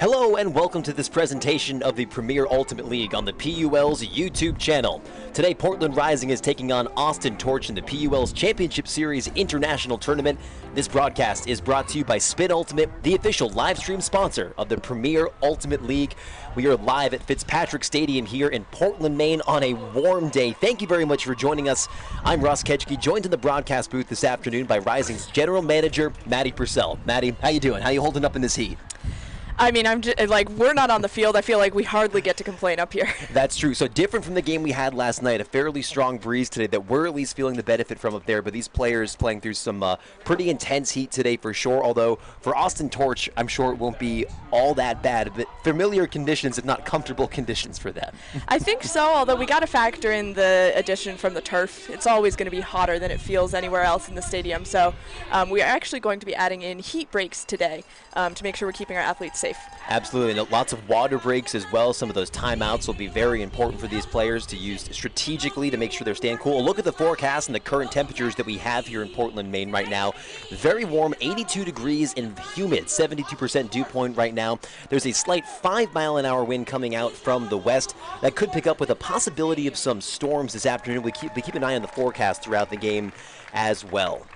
Hello and welcome to this presentation of the Premier Ultimate League on the PUL's YouTube channel. Today, Portland Rising is taking on Austin Torch in the PUL's Championship Series International Tournament. This broadcast is brought to you by Spin Ultimate, the official live stream sponsor of the Premier Ultimate League. We are live at Fitzpatrick Stadium here in Portland, Maine on a warm day. Thank you very much for joining us. I'm Ross Ketchke, joined in the broadcast booth this afternoon by Rising's General Manager, Maddie Purcell. Maddie, how you doing? How you holding up in this heat? I mean, I'm just, like, we're not on the field. I feel like we hardly get to complain up here. That's true. So different from the game we had last night, a fairly strong breeze today that we're at least feeling the benefit from up there. But these players playing through some pretty intense heat today for sure. Although for Austin Torch, I'm sure it won't be all that bad. But familiar conditions, if not comfortable conditions for them. I think so, although we got to factor in the addition from the turf. It's always going to be hotter than it feels anywhere else in the stadium. So we are actually going to be adding in heat breaks today to make sure we're keeping our athletes safe. Absolutely, and lots of water breaks as well. Some of those timeouts will be very important for these players to use strategically to make sure they're staying cool. Look at the forecast and the current temperatures that we have here in Portland, Maine right now. Very warm, 82 degrees and humid, 72% dew point right now. There's a slight 5-mile-an-hour wind coming out from the west that could pick up with a possibility of some storms this afternoon. We keep an eye on the forecast throughout the game as well.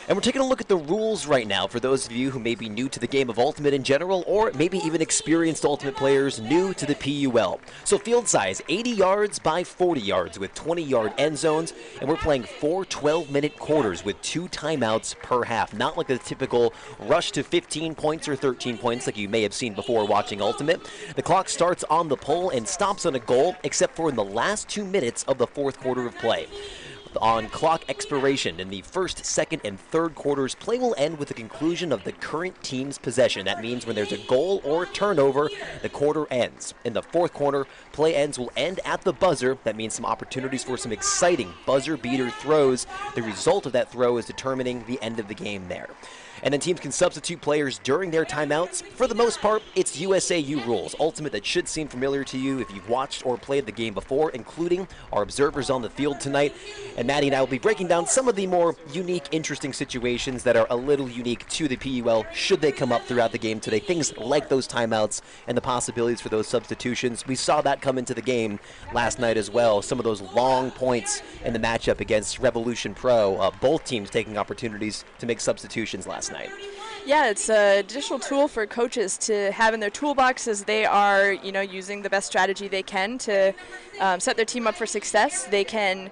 And we're taking a look at the rules right now for those of you who may be new to the game of Ultimate in general, or maybe even experienced Ultimate players new to the PUL. So field size, 80 yards by 40 yards with 20-yard end zones, and we're playing 4 12-minute quarters with 2 timeouts per half. Not like the typical rush to 15 points or 13 points like you may have seen before watching Ultimate. The clock starts on the pole and stops on a goal, except for in the last 2 minutes of the fourth quarter of play. On clock expiration in the first, second, and third quarters, play will end with the conclusion of the current team's possession. That means when there's a goal or a turnover, the quarter ends. In the fourth quarter, play ends will end at the buzzer. That means some opportunities for some exciting buzzer-beater throws. The result of that throw is determining the end of the game there. And then teams can substitute players during their timeouts. For the most part, it's USAU rules. Ultimate that should seem familiar to you if you've watched or played the game before, including our observers on the field tonight. And Maddie and I will be breaking down some of the more unique, interesting situations that are a little unique to the PUL should they come up throughout the game today. Things like those timeouts and the possibilities for those substitutions. We saw that come into the game last night as well. Some of those long points in the matchup against Revolution Pro. Both teams taking opportunities to make substitutions last night. Yeah, it's an additional tool for coaches to have in their toolbox as they are, using the best strategy they can to set their team up for success. They can.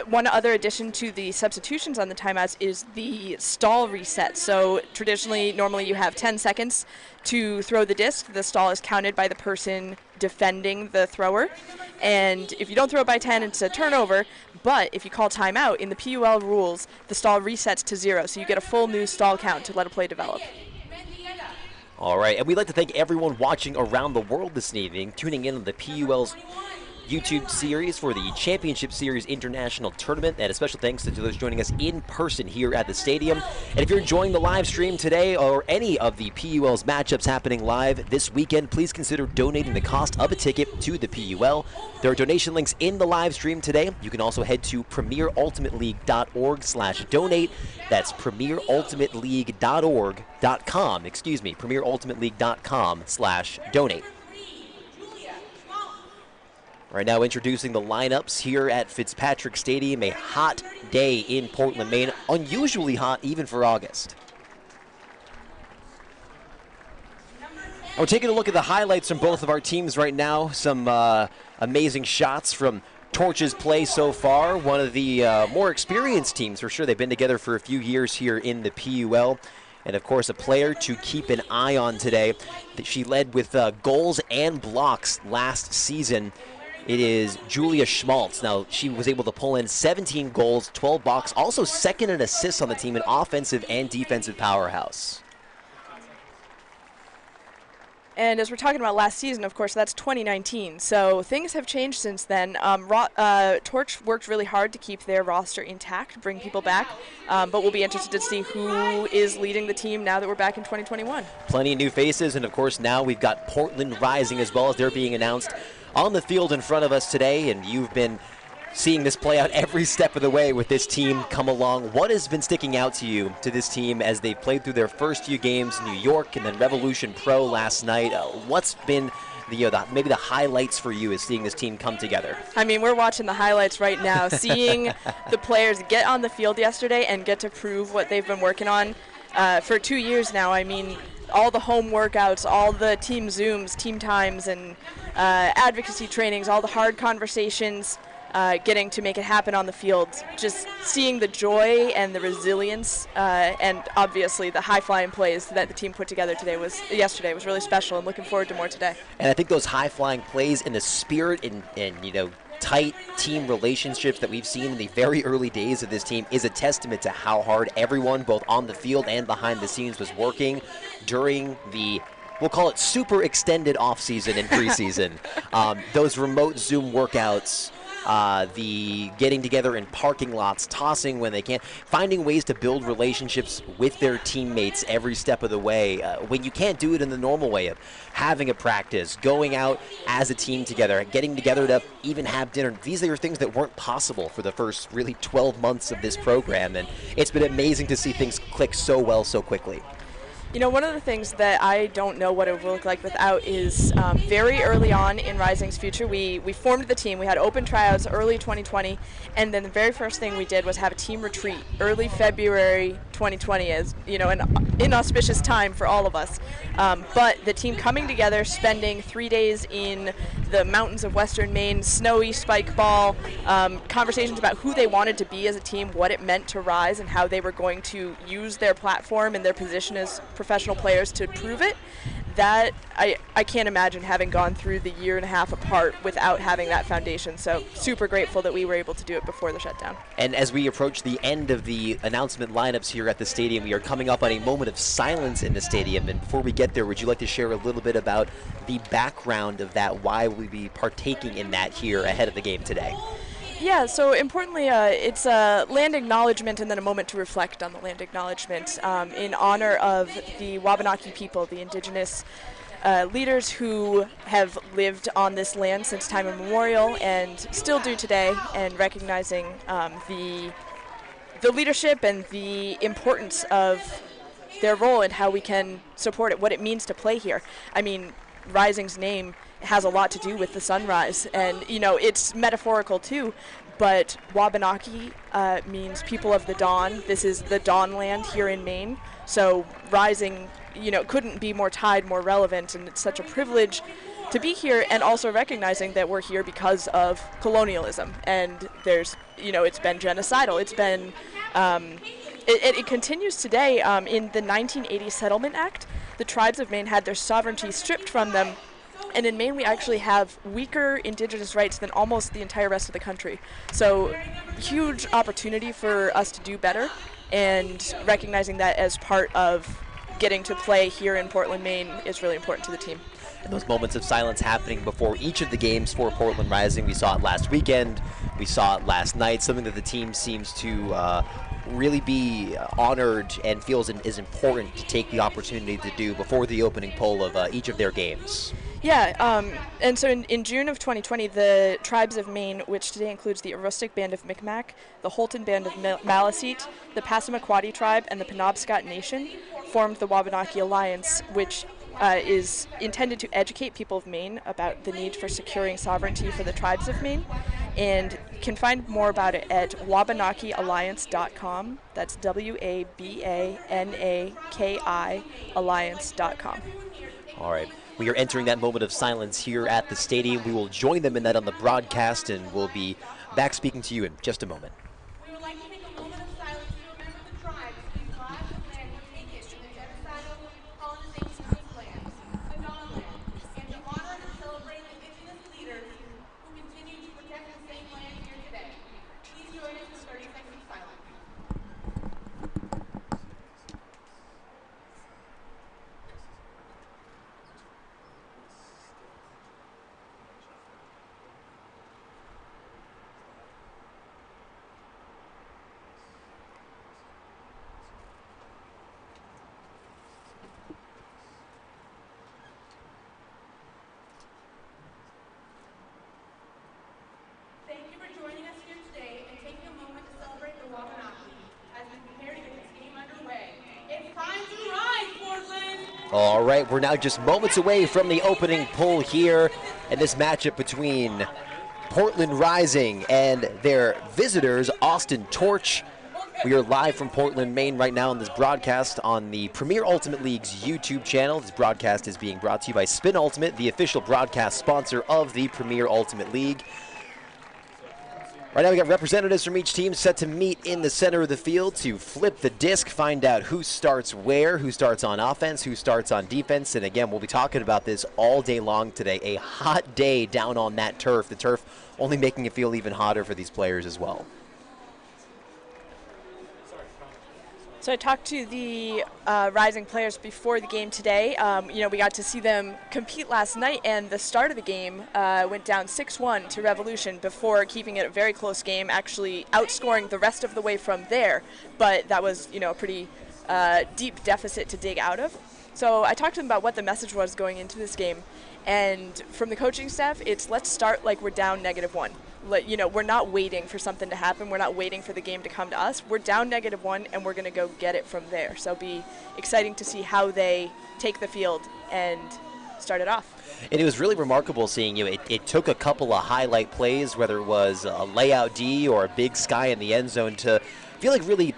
One other addition to the substitutions on the timeouts is the stall reset. So normally you have 10 seconds to throw the disc. The stall is counted by the person defending the thrower. And if you don't throw it by 10, it's a turnover. But if you call timeout, in the PUL rules, the stall resets to 0. So you get a full new stall count to let a play develop. All right, and we'd like to thank everyone watching around the world this evening, tuning in on the PUL's YouTube series for the Championship Series International Tournament, and a special thanks to those joining us in person here at the stadium. And if you're enjoying the live stream today or any of the PUL's matchups happening live this weekend, please consider donating the cost of a ticket to the PUL. There are donation links in the live stream today. You can also head to premierultimateleague.org/donate. That's premierultimateleague.org.com, premierultimateleague.com/donate. Right now introducing the lineups here at Fitzpatrick Stadium, a hot day in Portland, Maine. Unusually hot even for August. We're taking a look at the highlights from both of our teams right now. Some amazing shots from Torch's play so far. One of the more experienced teams for sure. They've been together for a few years here in the PUL. And, of course, a player to keep an eye on today. She led with goals and blocks last season. It is Julia Schmaltz. Now, she was able to pull in 17 goals, 12 blocks, also second in assists on the team, an offensive and defensive powerhouse. And as we're talking about last season, of course, that's 2019. So things have changed since then. Torch worked really hard to keep their roster intact, bring people back. But we'll be interested to see who is leading the team now that we're back in 2021. Plenty of new faces, and of course now we've got Portland Rising as well as they're being announced on the field in front of us today. And you've been seeing this play out every step of the way with this team come along. What has been sticking out to you, to this team, as they've played through their first few games in New York and then Revolution Pro last night? What's been maybe the highlights for you as seeing this team come together? I mean, we're watching the highlights right now, seeing the players get on the field yesterday and get to prove what they've been working on for 2 years now. I mean, all the home workouts, all the team Zooms, team times, and advocacy trainings, all the hard conversations, getting to make it happen on the field. Just seeing the joy and the resilience, and obviously the high-flying plays that the team put together yesterday was really special, and looking forward to more today. And I think those high-flying plays and the spirit and tight team relationships that we've seen in the very early days of this team is a testament to how hard everyone, both on the field and behind the scenes, was working during the, we'll call it, super extended offseason and preseason. Those remote Zoom workouts, the getting together in parking lots, tossing when they can, finding ways to build relationships with their teammates every step of the way, when you can't do it in the normal way of having a practice, going out as a team together, getting together to even have dinner. These are things that weren't possible for the first really 12 months of this program, and it's been amazing to see things click so well so quickly. You know, one of the things that I don't know what it will look like without is very early on in Rising's future, we formed the team. We had open tryouts early 2020, and then the very first thing we did was have a team retreat early February 2020, as you know, an inauspicious time for all of us. But the team coming together, spending 3 days in the mountains of Western Maine, snowy spike ball, conversations about who they wanted to be as a team, what it meant to Rise, and how they were going to use their platform and their position as professional players to prove it. That I can't imagine having gone through the year and a half apart without having that foundation. So super grateful that we were able to do it before the shutdown. And as we approach the end of the announcement lineups here at the stadium, we are coming up on a moment of silence in the stadium. And before we get there, would you like to share a little bit about the background of that, why we'll be partaking in that here ahead of the game today? Yeah, so importantly, it's a land acknowledgement and then a moment to reflect on the land acknowledgement in honor of the Wabanaki people, the indigenous leaders who have lived on this land since time immemorial and still do today, and recognizing the leadership and the importance of their role and how we can support it, what it means to play here. I mean, Rising's name has a lot to do with the sunrise, and you know, it's metaphorical too, but Wabanaki means people of the dawn. This is the dawn land here in Maine, so Rising, you know, couldn't be more tied, more relevant, and it's such a privilege to be here, and also recognizing that we're here because of colonialism, and there's, you know, it's been genocidal, it's been it continues today. In the 1980 Settlement Act, the tribes of Maine had their sovereignty stripped from them. And in Maine, we actually have weaker indigenous rights than almost the entire rest of the country. So huge opportunity for us to do better, and recognizing that as part of getting to play here in Portland, Maine is really important to the team. And those moments of silence happening before each of the games for Portland Rising. We saw it last weekend. We saw it last night, something that the team seems to really be honored and feels is important to take the opportunity to do before the opening poll of each of their games. Yeah, and so in June of 2020, the tribes of Maine, which today includes the Aroostook Band of Micmac, the Holton Band of Maliseet, the Passamaquoddy Tribe, and the Penobscot Nation, formed the Wabanaki Alliance, which is intended to educate people of Maine about the need for securing sovereignty for the tribes of Maine. And you can find more about it at wabanakialliance.com. That's WABANAKI alliance.com. All right. We are entering that moment of silence here at the stadium. We will join them in that on the broadcast, and we'll be back speaking to you in just a moment. We would like to take a moment of silence to remember the tribes whose lives and land were taken in the genocidal colonization of this land, the Dawn Land, and to honor and celebrate indigenous leaders who continue to protect the same land here today. Please join us in 30 seconds of silence. All right, we're now just moments away from the opening pull here, and this matchup between Portland Rising and their visitors, Austin Torch. We are live from Portland, Maine right now on this broadcast on the Premier Ultimate League's YouTube channel. This broadcast is being brought to you by Spin Ultimate, the official broadcast sponsor of the Premier Ultimate League. Right now we got representatives from each team set to meet in the center of the field to flip the disc, find out who starts where, who starts on offense, who starts on defense. And again, we'll be talking about this all day long today. A hot day down on that turf. The turf only making it feel even hotter for these players as well. So I talked to the Rising players before the game today. We got to see them compete last night, and the start of the game went down 6-1 to Revolution before keeping it a very close game, actually outscoring the rest of the way from there. But that was, a pretty deep deficit to dig out of. So I talked to them about what the message was going into this game, and from the coaching staff, it's let's start like we're down -1. We're not waiting for something to happen. We're not waiting for the game to come to us. We're down -1, and we're going to go get it from there. So it'll be exciting to see how they take the field and start it off. And it was really remarkable seeing it took a couple of highlight plays, whether it was a layout D or a big sky in the end zone, to feel like really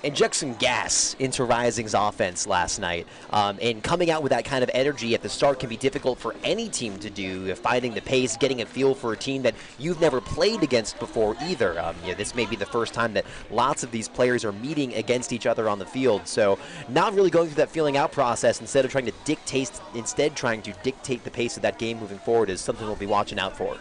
inject some gas into Rising's offense last night. And coming out with that kind of energy at the start can be difficult for any team to do, finding the pace, getting a feel for a team that you've never played against before either. This may be the first time that lots of these players are meeting against each other on the field. So not really going through that feeling out process, instead trying to dictate the pace of that game moving forward is something we'll be watching out for.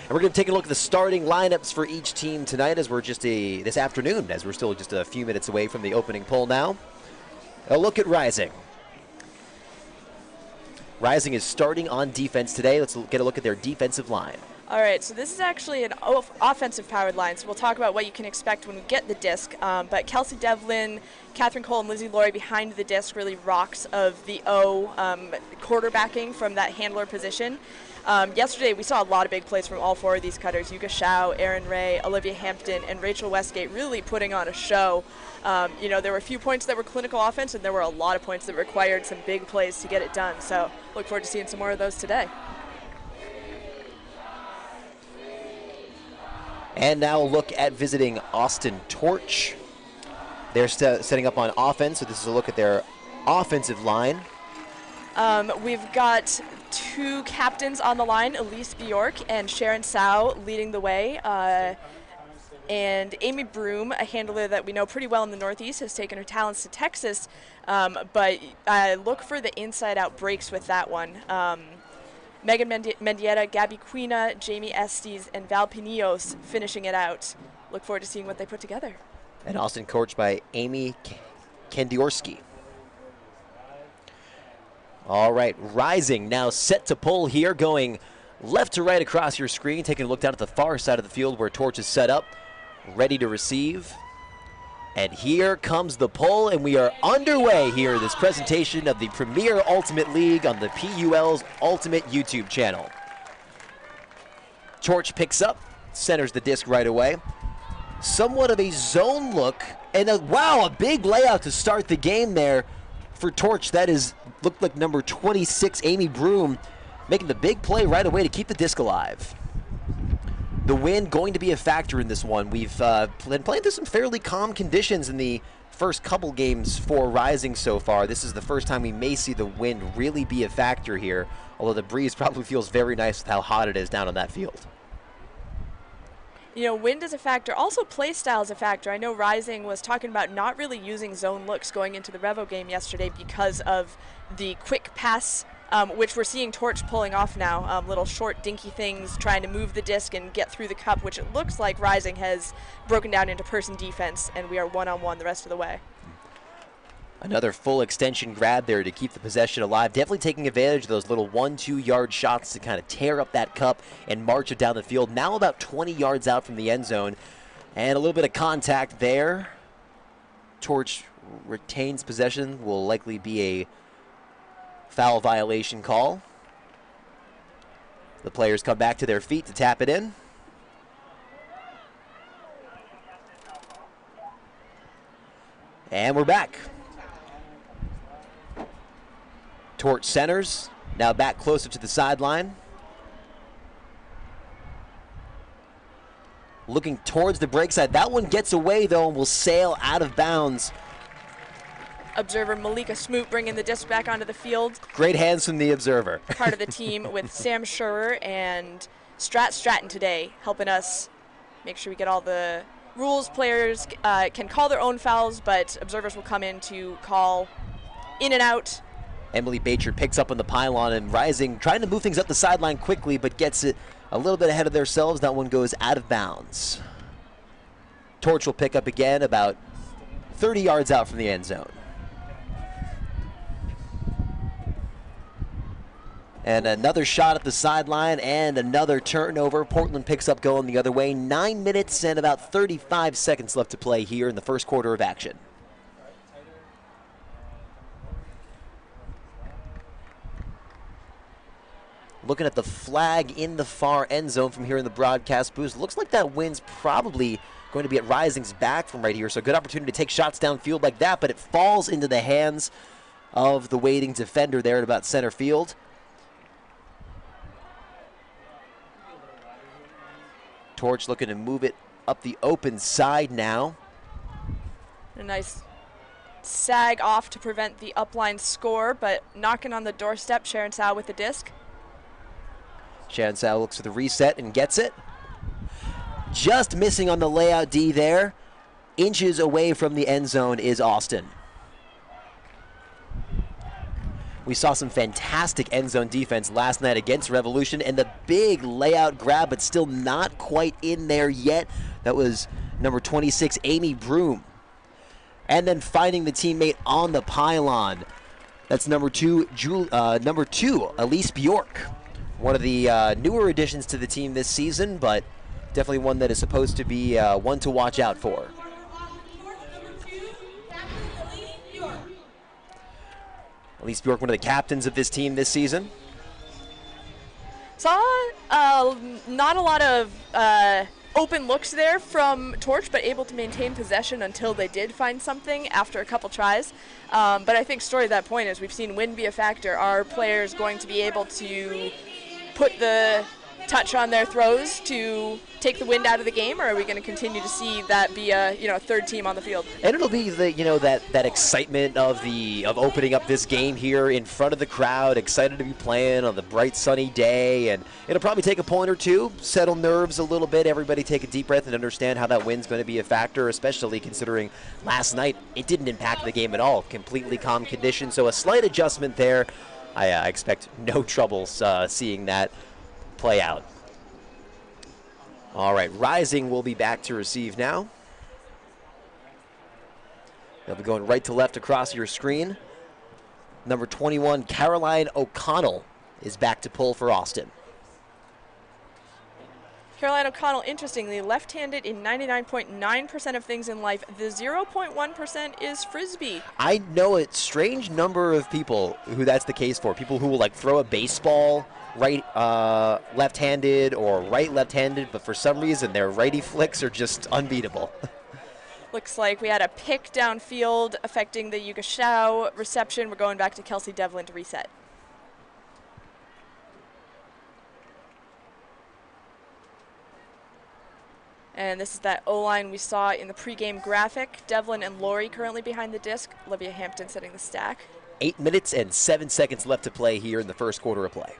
And we're going to take a look at the starting lineups for each team tonight as we're just this afternoon, as we're still just a few minutes away from the opening pull now. A look at Rising. Rising is starting on defense today. Let's get a look at their defensive line. All right, so this is actually an offensive-powered line, so we'll talk about what you can expect when we get the disc. But Kelsey Devlin, Catherine Cole, and Lizzie Laurie behind the disc really rocks of the quarterbacking from that handler position. Yesterday, we saw a lot of big plays from all four of these cutters: Yuka Shao, Erin Ray, Olivia Hampton, and Rachel Westgate, really putting on a show. There were a few points that were clinical offense, and there were a lot of points that required some big plays to get it done. So look forward to seeing some more of those today. And now look at visiting Austin Torch. They're setting up on offense, so this is a look at their offensive line. We've got two captains on the line, Elise Bjork and Sharon Sau leading the way. And Amy Broom, a handler that we know pretty well in the Northeast, has taken her talents to Texas. But look for the inside-out breaks with that one. Megan Mendieta, Gabby Quina, Jamie Estes, and Val Pinillos finishing it out. Look forward to seeing what they put together. And Austin coached by Amy Kendiorski. All right, Rising now set to pull here, going left to right across your screen, taking a look down at the far side of the field where Torch is set up, ready to receive. And here comes the pull, and we are underway here in this presentation of the Premier Ultimate League on the PUL's Ultimate YouTube channel. Torch picks up, centers the disc right away. Somewhat of a zone look, and wow, a big layout to start the game there for Torch. That looked like number 26, Amy Broom, making the big play right away to keep the disc alive. The wind going to be a factor in this one. We've been playing through some fairly calm conditions in the first couple games for Rising so far. This is the first time we may see the wind really be a factor here, although the breeze probably feels very nice with how hot it is down on that field. Wind is a factor. Also, play style is a factor. I know Rising was talking about not really using zone looks going into the Revo game yesterday because of the quick pass, which we're seeing Torch pulling off now. Little short, dinky things, trying to move the disc and get through the cup, which it looks like Rising has broken down into person defense, and we are one-on-one the rest of the way. Another full extension grab there to keep the possession alive. Definitely taking advantage of those little 1-2 yard shots to kind of tear up that cup and march it down the field. Now about 20 yards out from the end zone. And a little bit of contact there. Torch retains possession. Will likely be a foul violation call. The players come back to their feet to tap it in. And we're back. Torch centers, now back closer to the sideline. Looking towards the break side. That one gets away, though, and will sail out of bounds. Observer Malika Smoot bringing the disc back onto the field. Great hands from the observer. Part of the team with Sam Schurer and Stratton today, helping us make sure we get all the rules. Players can call their own fouls, but observers will come in to call in and out. Emily Batcher picks up on the pylon, and Rising trying to move things up the sideline quickly, but gets it a little bit ahead of themselves. That one goes out of bounds. Torch will pick up again about 30 yards out from the end zone. And another shot at the sideline and another turnover. Portland picks up going the other way. 9 minutes and about 35 seconds left to play here in the first quarter of action. Looking at the flag in the far end zone from here in the broadcast booth. Looks like that wind's probably going to be at Rising's back from right here. So a good opportunity to take shots downfield like that, but it falls into the hands of the waiting defender there at about center field. Torch looking to move it up the open side now. A nice sag off to prevent the upline score, but knocking on the doorstep, Sharon Sow with the disc. Sharon Sow looks for the reset and gets it. Just missing on the layout D there. Inches away from the end zone is Austin. We saw some fantastic end zone defense last night against Revolution, and the big layout grab, but still not quite in there yet. That was number 26, Amy Broom. And then finding the teammate on the pylon. That's number two, Elise Bjork. One of the newer additions to the team this season, but definitely one that is supposed to be one to watch out for. Elise Bjork, one of the captains of this team this season. Saw not a lot of open looks there from Torch, but able to maintain possession until they did find something after a couple tries. But I think story at that point is we've seen wind be a factor. Are players going to be able to put the touch on their throws to take the wind out of the game, or are we going to continue to see that be a third team on the field? And it'll be the that excitement of opening up this game here in front of the crowd, excited to be playing on the bright sunny day, and it'll probably take a point or two, settle nerves a little bit, everybody take a deep breath and understand how that wind's going to be a factor, especially considering last night it didn't impact the game at all, completely calm conditions, so a slight adjustment there. I expect no troubles seeing that play out. All right, Rising will be back to receive now. They'll be going right to left across your screen. Number 21, Caroline O'Connell, is back to pull for Austin. Caroline O'Connell, interestingly, left-handed in 99.9% of things in life. The 0.1% is Frisbee. I know a strange number of people who that's the case for. People who will like throw a baseball right left-handed or right left-handed, but for some reason their righty flicks are just unbeatable. Looks like we had a pick downfield affecting the Yuga Shao reception. We're going back to Kelsey Devlin to reset. And this is that O-line we saw in the pregame graphic. Devlin and Lori currently behind the disc. Olivia Hampton setting the stack. 8 minutes and 7 seconds left to play here in the first quarter of play.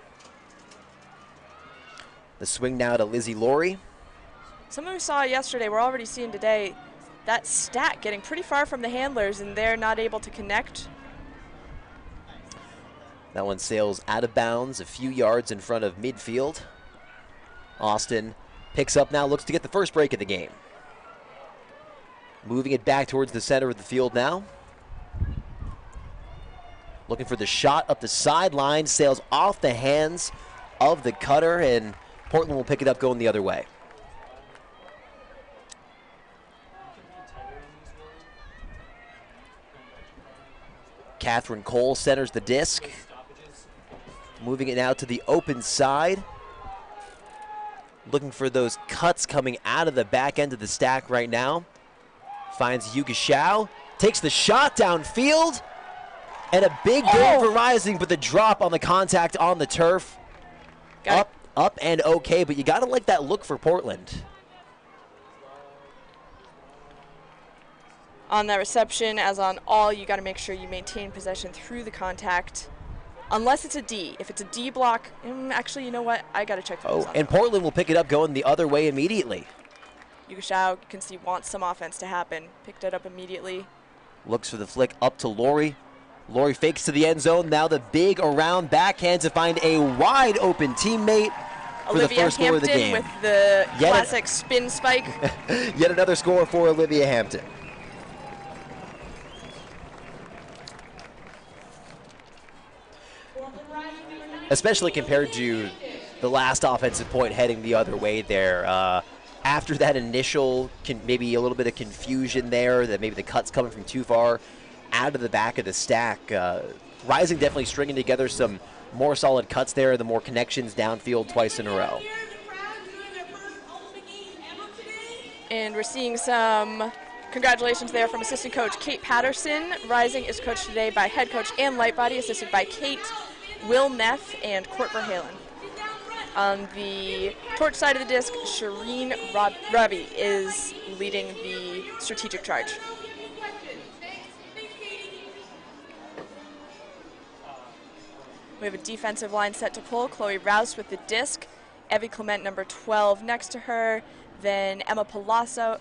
The swing now to Lizzie Laurie. Something we saw yesterday, we're already seeing today, that stack getting pretty far from the handlers, and they're not able to connect. That one sails out of bounds, a few yards in front of midfield. Austin picks up now, looks to get the first break of the game. Moving it back towards the center of the field now. Looking for the shot up the sideline, sails off the hands of the cutter, and Portland will pick it up going the other way. Catherine Cole centers the disc. Moving it now to the open side. Looking for those cuts coming out of the back end of the stack right now. Finds Yuga Shao. Takes the shot downfield. And a big game for Rising, but the drop on the contact on the turf. Up and okay, but you got to like that look for Portland. On that reception, as on all, you got to make sure you maintain possession through the contact. Unless it's a D. If it's a D block, actually, you know what? I got to check for and Portland will pick it up going the other way immediately. Yugashao, you can see, wants some offense to happen. Picked it up immediately. Looks for the flick up to Lori. Lori fakes to the end zone. Now the big around backhand to find a wide open teammate for Olivia the first score of the game. with the classic spin spike. Yet another score for Olivia Hampton. Especially compared to the last offensive point heading the other way there. After that initial, maybe a little bit of confusion there, that maybe the cut's coming from too far out of the back of the stack. Rising definitely stringing together some more solid cuts there, the more connections downfield twice in a row. And we're seeing some congratulations there from assistant coach Kate Patterson. Rising is coached today by head coach Ann Lightbody, assisted by Kate, Will Neff, and Court Verhalen. On the torch side of the disc, Shireen Rabi is leading the strategic charge. We have a defensive line set to pull. Chloe Rouse with the disc, Evie Clement, number 12, next to her. Then Emma Palacio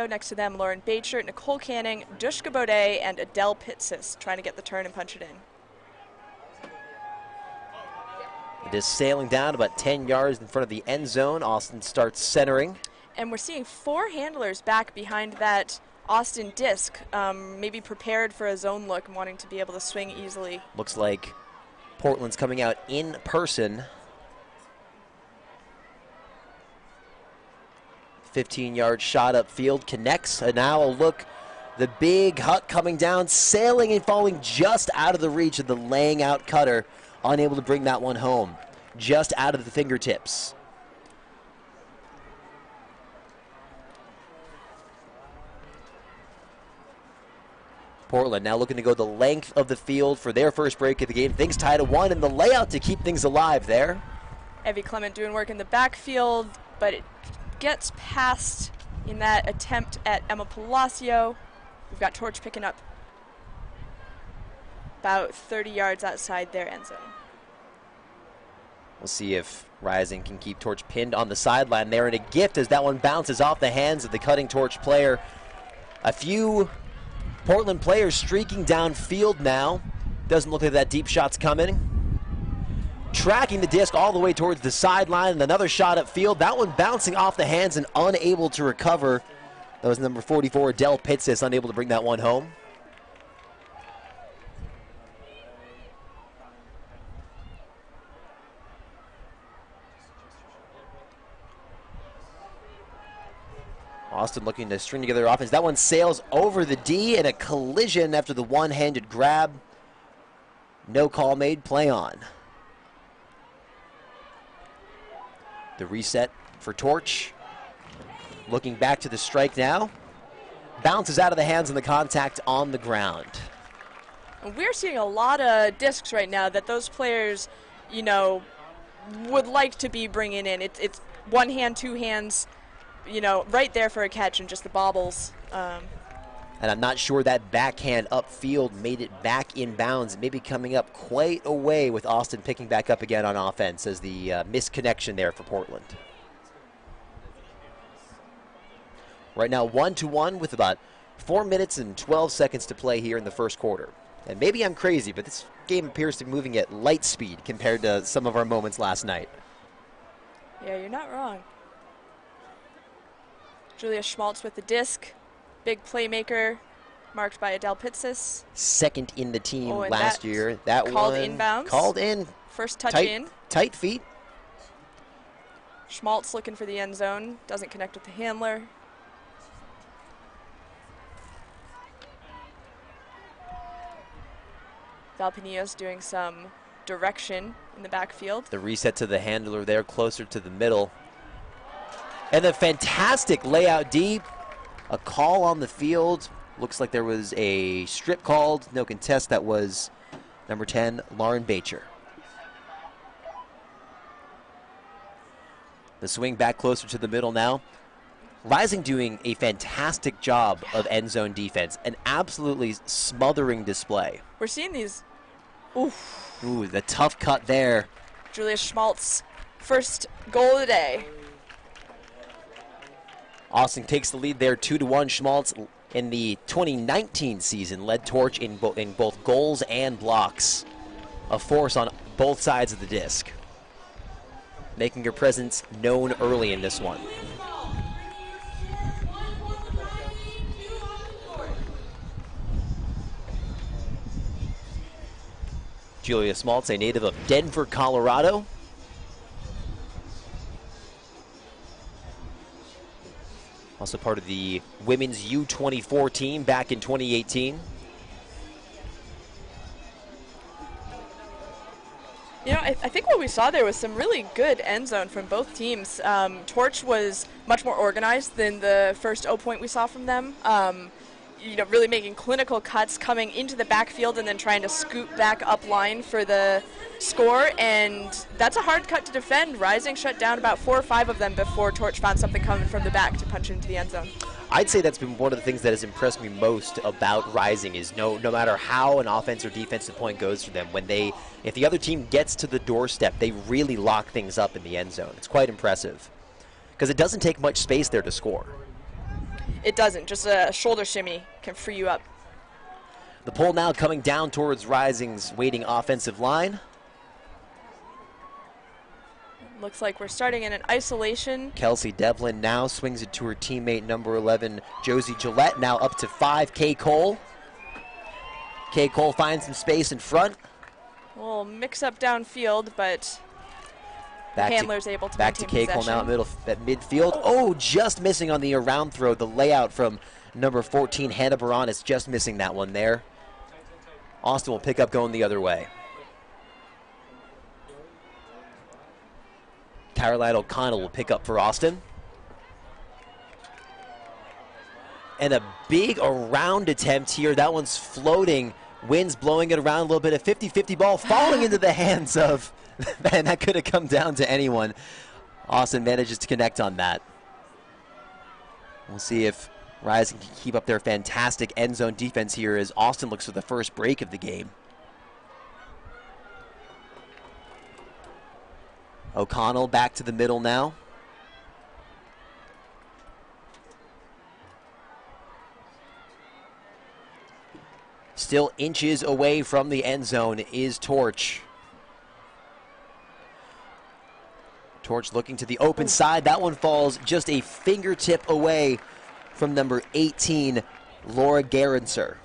next to them, Lauren Bateshirt, Nicole Canning, Dushka Baudet, and Adele Pitsis trying to get the turn and punch it in. It is sailing down about 10 yards in front of the end zone. Austin starts centering. And we're seeing 4 handlers back behind that Austin disc, maybe prepared for a zone look and wanting to be able to swing easily. Looks like Portland's coming out in person. 15-yard shot upfield connects. And now a look. The big hut coming down, sailing and falling just out of the reach of the laying out cutter. Unable to bring that one home. Just out of the fingertips. Portland now looking to go the length of the field for their first break of the game. Things tied at 1 in the layout to keep things alive there. Evie Clement doing work in the backfield, but it gets past in that attempt at Emma Palacio. We've got Torch picking up about 30 yards outside their end zone. We'll see if Rising can keep Torch pinned on the sideline there, and a gift as that one bounces off the hands of the cutting Torch player. A few Portland players streaking downfield now. Doesn't look like that deep shot's coming. Tracking the disc all the way towards the sideline, and another shot upfield. That one bouncing off the hands and unable to recover. That was number 44, Adele Pitsis, unable to bring that one home. Austin looking to string together offense. That one sails over the D, and a collision after the one-handed grab. No call made, play on. The reset for Torch. Looking back to the strike now. Bounces out of the hands and the contact on the ground. We're seeing a lot of discs right now that those players, you know, would like to be bringing in. It's one hand, two hands, you know, right there for a catch, and just the bobbles. And I'm not sure that backhand upfield made it back in bounds, maybe coming up quite a way with Austin picking back up again on offense as the misconnection there for Portland. Right now 1-1 with about 4 minutes and 12 seconds to play here in the first quarter. And maybe I'm crazy, but this game appears to be moving at light speed compared to some of our moments last night. Yeah, you're not wrong. Julia Schmaltz with the disc. Big playmaker, marked by Adele Pitsis. Second in the team last year. That called inbounds. Called in. First touch in. Tight feet. Schmaltz looking for the end zone. Doesn't connect with the handler. Valpinillos doing some direction in the backfield. The reset to the handler there, closer to the middle. And a fantastic layout deep. A call on the field. Looks like there was a strip called. No contest. That was number 10, Lauren Bacher. The swing back closer to the middle now. Rising doing a fantastic job of end zone defense, an absolutely smothering display. We're seeing these. Oof. Ooh, the tough cut there. Julia Schmaltz, first goal of the day. Austin takes the lead there, 2-1. Schmaltz in the 2019 season led Torch in both goals and blocks. A force on both sides of the disc, making her presence known early in this one. Julia Schmaltz, a native of Denver, Colorado. Also part of the women's U24 team back in 2018. You know, I think what we saw there was some really good end zone from both teams. Torch was much more organized than the first 0 point we saw from them. You know, really making clinical cuts, coming into the backfield and then trying to scoot back up line for the score, and that's a hard cut to defend. Rising shut down about 4 or 5 of them before Torch found something coming from the back to punch into the end zone. I'd say that's been one of the things that has impressed me most about Rising is no matter how an offense or defensive point goes for them, if the other team gets to the doorstep, they really lock things up in the end zone. It's quite impressive because it doesn't take much space there to score. It doesn't. Just a shoulder shimmy can free you up. The pull now coming down towards Rising's waiting offensive line. Looks like we're starting in an isolation. Kelsey Devlin now swings it to her teammate, number 11, Josie Gillette. Now up to 5, Kay Cole. Kay Cole finds some space in front. A little mix-up downfield, but the handler's able to back to maintain Kay Cole now possession. at midfield. Oh, just missing on the around throw. The layout from number 14, Hannah Baran, is just missing that one there. Austin will pick up going the other way. Caroline O'Connell will pick up for Austin. And a big around attempt here. That one's floating. Wind's blowing it around a little bit. A 50-50 ball falling into the hands of, man, that could have come down to anyone. Austin manages to connect on that. We'll see if Rising can keep up their fantastic end zone defense here as Austin looks for the first break of the game. O'Connell back to the middle now. Still inches away from the end zone is Torch. Torch looking to the open side. That one falls just a fingertip away from number 18, Laura Gerenser.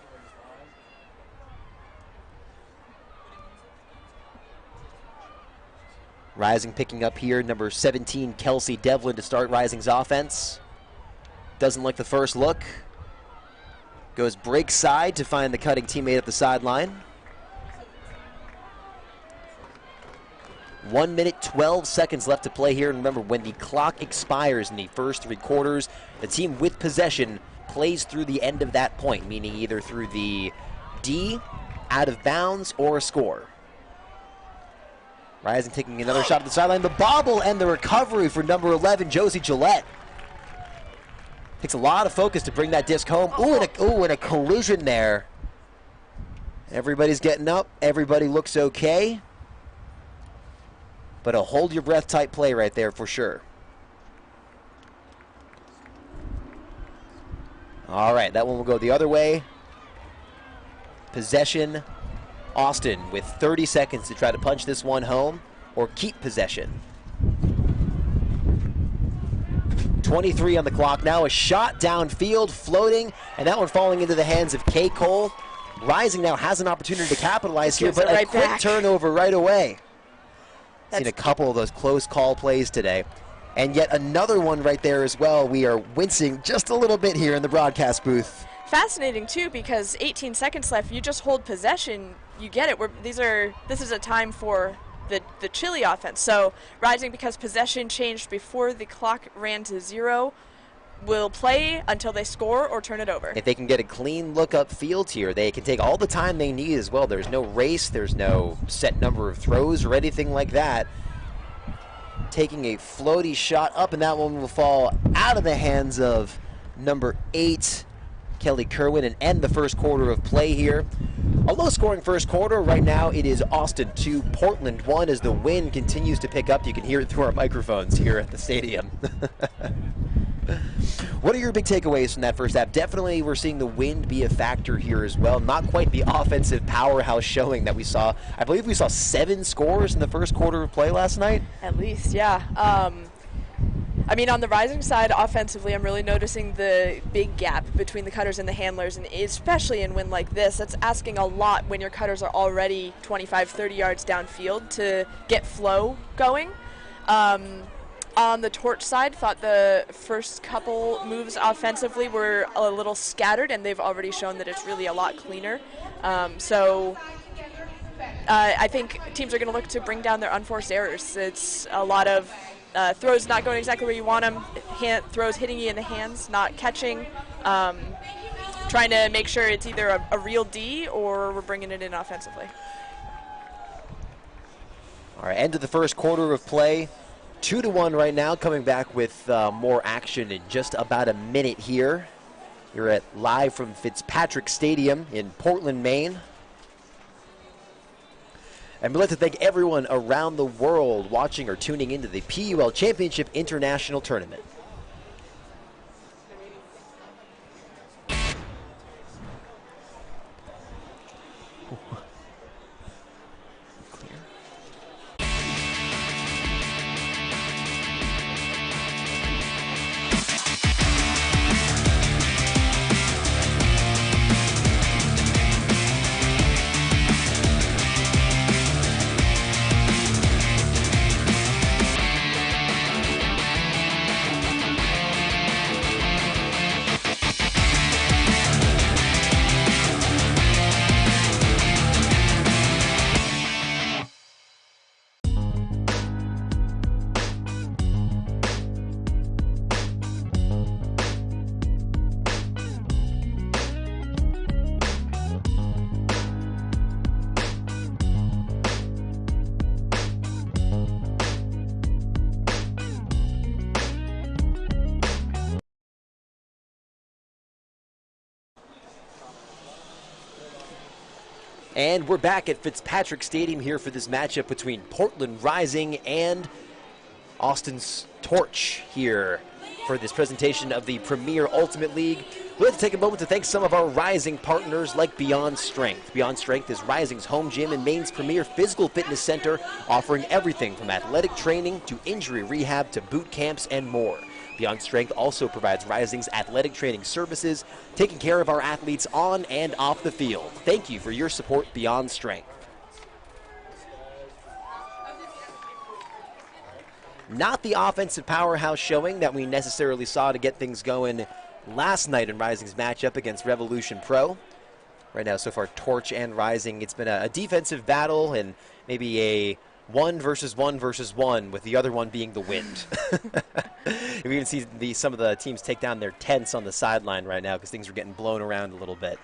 Rising picking up here, number 17, Kelsey Devlin to start Rising's offense. Doesn't like the first look. Goes break side to find the cutting teammate at the sideline. 1 minute, 12 seconds left to play here. And remember, when the clock expires in the first 3 quarters, the team with possession plays through the end of that point, meaning either through the D, out of bounds, or a score. Rising taking another shot at the sideline. The bobble and the recovery for number 11, Josie Gillette. Takes a lot of focus to bring that disc home. And a collision there. Everybody's getting up. Everybody looks okay. But a hold your breath type play right there for sure. All right, that one will go the other way. Possession. Austin with 30 seconds to try to punch this one home or keep possession. 23 on the clock now. A shot downfield, floating, and that one falling into the hands of Kay Cole. Rising now has an opportunity to capitalize here, but a quick turnover right away. Seen a couple of those close call plays today. And yet another one right there as well. We are wincing just a little bit here in the broadcast booth. Fascinating too, because 18 seconds left. You just hold possession, you get it. This is a time for the Chile offense. So Rising, because possession changed before the clock ran to 0, will play until they score or turn it over. If they can get a clean look up field here, they can take all the time they need as well. There's no race, there's no set number of throws or anything like that. Taking a floaty shot up, and that one will fall out of the hands of number 8, Kelly Kerwin, and end the first quarter of play here. A low-scoring first quarter. Right now it is Austin 2, Portland 1 as the wind continues to pick up. You can hear it through our microphones here at the stadium. What are your big takeaways from that first half? Definitely we're seeing the wind be a factor here as well. Not quite the offensive powerhouse showing that we saw. I believe we saw 7 scores in the first quarter of play last night. At least, yeah. I mean, on the Rising side, offensively, I'm really noticing the big gap between the cutters and the handlers, and especially in wind like this, that's asking a lot when your cutters are already 25, 30 yards downfield to get flow going. On the Torch side, thought the first couple moves offensively were a little scattered, and they've already shown that it's really a lot cleaner. I think teams are going to look to bring down their unforced errors. It's a lot of throws not going exactly where you want them, throws hitting you in the hands, not catching, trying to make sure it's either a real D or we're bringing it in offensively. All right, end of the first quarter of play. 2-1 right now, coming back with more action in just about a minute here. You're live from Fitzpatrick Stadium in Portland, Maine. And we'd like to thank everyone around the world watching or tuning into the PUL Championship International Tournament. And we're back at Fitzpatrick Stadium here for this matchup between Portland Rising and Austin's Torch here for this presentation of the Premier Ultimate League. We'd like to take a moment to thank some of our Rising partners like Beyond Strength. Beyond Strength is Rising's home gym and Maine's premier physical fitness center, offering everything from athletic training to injury rehab to boot camps and more. Beyond Strength also provides Rising's athletic training services, taking care of our athletes on and off the field. Thank you for your support, Beyond Strength. Not the offensive powerhouse showing that we necessarily saw to get things going last night in Rising's matchup against Revolution Pro. Right now, so far, Torch and Rising, it's been a defensive battle and maybe a 1 versus 1 versus 1, with the other one being the wind. We even see some of the teams take down their tents on the sideline right now because things are getting blown around a little bit.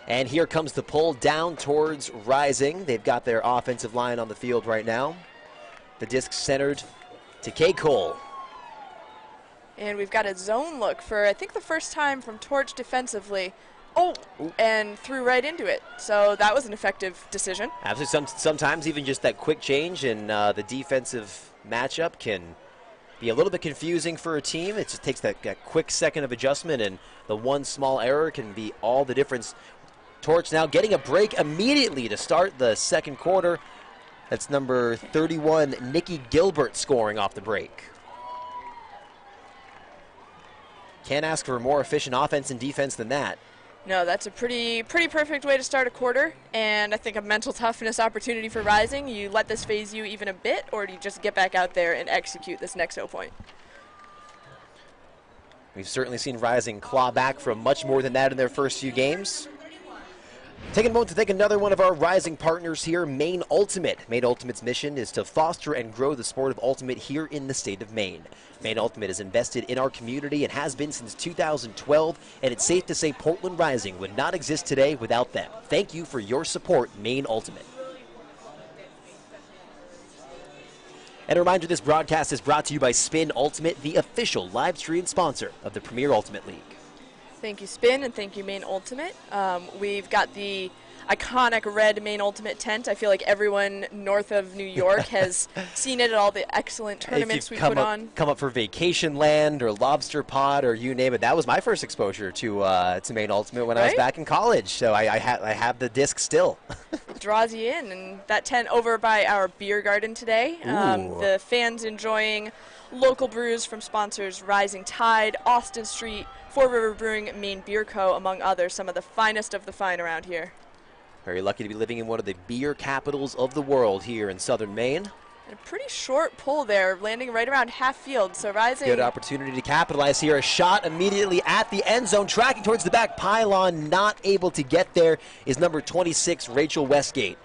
And here comes the pull down towards Rising. They've got their offensive line on the field right now. The disc centered to K. Cole. And we've got a zone look for, I think, the first time from Torch defensively. Oh, and threw right into it. So that was an effective decision. Absolutely. Sometimes even just that quick change in the defensive matchup can be a little bit confusing for a team. It just takes that quick second of adjustment, and the one small error can be all the difference. Torch now getting a break immediately to start the second quarter. That's number 31, Nikki Gilbert, scoring off the break. Can't ask for a more efficient offense and defense than that. No, that's a pretty perfect way to start a quarter, and I think a mental toughness opportunity for Rising. You let this phase you even a bit, or do you just get back out there and execute this next 0 point? We've certainly seen Rising claw back from much more than that in their first few games. Taking a moment to thank another one of our rising partners here, Maine Ultimate. Maine Ultimate's mission is to foster and grow the sport of Ultimate here in the state of Maine. Maine Ultimate is invested in our community and has been since 2012, and it's safe to say Portland Rising would not exist today without them. Thank you for your support, Maine Ultimate. And a reminder, this broadcast is brought to you by Spin Ultimate, the official live stream sponsor of the Premier Ultimate League. Thank you, Spin, and thank you, Maine Ultimate. We've got the iconic red Maine Ultimate tent. I feel like everyone north of New York has seen it at all the excellent tournaments we put on. Come up for Vacation Land or Lobster Pod or you name it. That was my first exposure to Maine Ultimate when I was back in college. So I have the disc still. It draws you in, and that tent over by our beer garden today. The fans enjoying local brews from sponsors Rising Tide, Austin Street, Four River Brewing, Maine Beer Co., among others, some of the finest of the fine around here. Very lucky to be living in one of the beer capitals of the world here in southern Maine. And a pretty short pull there, landing right around half field, so Rising. Good opportunity to capitalize here. A shot immediately at the end zone, tracking towards the back pylon, not able to get there is number 26, Rachel Westgate.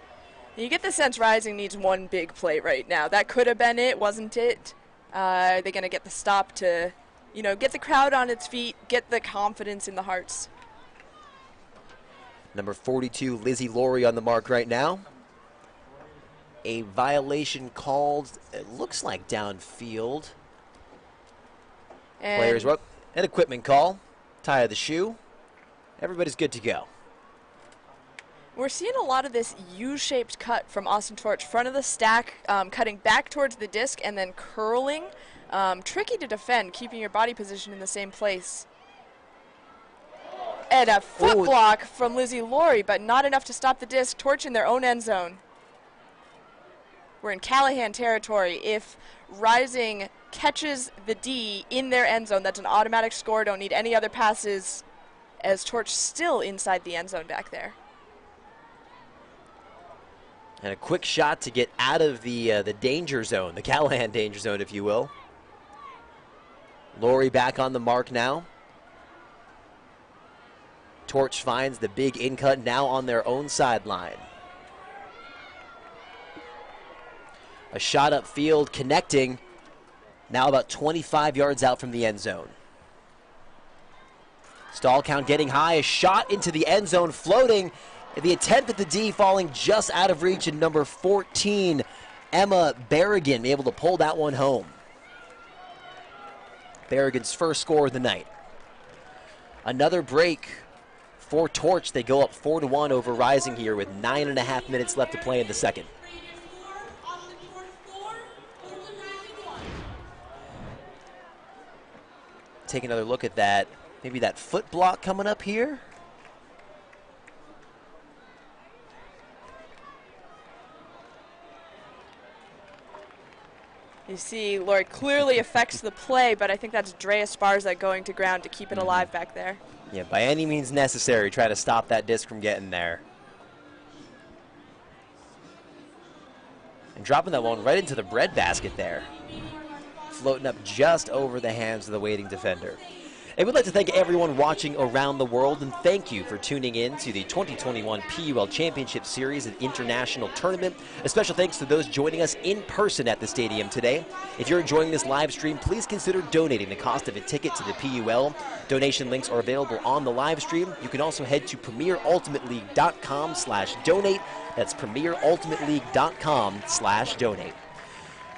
You get the sense Rising needs one big play right now. That could have been it, wasn't it? Are they going to get the stop to, get the crowd on its feet, get the confidence in the hearts? Number 42, Lizzie Laurie on the mark right now. A violation called, it looks like downfield. And Players, an equipment call, tie of the shoe. Everybody's good to go. We're seeing a lot of this U-shaped cut from Austin Torch, front of the stack, cutting back towards the disc and then curling. Tricky to defend, keeping your body position in the same place. And a foot block from Lizzie Laurie, but not enough to stop the disc. Torch in their own end zone. We're in Callahan territory. If Rising catches the D in their end zone, that's an automatic score. Don't need any other passes, as Torch still inside the end zone back there. And a quick shot to get out of the danger zone, the Callahan danger zone, if you will. Laurie back on the mark now. Torch finds the big in cut now on their own sideline. A shot upfield connecting, now about 25 yards out from the end zone. Stall count getting high, a shot into the end zone floating. The attempt at the D falling just out of reach, and number 14, Emma Berrigan, able to pull that one home. Berrigan's first score of the night. Another break for Torch. They go up 4-1 over Rising here with 9.5 minutes left to play in the second. Take another look at that. Maybe that foot block coming up here. You see, Laurie clearly affects the play, but I think that's Drea Sparza going to ground to keep it alive back there. Yeah, by any means necessary, try to stop that disc from getting there. And dropping that one right into the breadbasket there. Floating up just over the hands of the waiting defender. And we'd like to thank everyone watching around the world, and thank you for tuning in to the 2021 PUL Championship Series and International Tournament. A special thanks to those joining us in person at the stadium today. If you're enjoying this live stream, please consider donating the cost of a ticket to the PUL. Donation links are available on the live stream. You can also head to premierultimateleague.com/donate. That's premierultimateleague.com/donate.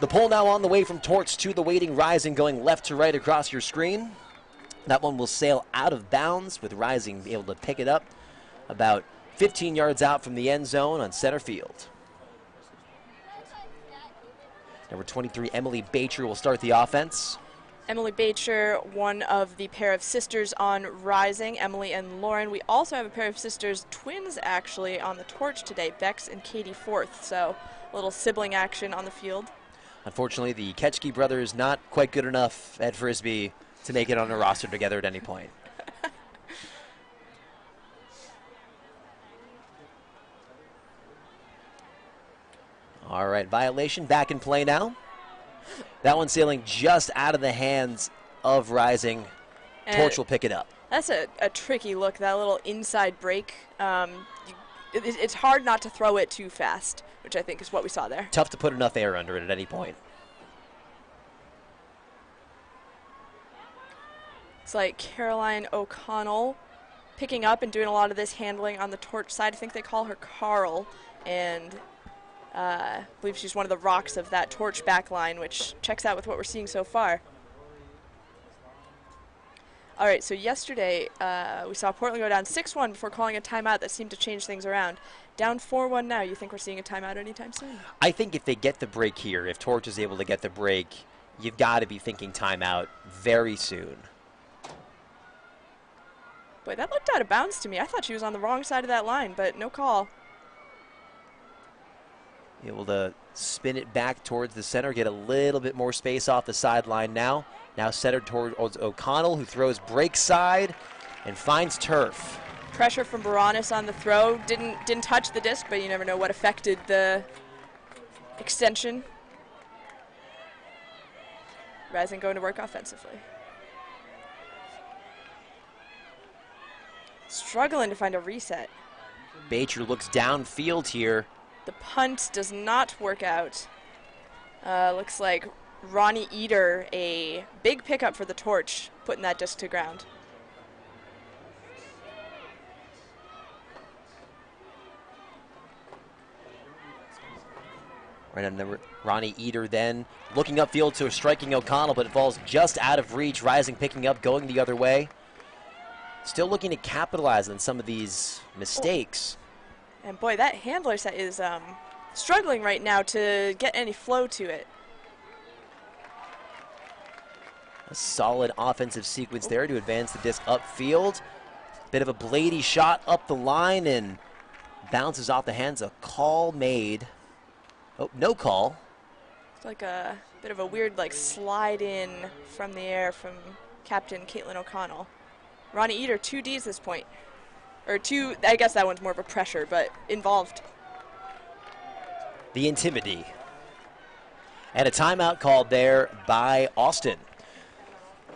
The poll now on the way from Torch to the waiting Rising, going left to right across your screen. That one will sail out of bounds, with Rising able to pick it up about 15 yards out from the end zone on center field. Number 23, Emily Bacher, will start the offense. Emily Bacher, one of the pair of sisters on Rising, Emily and Lauren. We also have a pair of sisters, twins actually, on the Torch today, Bex and Katie Forth. So a little sibling action on the field. Unfortunately, the Ketchke brothers not quite good enough at Frisbee to make it on a roster together at any point. All right, violation back in play now. That one sailing just out of the hands of Rising. Torch will pick it up. That's a tricky look, that little inside break. You it's hard not to throw it too fast, which I think is what we saw there. Tough to put enough air under it at any point. It's like Caroline O'Connell picking up and doing a lot of this handling on the torch side. I think they call her Carl, and I believe she's one of the rocks of that torch back line, which checks out with what we're seeing so far. All right, so yesterday we saw Portland go down 6-1 before calling a timeout that seemed to change things around. Down 4-1 now. You think we're seeing a timeout anytime soon? I think if they get the break here, if Torch is able to get the break, you've got to be thinking timeout very soon. Boy, that looked out of bounds to me. I thought she was on the wrong side of that line, but no call. Able to spin it back towards the center, get a little bit more space off the sideline now. Now centered towards O'Connell, who throws break side and finds turf. Pressure from Baronis on the throw. Didn't touch the disc, but you never know what affected the extension. Rising going to work offensively. Struggling to find a reset. Bacher looks downfield here. The punt does not work out. Looks like Ronnie Eater, a big pickup for the Torch, putting that disc to ground. Right on number Ronnie Eater then looking upfield to striking O'Connell, but it falls just out of reach. Rising picking up, going the other way. Still looking to capitalize on some of these mistakes. And boy, that handler set is struggling right now to get any flow to it. A solid offensive sequence there to advance the disc upfield. Bit of a blady shot up the line and bounces off the hands. A call made. Oh, no call. It's like a bit of a weird slide in from the air from Captain Caitlin O'Connell. Ronnie Eater, 2 Ds this point. Or 2, I guess that one's more of a pressure, but involved. The Intimidity. And a timeout called there by Austin.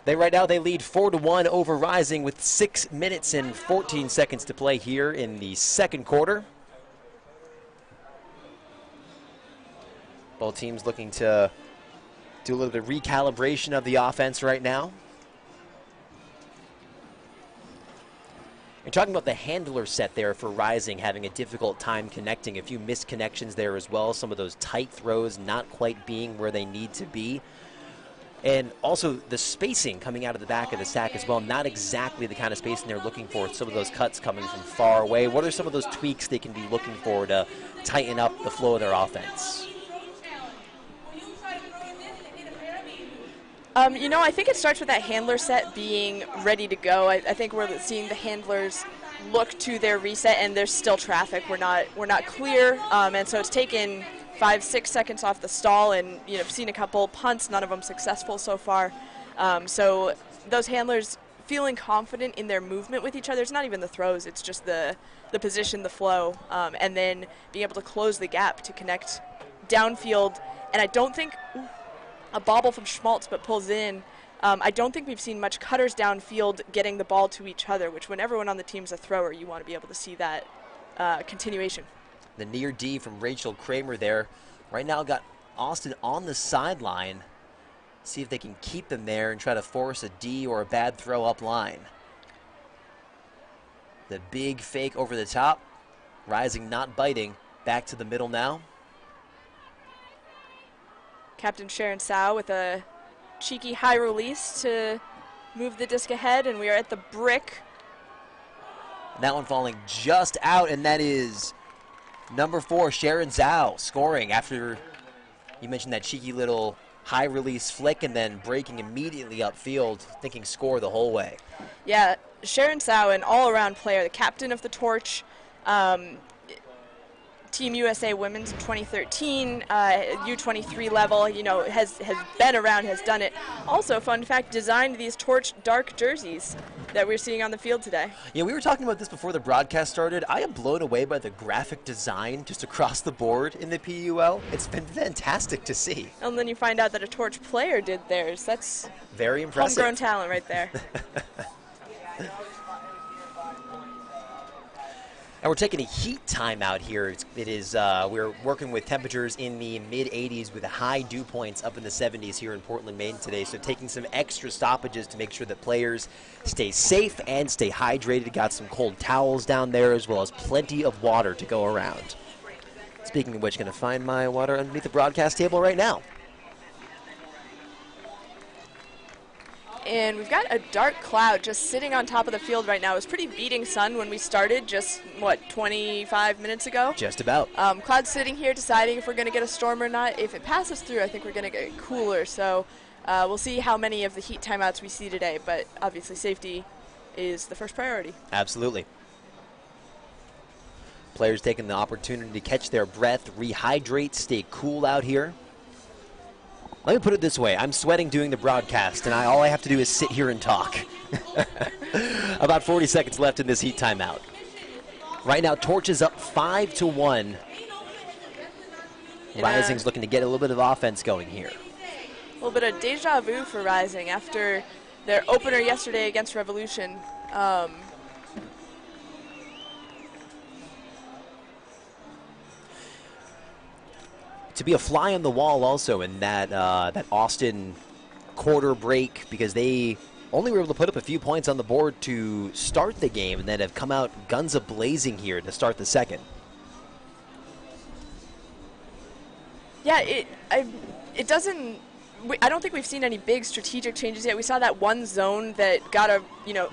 Right now they lead 4-1 over Rising with 6 minutes and 14 seconds to play here in the second quarter. Both teams looking to do a little bit of recalibration of the offense right now. You're talking about the handler set there for Rising having a difficult time connecting. A few missed connections there as well. Some of those tight throws not quite being where they need to be. And also the spacing coming out of the back of the sack as well. Not exactly the kind of spacing they're looking for. Some of those cuts coming from far away. What are some of those tweaks they can be looking for to tighten up the flow of their offense? I think it starts with that handler set being ready to go. I think we're seeing the handlers look to their reset, and there's still traffic. We're not clear, and so it's taken 5-6 seconds off the stall, and I've seen a couple punts, none of them successful so far. So those handlers feeling confident in their movement with each other. It's not even the throws; it's just the position, the flow, and then being able to close the gap to connect downfield. And I don't think. A bobble from Schmaltz, but pulls in. I don't think we've seen much cutters downfield getting the ball to each other, which when everyone on the team's a thrower, you want to be able to see that continuation. The near D from Rachel Kramer there. Right now got Austin on the sideline. See if they can keep them there and try to force a D or a bad throw up line. The big fake over the top. Rising not biting. Back to the middle now. Captain Sharon Sow with a cheeky high release to move the disc ahead, and we are at the brick. That one falling just out, and that is number 4, Sharon Zhao, scoring after you mentioned that cheeky little high release flick and then breaking immediately upfield, thinking score the whole way. Yeah, Sharon Sow, an all-around player, the captain of the Torch. Team USA Women's in 2013, U23 level, has been around, has done it. Also, fun fact, designed these Torch dark jerseys that we're seeing on the field today. Yeah, we were talking about this before the broadcast started. I am blown away by the graphic design just across the board in the PUL. It's been fantastic to see. And then you find out that a Torch player did theirs. That's very impressive. Homegrown talent right there. And we're taking a heat timeout here. We're working with temperatures in the mid-80s with high dew points up in the 70s here in Portland, Maine today. So taking some extra stoppages to make sure that players stay safe and stay hydrated. Got some cold towels down there as well as plenty of water to go around. Speaking of which, going to find my water underneath the broadcast table right now. And we've got a dark cloud just sitting on top of the field right now. It was pretty beating sun when we started just, 25 minutes ago? Just about. Cloud's sitting here deciding if we're going to get a storm or not. If it passes through, I think we're going to get cooler. So we'll see how many of the heat timeouts we see today. But obviously safety is the first priority. Absolutely. Players taking the opportunity to catch their breath, rehydrate, stay cool out here. Let me put it this way. I'm sweating doing the broadcast, and all I have to do is sit here and talk. About 40 seconds left in this heat timeout. Right now, Torch is up 5-1. Rising's looking to get a little bit of offense going here. A little bit of deja vu for Rising after their opener yesterday against Revolution. To be a fly on the wall also in that Austin quarter break, because they only were able to put up a few points on the board to start the game and then have come out guns a-blazing here to start the second. Yeah, it doesn't. I don't think we've seen any big strategic changes yet. We saw that one zone that got a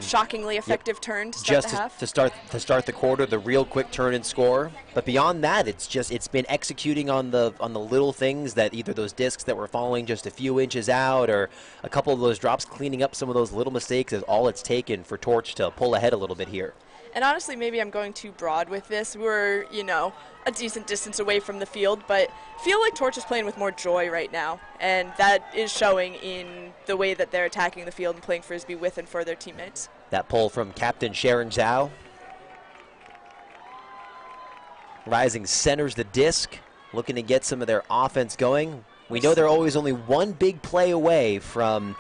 shockingly effective turn to start the half. to start the quarter, the real quick turn and score. But beyond that, it's been executing on the little things, that either those discs that were falling just a few inches out or a couple of those drops, cleaning up some of those little mistakes is all it's taken for Torch to pull ahead a little bit here. And honestly, maybe I'm going too broad with this. We're, a decent distance away from the field, but feel like Torch is playing with more joy right now. And that is showing in the way that they're attacking the field and playing Frisbee with and for their teammates. That pull from Captain Sharon Zhao. Rising centers the disc, looking to get some of their offense going. We know they're always only one big play away from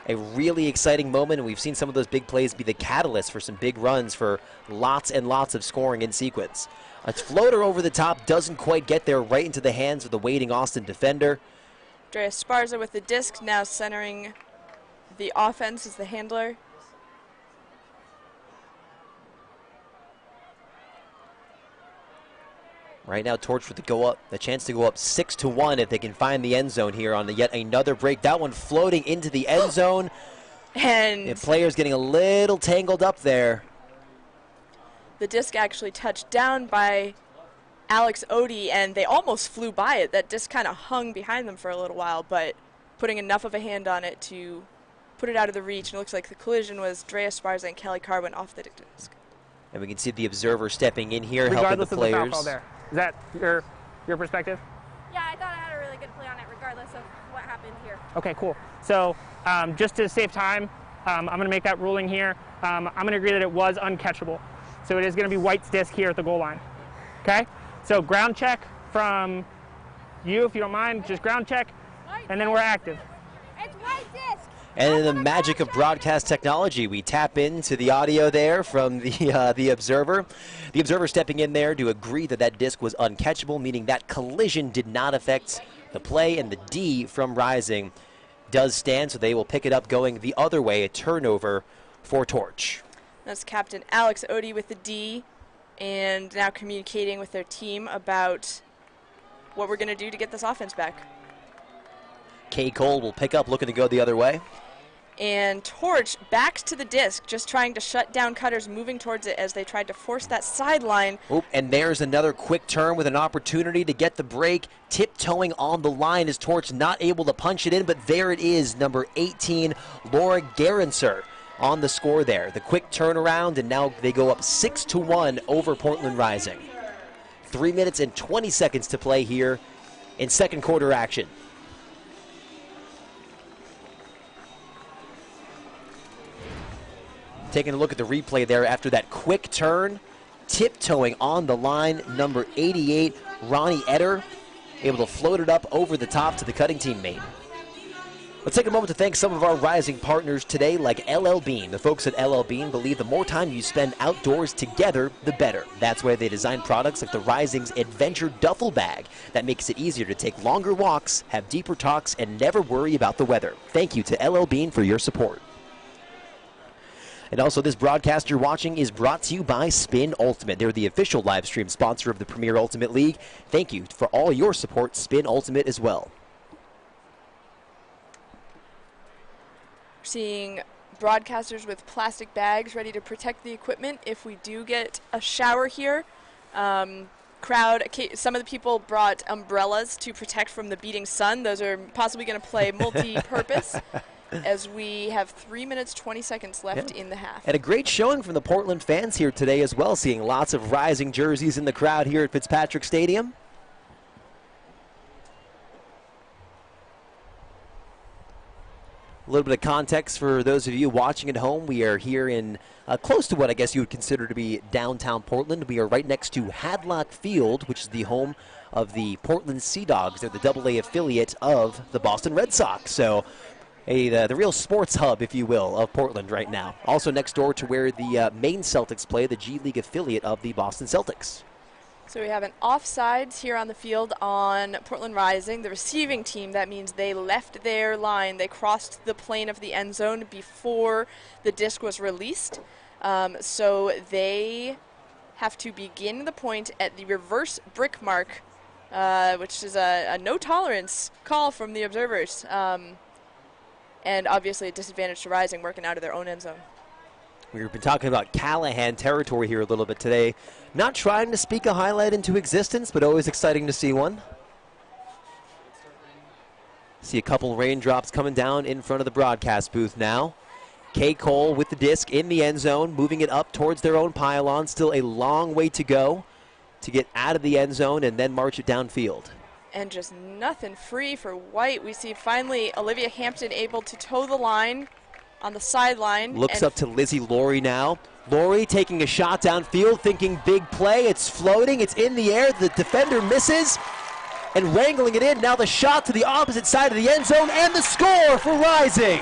a really exciting moment, and we've seen some of those big plays be the catalyst for some big runs for lots and lots of scoring in sequence. A floater over the top doesn't quite get there, right into the hands of the waiting Austin defender. Andrea Sparza with the disc, now centering the offense as the handler. Right now, Torch with the chance to go up 6-1 if they can find the end zone here on yet another break. That one floating into the end zone. And the player's getting a little tangled up there. The disc actually touched down by Alex Odie, and they almost flew by it. That disc kind of hung behind them for a little while, but putting enough of a hand on it to put it out of the reach. And it looks like the collision was Drea Sparza and Kelly Carwin off the disc. And we can see the observer stepping in here, helping the Regardless players. of the foul call there. Is that your perspective? Yeah, I thought I had a really good play on it regardless of what happened here. Okay, cool. So just to save time, I'm going to make that ruling here. I'm going to agree that it was uncatchable. So it is going to be White's disc here at the goal line. Okay? So ground check from you, if you don't mind. Just ground check, and then we're active. It's White's disc. And in the magic of broadcast technology, we tap into the audio there from the observer. The observer stepping in there to agree that that disc was uncatchable, meaning that collision did not affect the play, and the D from Rising does stand, so they will pick it up going the other way, a turnover for Torch. That's Captain Alex Odie with the D, and now communicating with their team about what we're going to do to get this offense back. Kay Cole will pick up, looking to go the other way. And Torch backs to the disc, just trying to shut down Cutters moving towards it as they tried to force that sideline. Oop, and there's another quick turn with an opportunity to get the break. Tiptoeing on the line is Torch not able to punch it in, but there it is, number 18, Laura Gerenser on the score there. The quick turnaround, and now they go up 6-1 over Portland Rising. 3 minutes and 20 seconds to play here in second quarter action. Taking a look at the replay there after that quick turn, tiptoeing on the line, number 88, Ronnie Etter, able to float it up over the top to the cutting teammate. Let's take a moment to thank some of our Rising partners today, like LL Bean. The folks at LL Bean believe the more time you spend outdoors together, the better. That's why they design products like the Rising's Adventure Duffel Bag that makes it easier to take longer walks, have deeper talks, and never worry about the weather. Thank you to LL Bean for your support. And also, this broadcast you're watching is brought to you by Spin Ultimate. They're the official live stream sponsor of the Premier Ultimate League. Thank you for all your support, Spin Ultimate as well. Seeing broadcasters with plastic bags ready to protect the equipment if we do get a shower here. Crowd, some of the people brought umbrellas to protect from the beating sun. Those are possibly going to play multi-purpose as we have 3 minutes, 20 seconds left in the half. And a great showing from the Portland fans here today as well, seeing lots of Rising jerseys in the crowd here at Fitzpatrick Stadium. A little bit of context for those of you watching at home. We are here in close to what I guess you would consider to be downtown Portland. We are right next to Hadlock Field, which is the home of the Portland Sea Dogs. They're the AA affiliate of the Boston Red Sox. So the real sports hub, if you will, of Portland right now. Also next door to where the Maine Celtics play, the G League affiliate of the Boston Celtics. So we have an offsides here on the field on Portland Rising. The receiving team, that means they left their line. They crossed the plane of the end zone before the disc was released. So they have to begin the point at the reverse brick mark, which is a no-tolerance call from the observers. And obviously a disadvantage to Rising working out of their own end zone. We've been talking about Callahan territory here a little bit today. Not trying to speak a highlight into existence, but always exciting to see one. See a couple raindrops coming down in front of the broadcast booth now. K. Cole with the disc in the end zone, moving it up towards their own pylon. Still a long way to go to get out of the end zone and then march it downfield. And just nothing free for White. We see finally Olivia Hampton able to toe the line on the sideline. Looks up to Lizzie Laurie now. Laurie taking a shot downfield, thinking big play. It's floating. It's in the air. The defender misses and wrangling it in. Now the shot to the opposite side of the end zone and the score for Rising.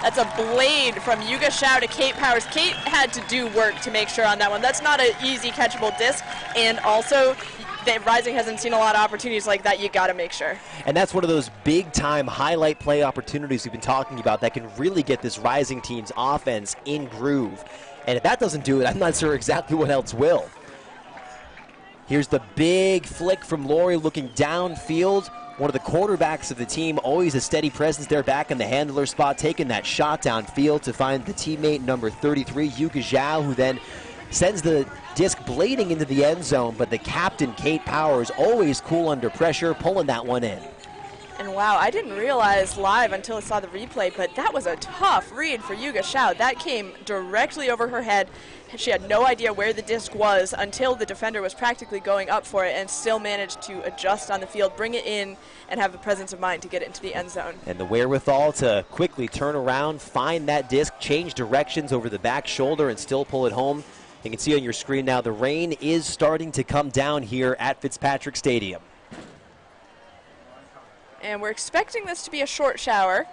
That's a blade from Yuga Shao to Kate Powers. Kate had to do work to make sure on that one. That's not an easy catchable disc. And also, Rising hasn't seen a lot of opportunities like that. You got to make sure. And that's one of those big-time highlight play opportunities we've been talking about that can really get this Rising team's offense in groove. And if that doesn't do it, I'm not sure exactly what else will. Here's the big flick from Laurie looking downfield. One of the quarterbacks of the team, always a steady presence there back in the handler spot, taking that shot downfield to find the teammate number 33, Yuga Zhao, who then sends the disc blading into the end zone, but the captain, Kate Powers, always cool under pressure, pulling that one in. And wow, I didn't realize live until I saw the replay, but that was a tough read for Yuga Shao. That came directly over her head. She had no idea where the disc was until the defender was practically going up for it and still managed to adjust on the field, bring it in, and have the presence of mind to get it into the end zone. And the wherewithal to quickly turn around, find that disc, change directions over the back shoulder, and still pull it home. You can see on your screen now the rain is starting to come down here at Fitzpatrick Stadium. And we're expecting this to be a short shower.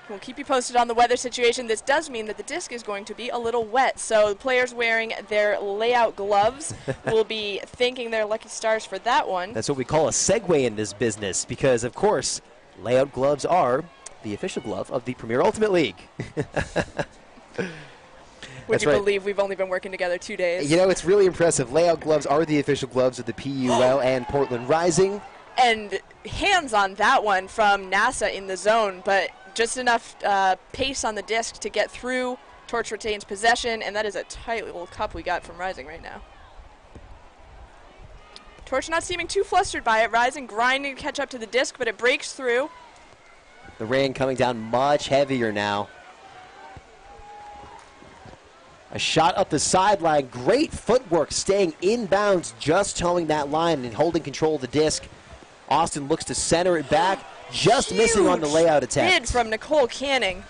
We'll keep you posted on the weather situation. This does mean that the disc is going to be a little wet, so the players wearing their layout gloves will be thanking their lucky stars for that one. That's what we call a segue in this business because, of course, layout gloves are the official glove of the Premier Ultimate League. Would you believe we've only been working together 2 days? You know, it's really impressive. Layout gloves are the official gloves of the PUL and Portland Rising. And hands on that one from NASA in the zone, but just enough pace on the disc to get through. Torch retains possession, and that is a tight little cup we got from Rising right now. Torch not seeming too flustered by it. Rising grinding to catch up to the disc, but it breaks through. The rain coming down much heavier now. A shot up the sideline. Great footwork staying inbounds, just towing that line and holding control of the disc. Austin looks to center it back, just missing on the layout attempt. Bid from Nicole Canning.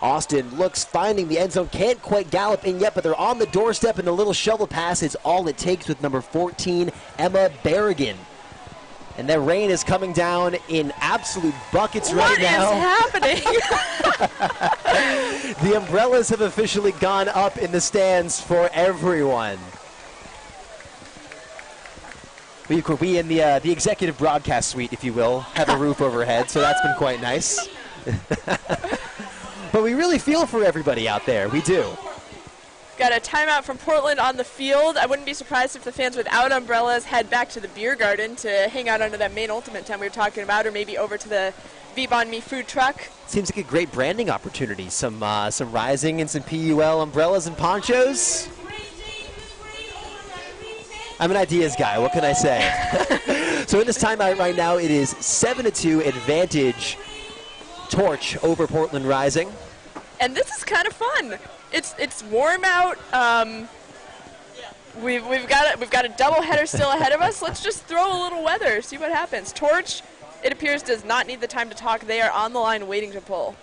Austin looks, finding the end zone, can't quite gallop in yet, but they're on the doorstep, and the little shovel pass is all it takes with number 14, Emma Berrigan. And that rain is coming down in absolute buckets right now. What is happening? The umbrellas have officially gone up in the stands for everyone. We in the executive broadcast suite, if you will, have a roof overhead, so that's been quite nice. But we really feel for everybody out there. We do. Got a timeout from Portland on the field. I wouldn't be surprised if the fans without umbrellas head back to the beer garden to hang out under that main ultimate tent we were talking about, or maybe over to the Veep on Me food truck. Seems like a great branding opportunity. Some Rising and some PUL umbrellas and ponchos. I'm an ideas guy. What can I say? So in this timeout right now, it is 7-2 advantage Torch over Portland Rising. And this is kind of fun. It's warm out. We've got a doubleheader still ahead of us. Let's just throw a little weather, see what happens. Torch, it appears, does not need the time to talk. They are on the line waiting to pull.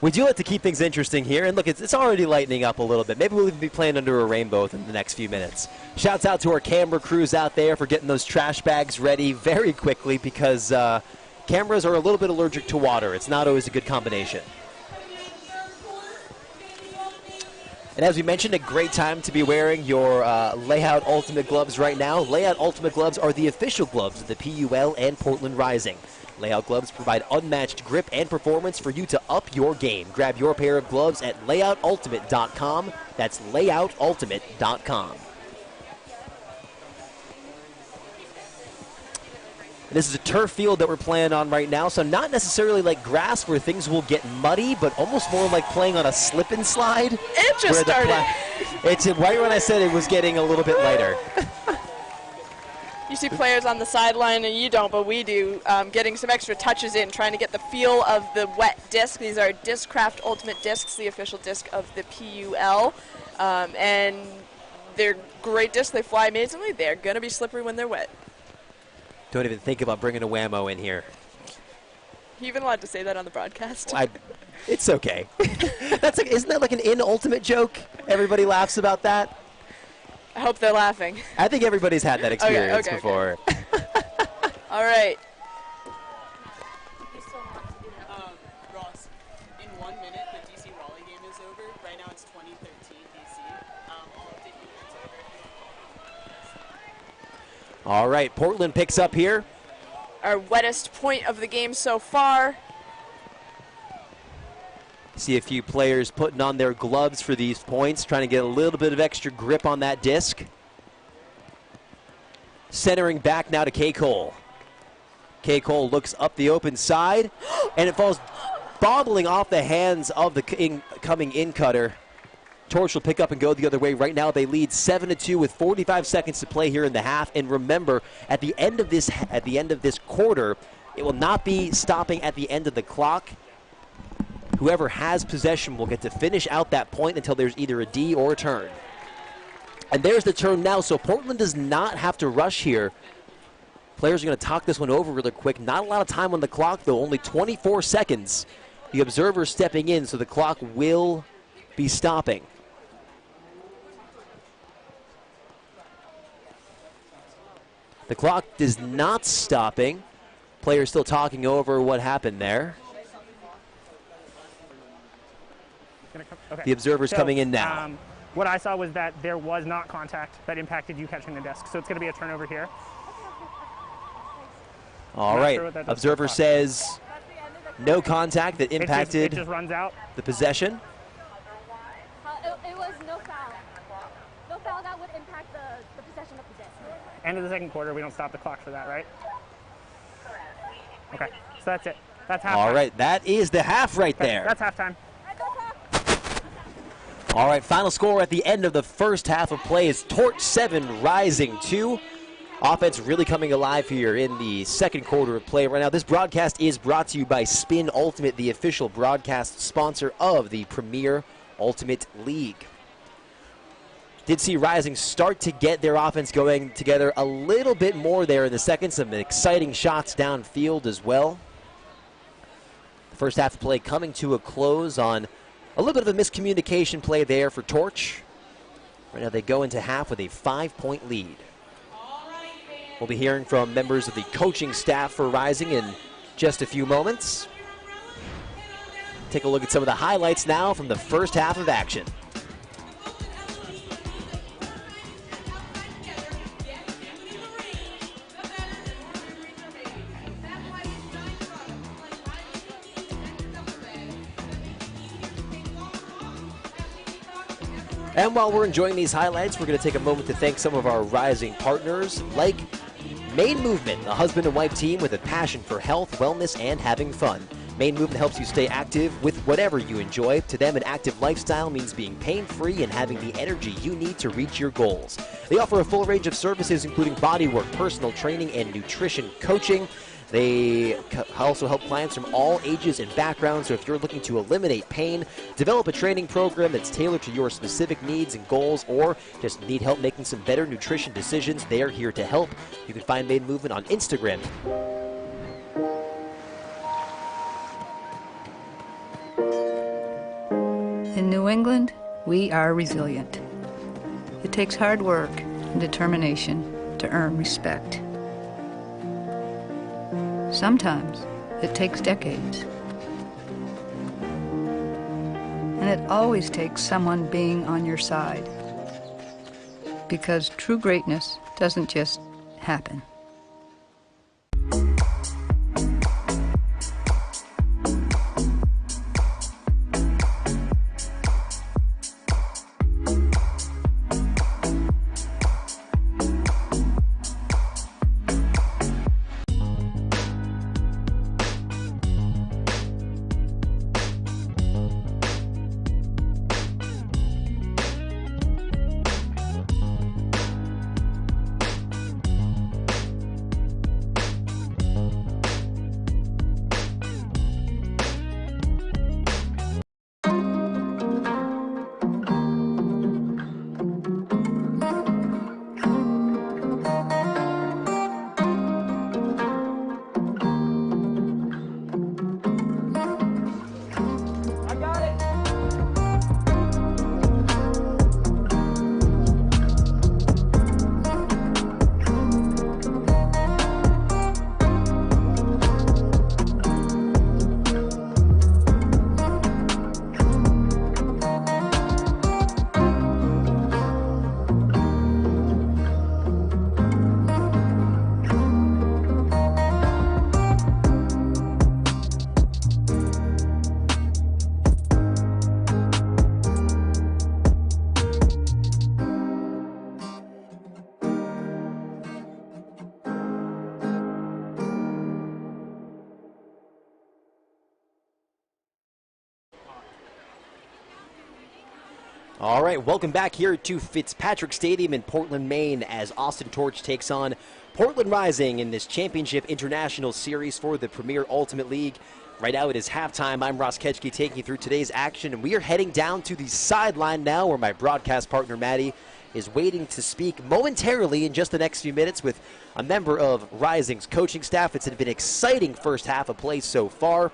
We do like to keep things interesting here, and look, it's already lightening up a little bit. Maybe we'll even be playing under a rainbow within the next few minutes. Shouts out to our camera crews out there for getting those trash bags ready very quickly, because cameras are a little bit allergic to water. It's not always a good combination. And as we mentioned, a great time to be wearing your Layout Ultimate gloves right now. Layout Ultimate gloves are the official gloves of the PUL and Portland Rising. Layout gloves provide unmatched grip and performance for you to up your game. Grab your pair of gloves at layoutultimate.com. That's layoutultimate.com. This is a turf field that we're playing on right now, so not necessarily like grass where things will get muddy, but almost more like playing on a slip and slide. It just started. It's right when I said it was getting a little bit lighter. You see players on the sideline, and you don't, but we do, getting some extra touches in, trying to get the feel of the wet disc. These are Discraft Ultimate Discs, the official disc of the PUL. And they're great discs. They fly amazingly. They're going to be slippery when they're wet. Don't even think about bringing a whammo in here. You even allowed to say that on the broadcast? It's okay. Isn't that like an in-ultimate joke? Everybody laughs about that? I hope they're laughing. I think everybody's had that experience okay. before. All right. Ross, in 1 minute, the DC Raleigh game is over. Right now it's 2013 DC. I'll update you when it's over. All right, Portland picks up here. Our wettest point of the game so far. See a few players putting on their gloves for these points, trying to get a little bit of extra grip on that disc. Centering back now to K. Cole. K. Cole looks up the open side, and it falls bobbling off the hands of the incoming in-cutter. Torch will pick up and go the other way. Right now they lead 7-2 with 45 seconds to play here in the half. And remember, at the end of this quarter, it will not be stopping at the end of the clock. Whoever has possession will get to finish out that point until there's either a D or a turn. And there's the turn now, so Portland does not have to rush here. Players are going to talk this one over really quick. Not a lot of time on the clock, though, only 24 seconds. The observer stepping in, so the clock will be stopping. The clock is not stopping. Players still talking over what happened there. Okay. The observer's coming in now. What I saw was that there was not contact that impacted you catching the disc, so it's going to be a turnover here. All right. Observer says no contact that impacted it just runs out. The possession. It was no foul. No foul that would impact the possession of the disc. End of the second quarter, we don't stop the clock for that, right? Okay, so that's it. That's halftime. All right, that is the half right Okay, there. that's halftime. All right, final score at the end of the first half of play is Torch 7, Rising 2. Offense really coming alive here in the second quarter of play right now. This broadcast is brought to you by Spin Ultimate, the official broadcast sponsor of the Premier Ultimate League. Did see Rising start to get their offense going together a little bit more there in the second. Some exciting shots downfield as well. The first half of play coming to a close on A little bit of a miscommunication play there for Torch. Right now they go into half with a 5-point lead. We'll be hearing from members of the coaching staff for Rising in just a few moments. Take a look at some of the highlights now from the first half of action. And while we're enjoying these highlights, we're going to take a moment to thank some of our Rising partners, like Main Movement, a husband and wife team with a passion for health, wellness, and having fun. Main Movement helps you stay active with whatever you enjoy. To them, an active lifestyle means being pain-free and having the energy you need to reach your goals. They offer a full range of services, including bodywork, personal training, and nutrition coaching. They also help clients from all ages and backgrounds, so if you're looking to eliminate pain, develop a training program that's tailored to your specific needs and goals, or just need help making some better nutrition decisions, they're here to help. You can find Main Movement on Instagram. In New England, we are resilient. It takes hard work and determination to earn respect. Sometimes it takes decades. And it always takes someone being on your side. Because true greatness doesn't just happen. All right, welcome back here to Fitzpatrick Stadium in Portland, Maine, as Austin Torch takes on Portland Rising in this Championship International Series for the Premier Ultimate League. Right now it is halftime. I'm Ross Ketchke taking you through today's action, and we are heading down to the sideline now where my broadcast partner, Maddie, is waiting to speak momentarily in just the next few minutes with a member of Rising's coaching staff. It's been an exciting first half of play so far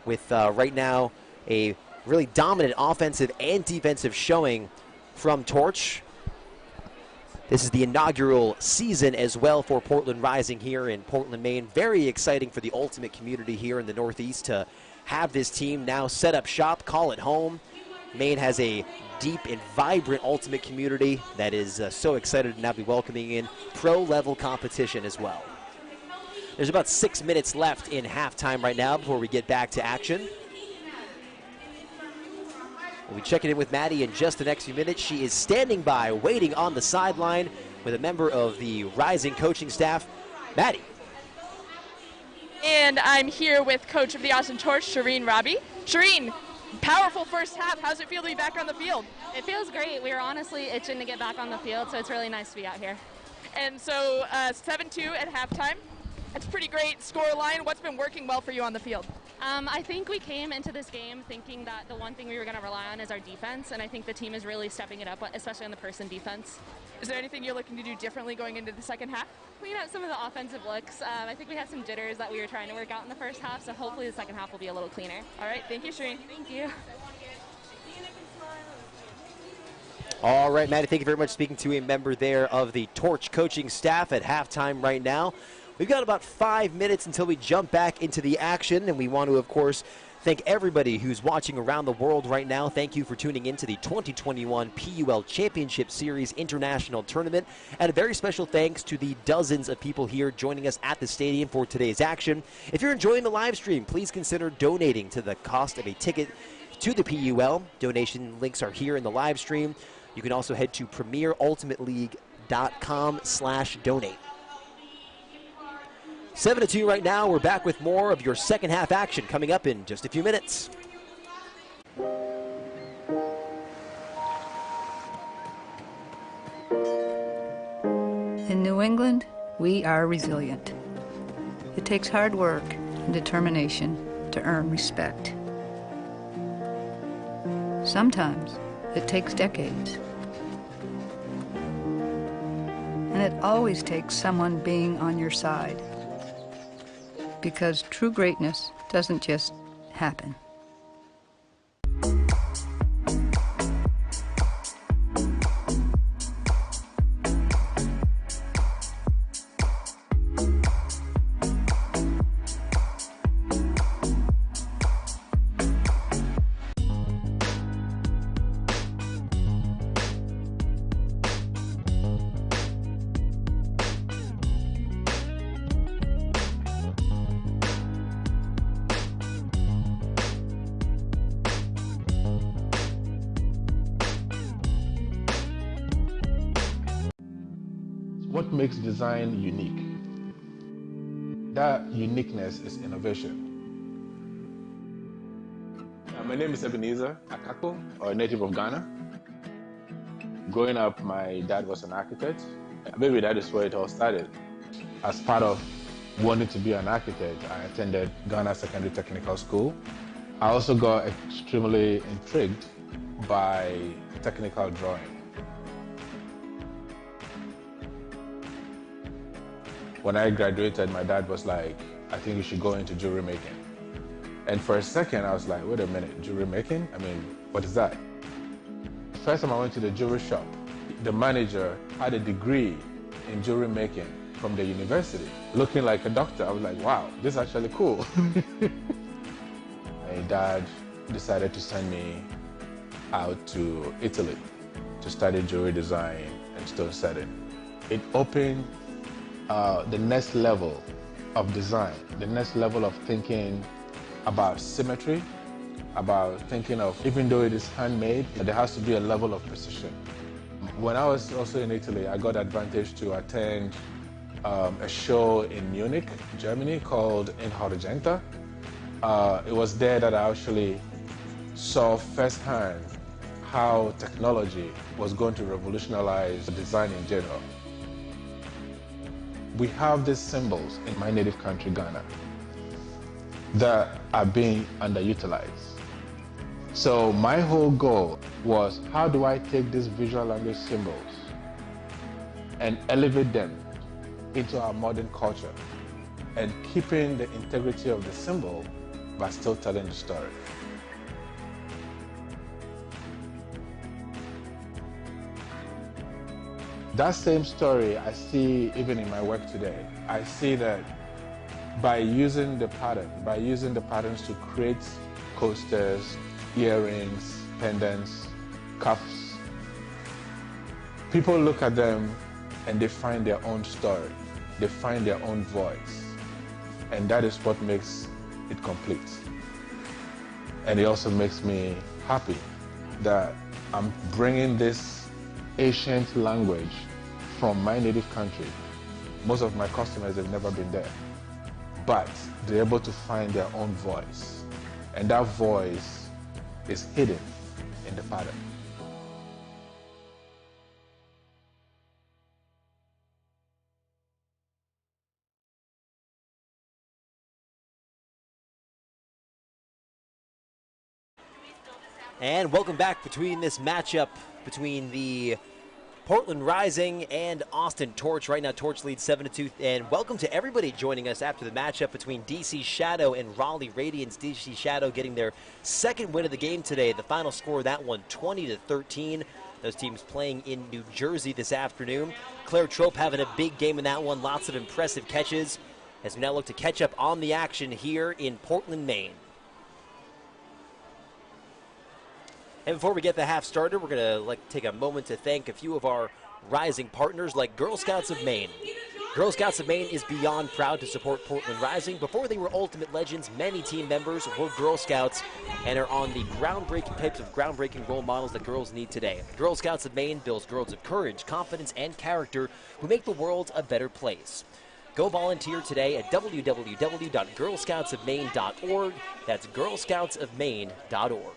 with right now a really dominant offensive and defensive showing from Torch. This is the inaugural season as well for Portland Rising here in Portland, Maine. Very exciting for the Ultimate community here in the Northeast to have this team now set up shop, call it home. Maine has a deep and vibrant Ultimate community that is so excited to now be welcoming in pro-level competition as well. There's about 6 minutes left in halftime right now before we get back to action. We'll be checking in with Maddie in just the next few minutes. She is standing by, waiting on the sideline with a member of the Rising coaching staff, Maddie. And I'm here with coach of the Austin Torch, Shireen Robbie. Shireen, powerful first half. How's it feel to be back on the field? It feels great. We were honestly itching to get back on the field, so it's really nice to be out here. And so 7-2 at halftime. That's a pretty great score line. What's been working well for you on the field? I think we came into this game thinking that the one thing we were going to rely on is our defense, and I think the team is really stepping it up, especially on the person defense. Is there anything you're looking to do differently going into the second half? Clean up some of the offensive looks. I think we had some jitters that we were trying to work out in the first half, so hopefully the second half will be a little cleaner. All right, thank you, Shireen. Thank you. All right, Maddie, thank you very much. Speaking to a member there of the Torch coaching staff at halftime right now. We've got about 5 minutes until we jump back into the action, and we want to, of course, thank everybody who's watching around the world right now. Thank you for tuning in to the 2021 PUL Championship Series International Tournament. And a very special thanks to the dozens of people here joining us at the stadium for today's action. If you're enjoying the live stream, please consider donating to the cost of a ticket to the PUL. Donation links are here in the live stream. You can also head to premierultimateleague.com/donate. 7-2 right now. We're back with more of your second half action coming up in just a few minutes. In New England, we are resilient. It takes hard work and determination to earn respect. Sometimes it takes decades. And it always takes someone being on your side. Because true greatness doesn't just happen. What makes design unique? That uniqueness is innovation. My name is Ebenezer Akako, or a native of Ghana. Growing up, my dad was an architect. Maybe that is where it all started. As part of wanting to be an architect, I attended Ghana Secondary Technical School. I also got extremely intrigued by technical drawing. When I graduated, my dad was like, I think you should go into jewelry making. And for a second, I was like, wait a minute, jewelry making? I mean, what is that? The first time I went to the jewelry shop, the manager had a degree in jewelry making from the university, looking like a doctor. I was like, wow, this is actually cool. My dad decided to send me out to Italy to study jewelry design and stone setting. It opened the next level of design, the next level of thinking about symmetry, about thinking of, even though it is handmade, there has to be a level of precision. When I was also in Italy, I got advantage to attend a show in Munich, Germany, called Int'l. It was there that I actually saw firsthand how technology was going to revolutionize design in general. We have these symbols in my native country, Ghana, that are being underutilized. So my whole goal was, how do I take these visual language symbols and elevate them into our modern culture and keeping the integrity of the symbol but still telling the story. That same story I see even in my work today. I see that by using the patterns to create coasters, earrings, pendants, cuffs, people look at them and they find their own story. They find their own voice. And that is what makes it complete. And it also makes me happy that I'm bringing this ancient language from my native country. Most of my customers have never been there, but they're able to find their own voice. And that voice is hidden in the pattern. And welcome back between this matchup between the Portland Rising and Austin Torch. Right now, Torch leads 7-2. And welcome to everybody joining us after the matchup between DC Shadow and Raleigh Radiance. DC Shadow getting their second win of the game today. The final score of that one, 20-13. Those teams playing in New Jersey this afternoon. Claire Trope having a big game in that one. Lots of impressive catches as we now look to catch up on the action here in Portland, Maine. And before we get the half started, we're going to take a moment to thank a few of our Rising partners like Girl Scouts of Maine. Girl Scouts of Maine is beyond proud to support Portland Rising. Before they were Ultimate Legends, many team members were Girl Scouts and are on the groundbreaking types of groundbreaking role models that girls need today. Girl Scouts of Maine builds girls of courage, confidence, and character who make the world a better place. Go volunteer today at www.girlscoutsofmaine.org. That's girlscoutsofmaine.org.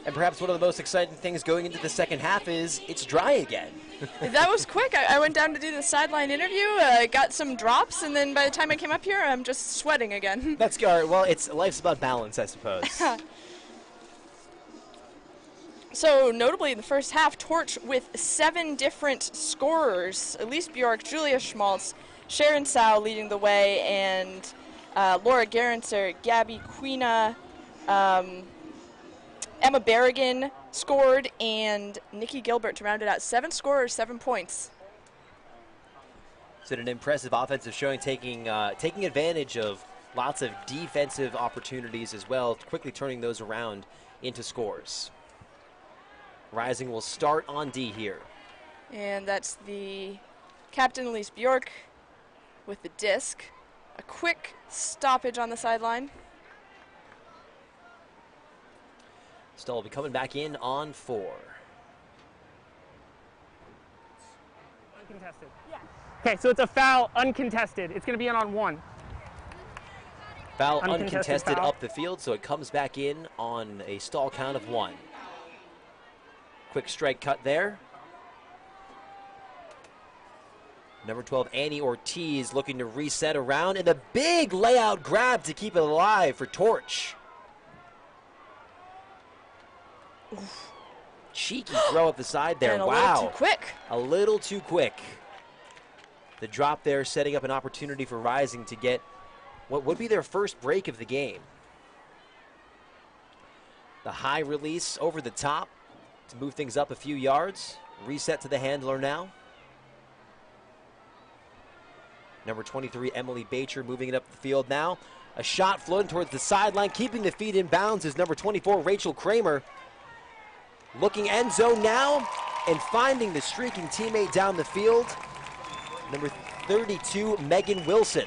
And perhaps one of the most exciting things going into the second half is it's dry again. That was quick. I went down to do the sideline interview, got some drops, and then by the time I came up here, I'm just sweating again. That's good. Well, life's about balance, I suppose. So notably in the first half, Torch with 7 different scorers. Elise Bjork, Julia Schmaltz, Sharon Sau leading the way, and Laura Gerenser, Gabby Quina, Emma Berrigan scored, and Nikki Gilbert to round it out. 7 scorers, 7 points. So an impressive offensive showing, taking advantage of lots of defensive opportunities as well, quickly turning those around into scores. Rising will start on D here. And that's the captain, Elise Bjork, with the disc. A quick stoppage on the sideline. Stoll will be coming back in on 4. Uncontested. Yeah. Okay, so it's a foul, uncontested. It's going to be in on 1. Foul uncontested foul. up the field, so it comes back in on a stall count of 1. Quick strike cut there. Number 12, Annie Ortiz, looking to reset around, and a big layout grab to keep it alive for Torch. Oof. Cheeky throw up the side there. And wow. A little too quick. A little too quick. The drop there setting up an opportunity for Rising to get what would be their first break of the game. The high release over the top to move things up a few yards. Reset to the handler now. Number 23, Emily Bacher, moving it up the field now. A shot floating towards the sideline. Keeping the feet in bounds is number 24, Rachel Kramer. Looking end zone now and finding the streaking teammate down the field. Number 32, Megan Wilson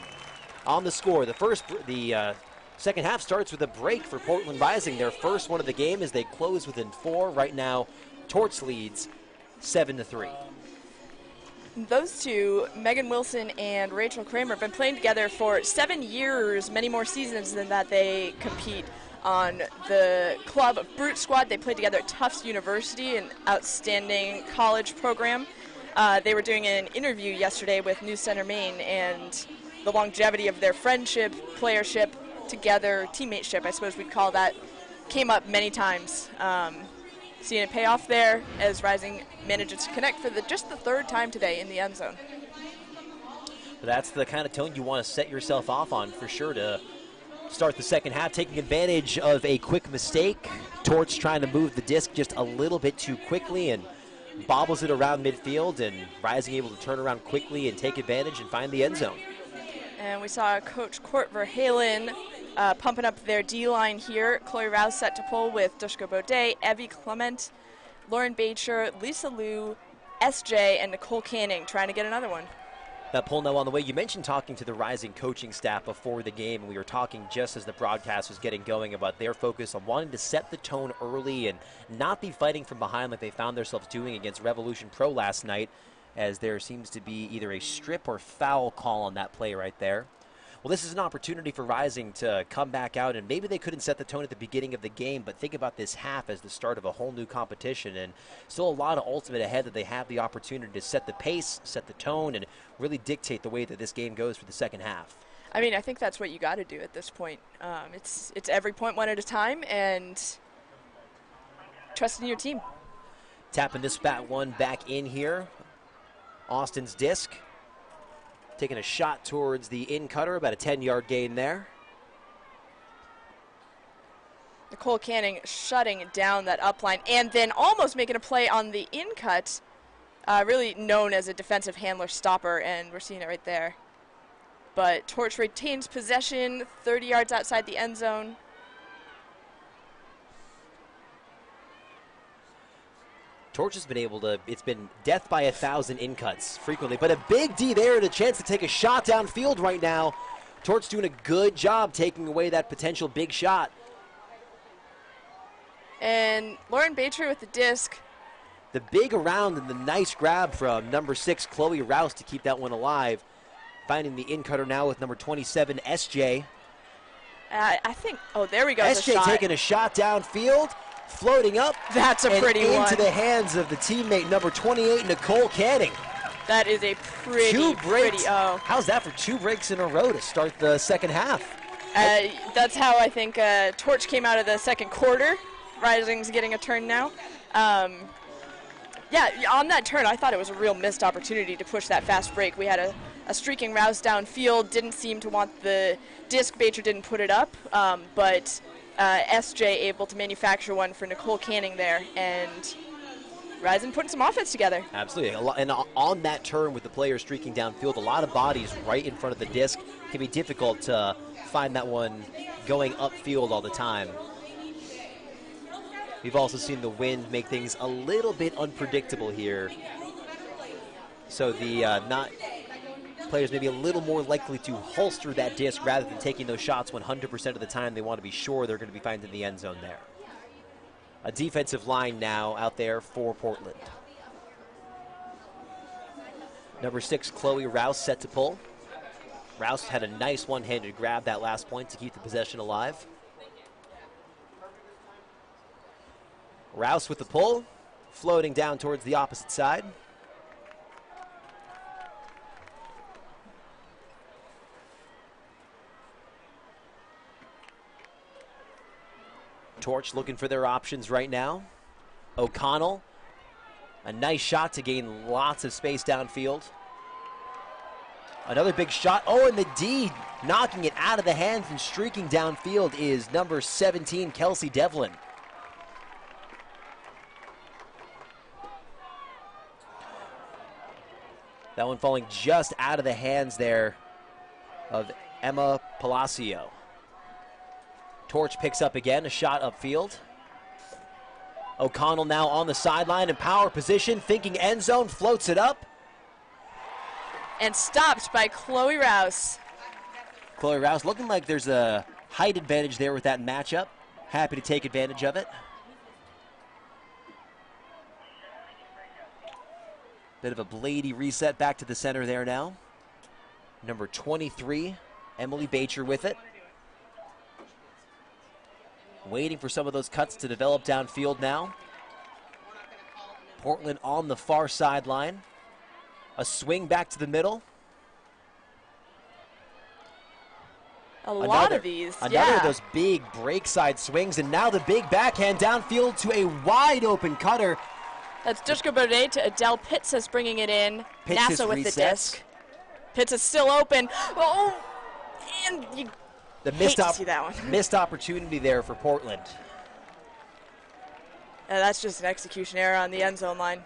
on the score. The second half starts with a break for Portland Rising. Their first one of the game as they close within 4. Right now, Torch leads 7-3. Those two, Megan Wilson and Rachel Kramer, have been playing together for 7 years, many more seasons than that they compete on the club Brute Squad. They played together at Tufts University, an outstanding college program. They were doing an interview yesterday with News Center Maine, and the longevity of their friendship, playership, together, teammateship, I suppose we'd call that, came up many times. Seeing it pay off there as Rising manages to connect for just the 3rd time today in the end zone. That's the kind of tone you want to set yourself off on for sure to start the second half, taking advantage of a quick mistake. Torch trying to move the disc just a little bit too quickly and bobbles it around midfield, and Rising able to turn around quickly and take advantage and find the end zone. And we saw Coach Court Verhalen pumping up their D-line here. Chloe Rouse set to pull with Dushka Baudet, Evie Clement, Lauren Bacher, Lisa Liu, SJ, and Nicole Canning trying to get another one. That pull now on the way. You mentioned talking to the Rising coaching staff before the game, and we were talking just as the broadcast was getting going about their focus on wanting to set the tone early and not be fighting from behind like they found themselves doing against Revolution Pro last night, as there seems to be either a strip or foul call on that play right there. Well, this is an opportunity for Rising to come back out, and maybe they couldn't set the tone at the beginning of the game, but think about this half as the start of a whole new competition, and still a lot of ultimate ahead that they have the opportunity to set the pace, set the tone, and really dictate the way that this game goes for the second half. I mean, I think that's what you got to do at this point. It's every point one at a time, and trust in your team. Tapping this one back in here. Austin's disc. Taking a shot towards the in cutter, about a 10-yard gain there. Nicole Canning shutting down that up line and then almost making a play on the in-cut, really known as a defensive handler stopper, and we're seeing it right there. But Torch retains possession 30 yards outside the end zone. Torch has been able to, it's been death by 1,000 in-cuts frequently, but a big D there and a chance to take a shot downfield right now. Torch doing a good job taking away that potential big shot. And Lauren Batry with the disc. The big around and the nice grab from number 6, Chloe Rouse, to keep that one alive. Finding the in-cutter now with number 27, SJ. I think, oh, there we go. SJ taking a shot downfield, floating up. That's a pretty one. Into the hands of the teammate, number 28, Nicole Canning. That is a pretty, How's that for 2 breaks in a row to start the second half? That's how I think Torch came out of the second quarter. Rising's getting a turn now. Yeah, on that turn, I thought it was a real missed opportunity to push that fast break. We had a streaking Rouse downfield, didn't seem to want the disc. Batry didn't put it up, but SJ able to manufacture one for Nicole Canning there, and Rising putting some offense together. Absolutely, and on that turn with the player streaking downfield, a lot of bodies right in front of the disc. It can be difficult to find that one going upfield all the time. We've also seen the wind make things a little bit unpredictable here. So the players may be a little more likely to holster that disc rather than taking those shots 100% of the time. They want to be sure they're going to be finding the end zone there. A defensive line now out there for Portland. Number 6, Chloe Rouse, set to pull. Rouse had a nice one-handed grab that last point to keep the possession alive. Rouse with the pull, floating down towards the opposite side. Torch looking for their options right now. O'Connell, a nice shot to gain lots of space downfield. Another big shot. Oh, and the D knocking it out of the hands and streaking downfield is number 17, Kelsey Devlin. That one falling just out of the hands there of Emma Palacio. Torch picks up again, a shot upfield. O'Connell now on the sideline in power position, thinking end zone, floats it up. And stopped by Chloe Rouse. Chloe Rouse looking like there's a height advantage there with that matchup. Happy to take advantage of it. Bit of a bladey reset back to the center there now. Number 23, Emily Batry with it. Waiting for some of those cuts to develop downfield now. Portland on the far sideline. A swing back to the middle. Lot of these, Another of those big break side swings, and now the big backhand downfield to a wide open cutter. That's Dushka Baudet to Adele Pitts bringing it in. Pitts NASA with resets. the disc. Pitts is still open. Oh, and you The hate to see that one. missed opportunity there for Portland. That's just an execution error on the end zone line.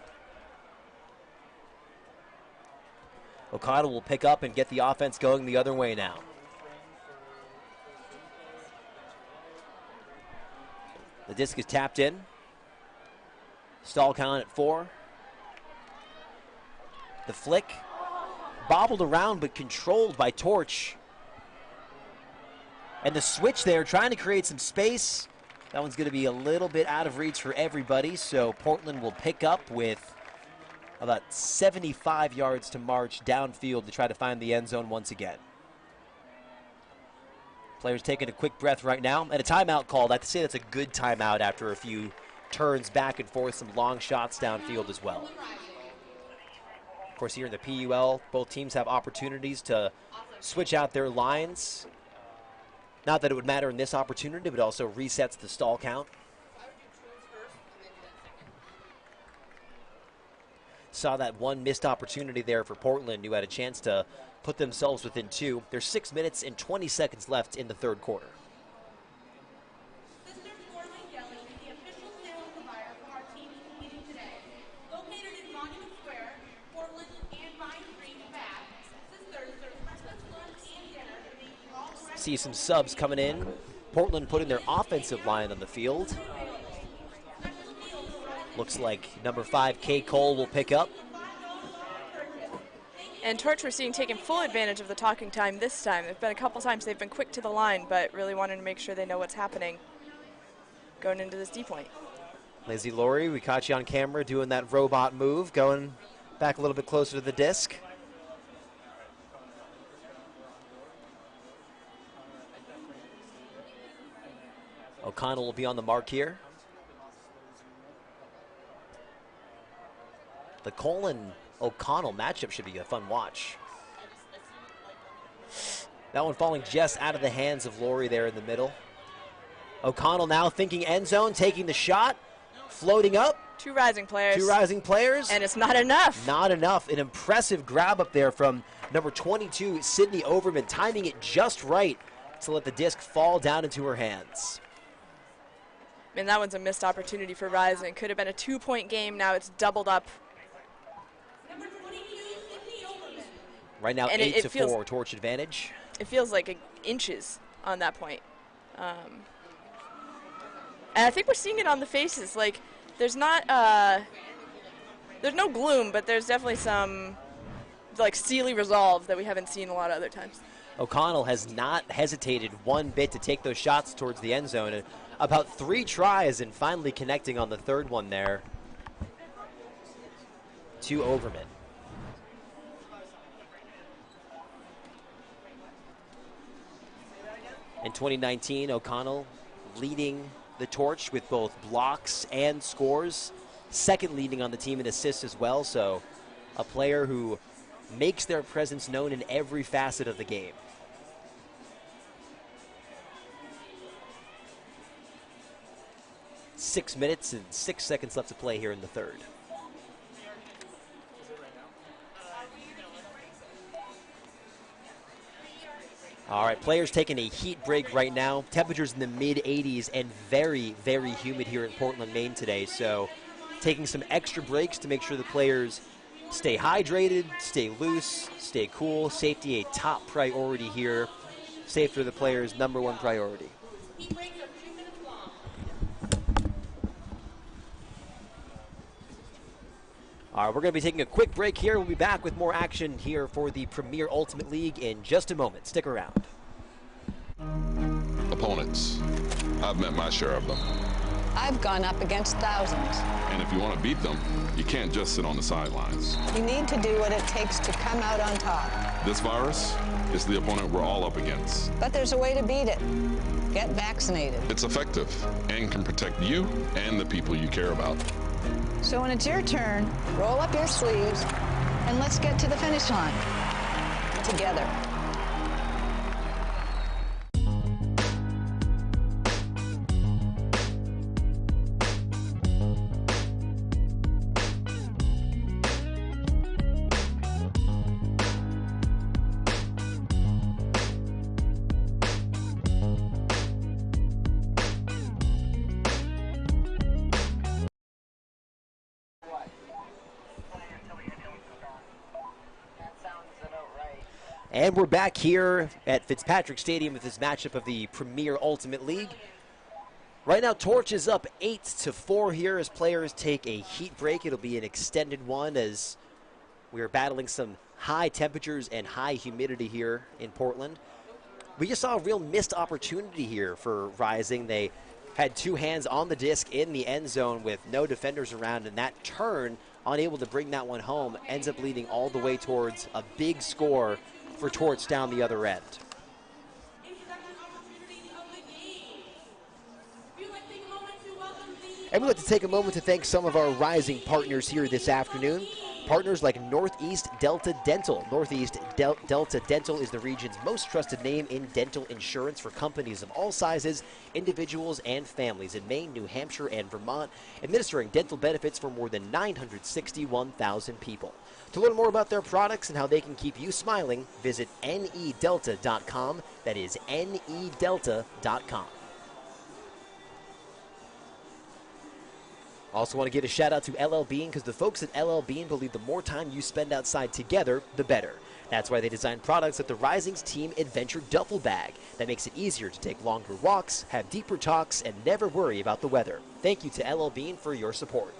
O'Connell will pick up and get the offense going the other way now. The disc is tapped in. Stall count at 4. The flick bobbled around but controlled by Torch. And the switch there, trying to create some space. That one's going to be a little bit out of reach for everybody, so Portland will pick up with about 75 yards to march downfield to try to find the end zone once again. Players taking a quick breath right now, and a timeout called. I have to say that's a good timeout after a few turns back and forth, some long shots downfield as well. Of course, here in the PUL, both teams have opportunities to switch out their lines. Not that it would matter in this opportunity, but also resets the stall count. Saw that one missed opportunity there for Portland, who had a chance to put themselves within 2. There's 6 minutes and 20 seconds left in the third quarter. see some subs coming in. Portland putting their offensive line on the field. Looks like number 5, Kay Cole, will pick up. And Torch we're seeing taking full advantage of the talking time this time. There's been a couple times they've been quick to the line, but really wanting to make sure they know what's happening going into this D point. Lizzie Laurie, we caught you on camera doing that robot move, going back a little bit closer to the disc. O'Connell will be on the mark here. The Cole and O'Connell matchup should be a fun watch. That one falling just out of the hands of Laurie there in the middle. O'Connell now thinking end zone, taking the shot, floating up. 2 rising players. 2 rising players. And it's not enough. Not enough. An impressive grab up there from number 22, Sydney Overman, timing it just right to let the disc fall down into her hands. And that one's a missed opportunity for Rising. Could have been a 2-point game. Now it's doubled up. Right now, And 8-4, Torch advantage. It feels like inches on that point. And I think we're seeing it on the faces. Like, there's not, there's no gloom, but there's definitely some, like, steely resolve that we haven't seen a lot of other times. O'Connell has not hesitated one bit to take those shots towards the end zone. And about 3 tries and finally connecting on the third one there to Overman. In 2019, O'Connell leading the torch with both blocks and scores. Second leading on the team in assists as well, so a player who makes their presence known in every facet of the game. Six minutes and 6 seconds left to play here in the third. All right, players taking a heat break right now. Temperatures in the mid-80s and very, very humid here in Portland, Maine today. So taking some extra breaks to make sure the players stay hydrated, stay loose, stay cool. Safety a top priority here. Safety for the players, #1 priority. All right, we're going to be taking a quick break here. We'll be back with more action here for the Premier Ultimate League in just a moment. Stick around. Opponents. I've met my share of them. I've gone up against thousands. And if you want to beat them, you can't just sit on the sidelines. You need to do what it takes to come out on top. This virus is the opponent we're all up against. But there's a way to beat it. Get vaccinated. It's effective and can protect you and the people you care about. So when it's your turn, roll up your sleeves and let's get to the finish line together. And we're back here at Fitzpatrick Stadium with this matchup of the Premier Ultimate League. Right now, Torch is up 8-4 here as players take a heat break. It'll be an extended one as we are battling some high temperatures and high humidity here in Portland. We just saw a real missed opportunity here for Rising. They had 2 hands on the disc in the end zone with no defenders around, and that turn, unable to bring that one home, ends up leading all the way towards a big score for Torch down the other end. And we'd like to take a moment to thank some of our Rising partners here this afternoon. Partners like Northeast Delta Dental. Northeast Delta Dental is the region's most trusted name in dental insurance for companies of all sizes, individuals, and families in Maine, New Hampshire, and Vermont, administering dental benefits for more than 961,000 people. To learn more about their products and how they can keep you smiling, visit nedelta.com. That is nedelta.com. Also want to give a shout out to LL Bean, because the folks at LL Bean believe the more time you spend outside together, the better. That's why they designed products like the Rising's Team Adventure Duffel Bag that makes it easier to take longer walks, have deeper talks, and never worry about the weather. Thank you to LL Bean for your support.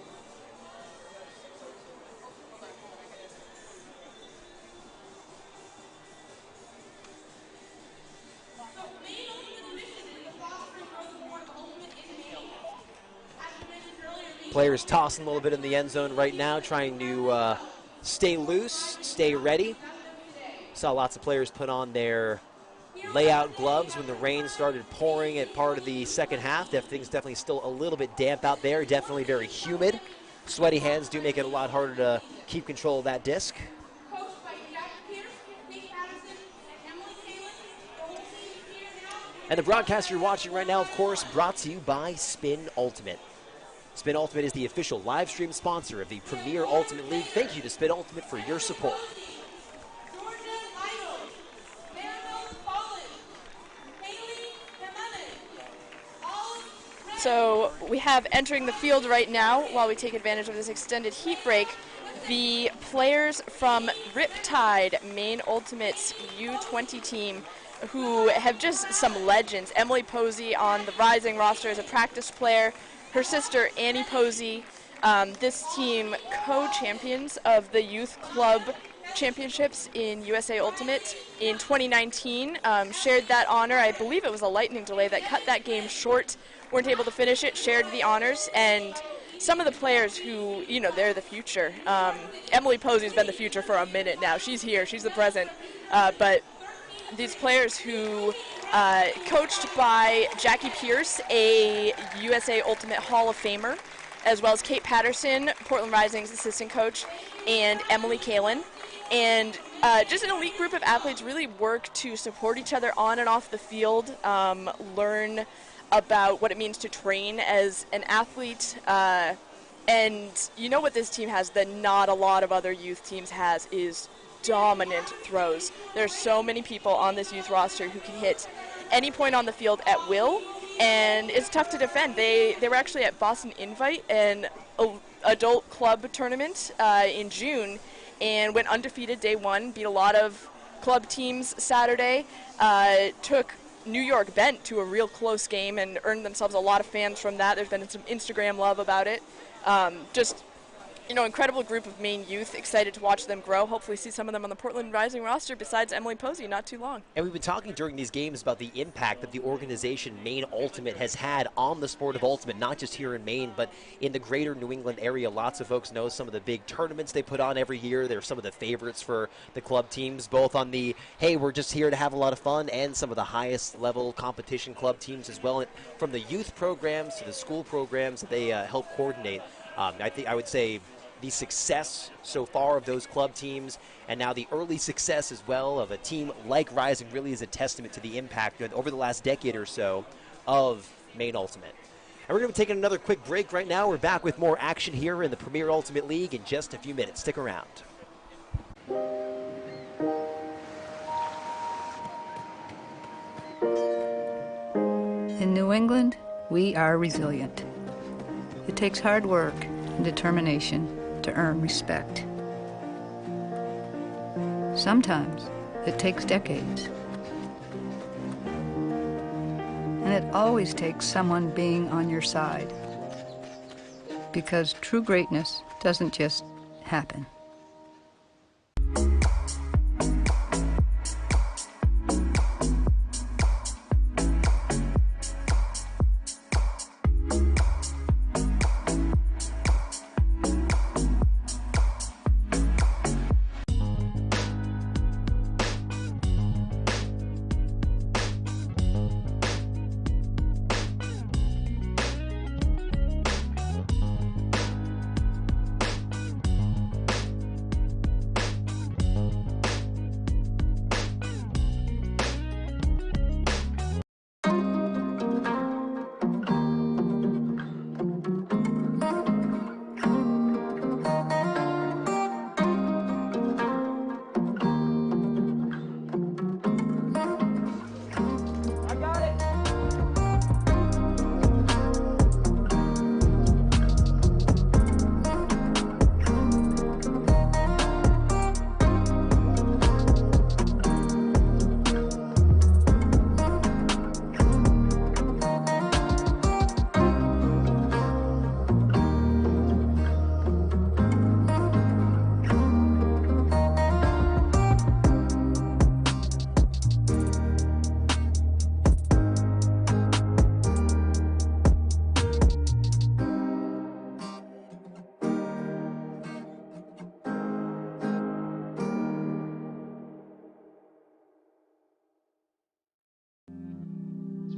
Players tossing a little bit in the end zone right now, trying to stay loose, stay ready. Saw lots of players put on their layout gloves when the rain started pouring at part of the second half. Things definitely still a little bit damp out there, definitely very humid. Sweaty hands do make it a lot harder to keep control of that disc. And the broadcast you're watching right now, of course, brought to you by Spin Ultimate. Spin Ultimate is the official live stream sponsor of the Premier Ultimate League. Thank you to Spin Ultimate for your support. So we have entering the field right now, while we take advantage of this extended heat break, the players from Riptide, Maine Ultimate's U20 team, who have just some legends. Emily Posey on the Rising roster as a practice player. Her sister, Annie Posey, this team co-champions of the Youth Club Championships in USA Ultimate in 2019, shared that honor. I believe it was a lightning delay that cut that game short, weren't able to finish it, shared the honors, and some of the players who, you know, they're the future. Emily Posey's been the future for a minute now. She's here, she's the present, but these players who coached by Jackie Pierce, a USA Ultimate Hall of Famer, as well as Kate Patterson, Portland Rising's assistant coach, and Emily Kalin. And just an elite group of athletes really work to support each other on and off the field, learn about what it means to train as an athlete. And you know what this team has that not a lot of other youth teams has is dominant throws. There's so many people on this youth roster who can hit any point on the field at will, and it's tough to defend. They were actually at Boston Invite, an adult club tournament in June, and went undefeated day one, beat a lot of club teams Saturday, took New York Bent to a real close game and earned themselves a lot of fans from that. There's been some Instagram love about it. Just, you know, incredible group of Maine youth, excited to watch them grow. Hopefully see some of them on the Portland Rising roster besides Emily Posey not too long. And we've been talking during these games about the impact that the organization Maine Ultimate has had on the sport of ultimate, not just here in Maine, but in the greater New England area. Lots of folks know some of the big tournaments they put on every year. They're some of the favorites for the club teams, both on the, hey, we're just here to have a lot of fun, and some of the highest level competition club teams as well. And from the youth programs to the school programs that they help coordinate, I would say the success so far of those club teams, and now the early success as well of a team like Rising, really is a testament to the impact over the last decade or so of Maine Ultimate. And we're going to be taking another quick break right now. We're back with more action here in the Premier Ultimate League in just a few minutes. Stick around. In New England, we are resilient. It takes hard work and determination to earn respect. Sometimes it takes decades. And it always takes someone being on your side. Because true greatness doesn't just happen.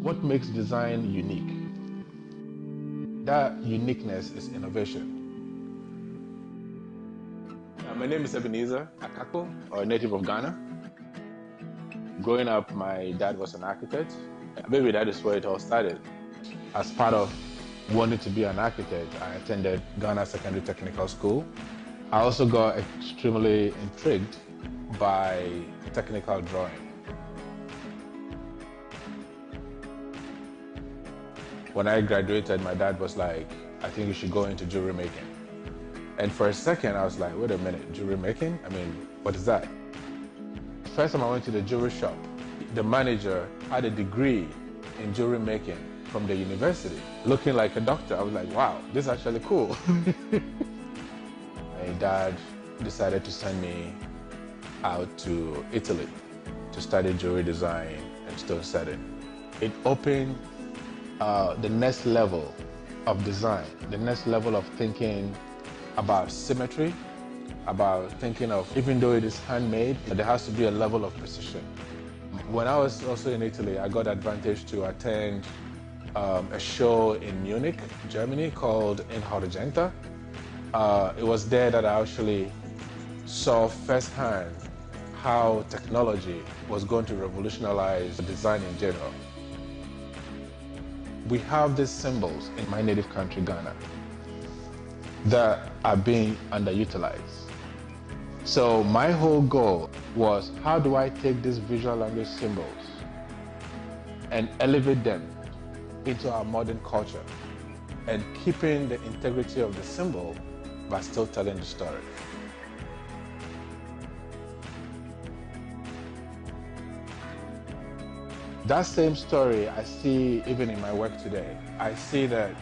What makes design unique? That uniqueness is innovation. My name is Ebenezer Akakpo, a native of Ghana. Growing up, my dad was an architect. Maybe that is where it all started. As part of wanting to be an architect, I attended Ghana Secondary Technical School. I also got extremely intrigued by technical drawing. When I graduated, my dad was like, I think you should go into jewelry making. And for a second, I was like, wait a minute, jewelry making? I mean, what is that? The first time I went to the jewelry shop, the manager had a degree in jewelry making from the university, looking like a doctor. I was like, wow, this is actually cool. My dad decided to send me out to Italy to study jewelry design and stone setting. It opened the next level of design, the next level of thinking about symmetry, about thinking of, even though it is handmade, there has to be a level of precision. When I was also in Italy, I got the advantage to attend a show in Munich, Germany called Int'l. It was there that I actually saw firsthand how technology was going to revolutionize design in general. We have these symbols in my native country, Ghana, that are being underutilized. So my whole goal was, how do I take these visual language symbols and elevate them into our modern culture and keeping the integrity of the symbol but still telling the story. That same story I see even in my work today. I see that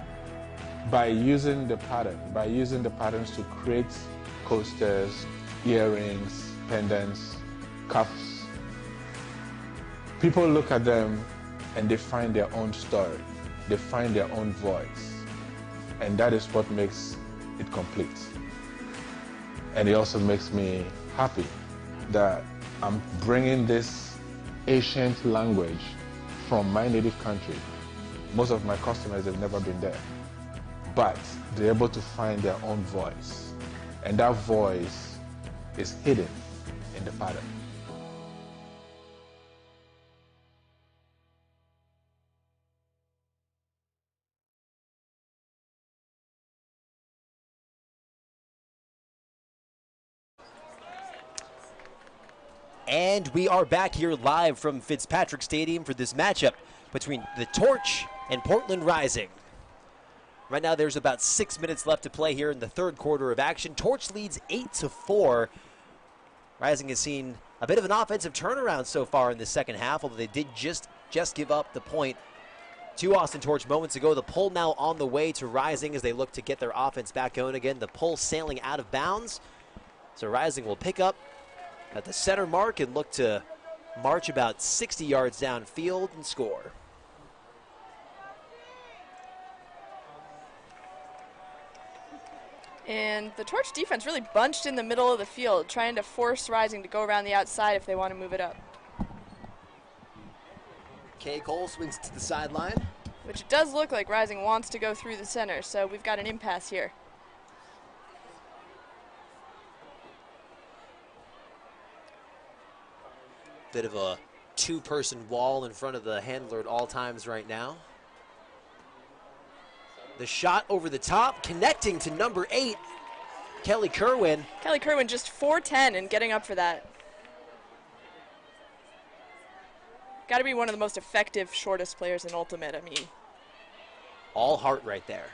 by using the patterns to create coasters, earrings, pendants, cuffs, people look at them and they find their own story. They find their own voice. And that is what makes it complete. And it also makes me happy that I'm bringing this ancient language from my native country. Most of my customers have never been there, but they're able to find their own voice. And that voice is hidden in the pattern. And we are back here live from Fitzpatrick Stadium for this matchup between the Torch and Portland Rising. Right now there's about 6 minutes left to play here in the third quarter of action. Torch leads 8-4. Rising has seen a bit of an offensive turnaround so far in the second half, although they did just give up the point to Austin Torch moments ago. The PUL now on the way to Rising as they look to get their offense back going again. The PUL sailing out of bounds. So Rising will pick up at the center mark and look to march about 60 yards downfield and score. And the Torch defense really bunched in the middle of the field, trying to force Rising to go around the outside if they want to move it up. Kay Cole swings to the sideline. Which it does look like Rising wants to go through the center, so we've got an impasse here. Bit of a two-person wall in front of the handler at all times right now. The shot over the top, connecting to number 8, Kelly Kerwin. Kelly Kerwin just 4'10" and getting up for that. Got to be one of the most effective, shortest players in Ultimate, I mean. All heart right there.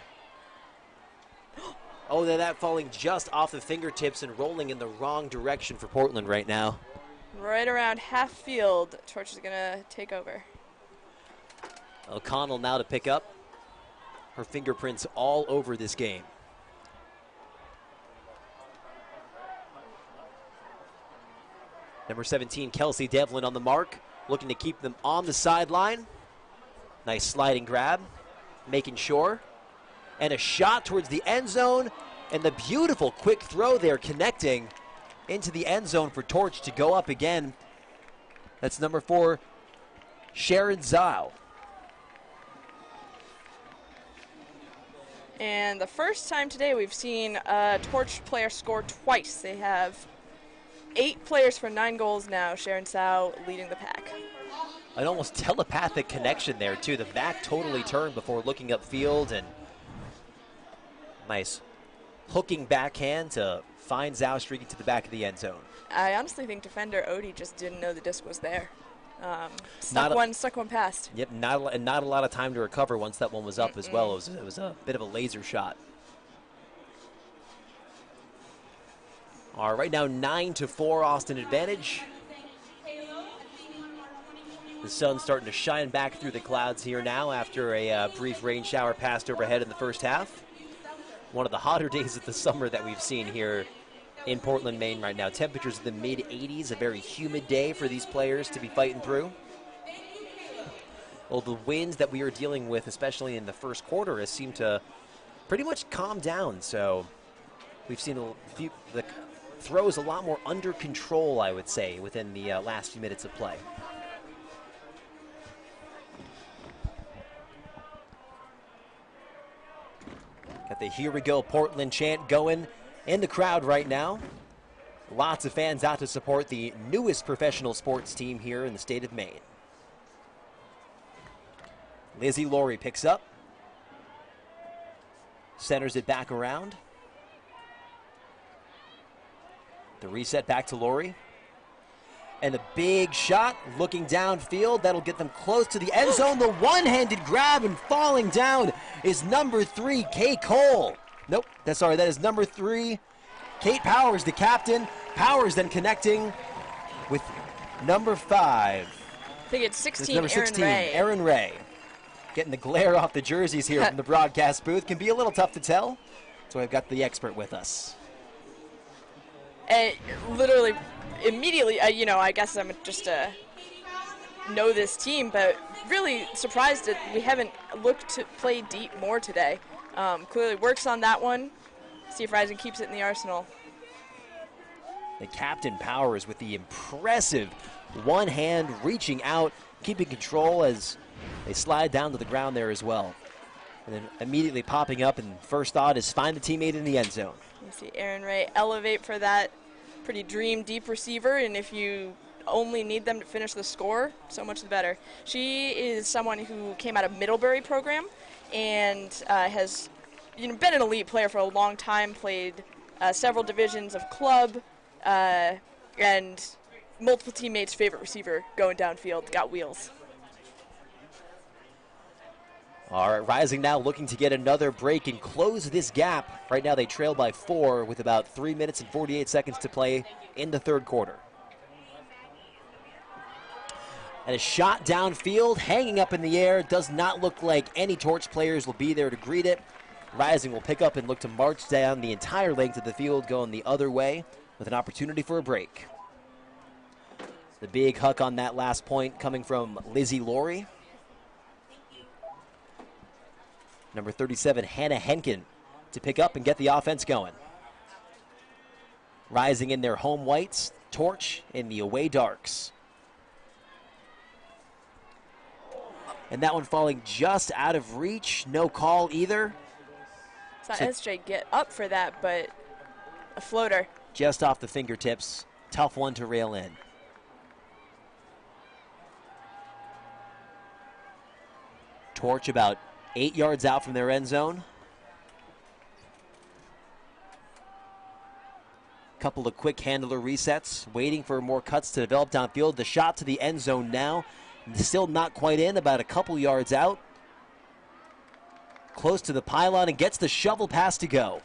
Oh, that falling just off the fingertips and rolling in the wrong direction for Portland right now. Right around half field, Torch is going to take over. O'Connell now to pick up. Her fingerprints all over this game. Number 17, Kelsey Devlin on the mark, looking to keep them on the sideline. Nice sliding grab, making sure. And a shot towards the end zone, and the beautiful quick throw there connecting into the end zone for Torch to go up again. That's number 4, Sharon Zile. And the first time today we've seen a Torch player score twice. They have 8 players for 9 goals now. Sharon Tsao leading the pack. An almost telepathic connection there, too. The back totally turned before looking upfield, and nice hooking backhand to find Zhao streaking to the back of the end zone. I honestly think defender Odie just didn't know the disc was there. Stuck one past. Yep, not a lot of time to recover once that one was up as well. It was a bit of a laser shot. All right, now 9-4 Austin advantage. The sun's starting to shine back through the clouds here now after a brief rain shower passed overhead in the first half. One of the hotter days of the summer that we've seen here in Portland, Maine right now. Temperatures in the mid-80s, a very humid day for these players to be fighting through. Well, the winds that we are dealing with, especially in the first quarter, has seemed to pretty much calm down. So we've seen the throws a lot more under control, I would say, within the last few minutes of play. Got the "Here we go Portland" chant going in the crowd right now. Lots of fans out to support the newest professional sports team here in the state of Maine. Lizzie Laurie picks up, centers it back around. The reset back to Laurie. And a big shot looking downfield. That'll get them close to the end zone. The one-handed grab and falling down is number 3, Kay Cole. Nope, that is number 3, Kate Powers, the captain. Powers then connecting with number 5. I think it's 16, number 16, Ray. Aaron Ray. Getting the glare off the jerseys here from the broadcast booth. Can be a little tough to tell. So I've got the expert with us. And literally, immediately, I guess I'm just know this team, but really surprised that we haven't looked to play deep more today. Clearly works on that one. See if Rising keeps it in the arsenal. The captain Powers with the impressive one hand reaching out, keeping control as they slide down to the ground there as well. And then immediately popping up, and first thought is find the teammate in the end zone. You see Aaron Ray elevate for that pretty dream deep receiver, and if you only need them to finish the score, so much the better. She is someone who came out of Middlebury program and has been an elite player for a long time, played several divisions of club, and multiple teammates' favorite receiver going downfield, got wheels. All right, Rising now looking to get another break and close this gap. Right now they trail by 4 with about 3 minutes and 48 seconds to play in the third quarter. And a shot downfield, hanging up in the air. Does not look like any Torch players will be there to greet it. Rising will pick up and look to march down the entire length of the field, going the other way with an opportunity for a break. The big huck on that last point coming from Lizzie Laurie. Number 37, Hannah Henkin, to pick up and get the offense going. Rising in their home whites, Torch in the away darks. And that one falling just out of reach. No call either. Saw SJ get up for that, but a floater. Just off the fingertips. Tough one to rail in. Torch about 8 yards out from their end zone. Couple of quick handler resets, waiting for more cuts to develop downfield. The shot to the end zone now. Still not quite in, about a couple yards out. Close to the pylon and gets the shovel pass to go.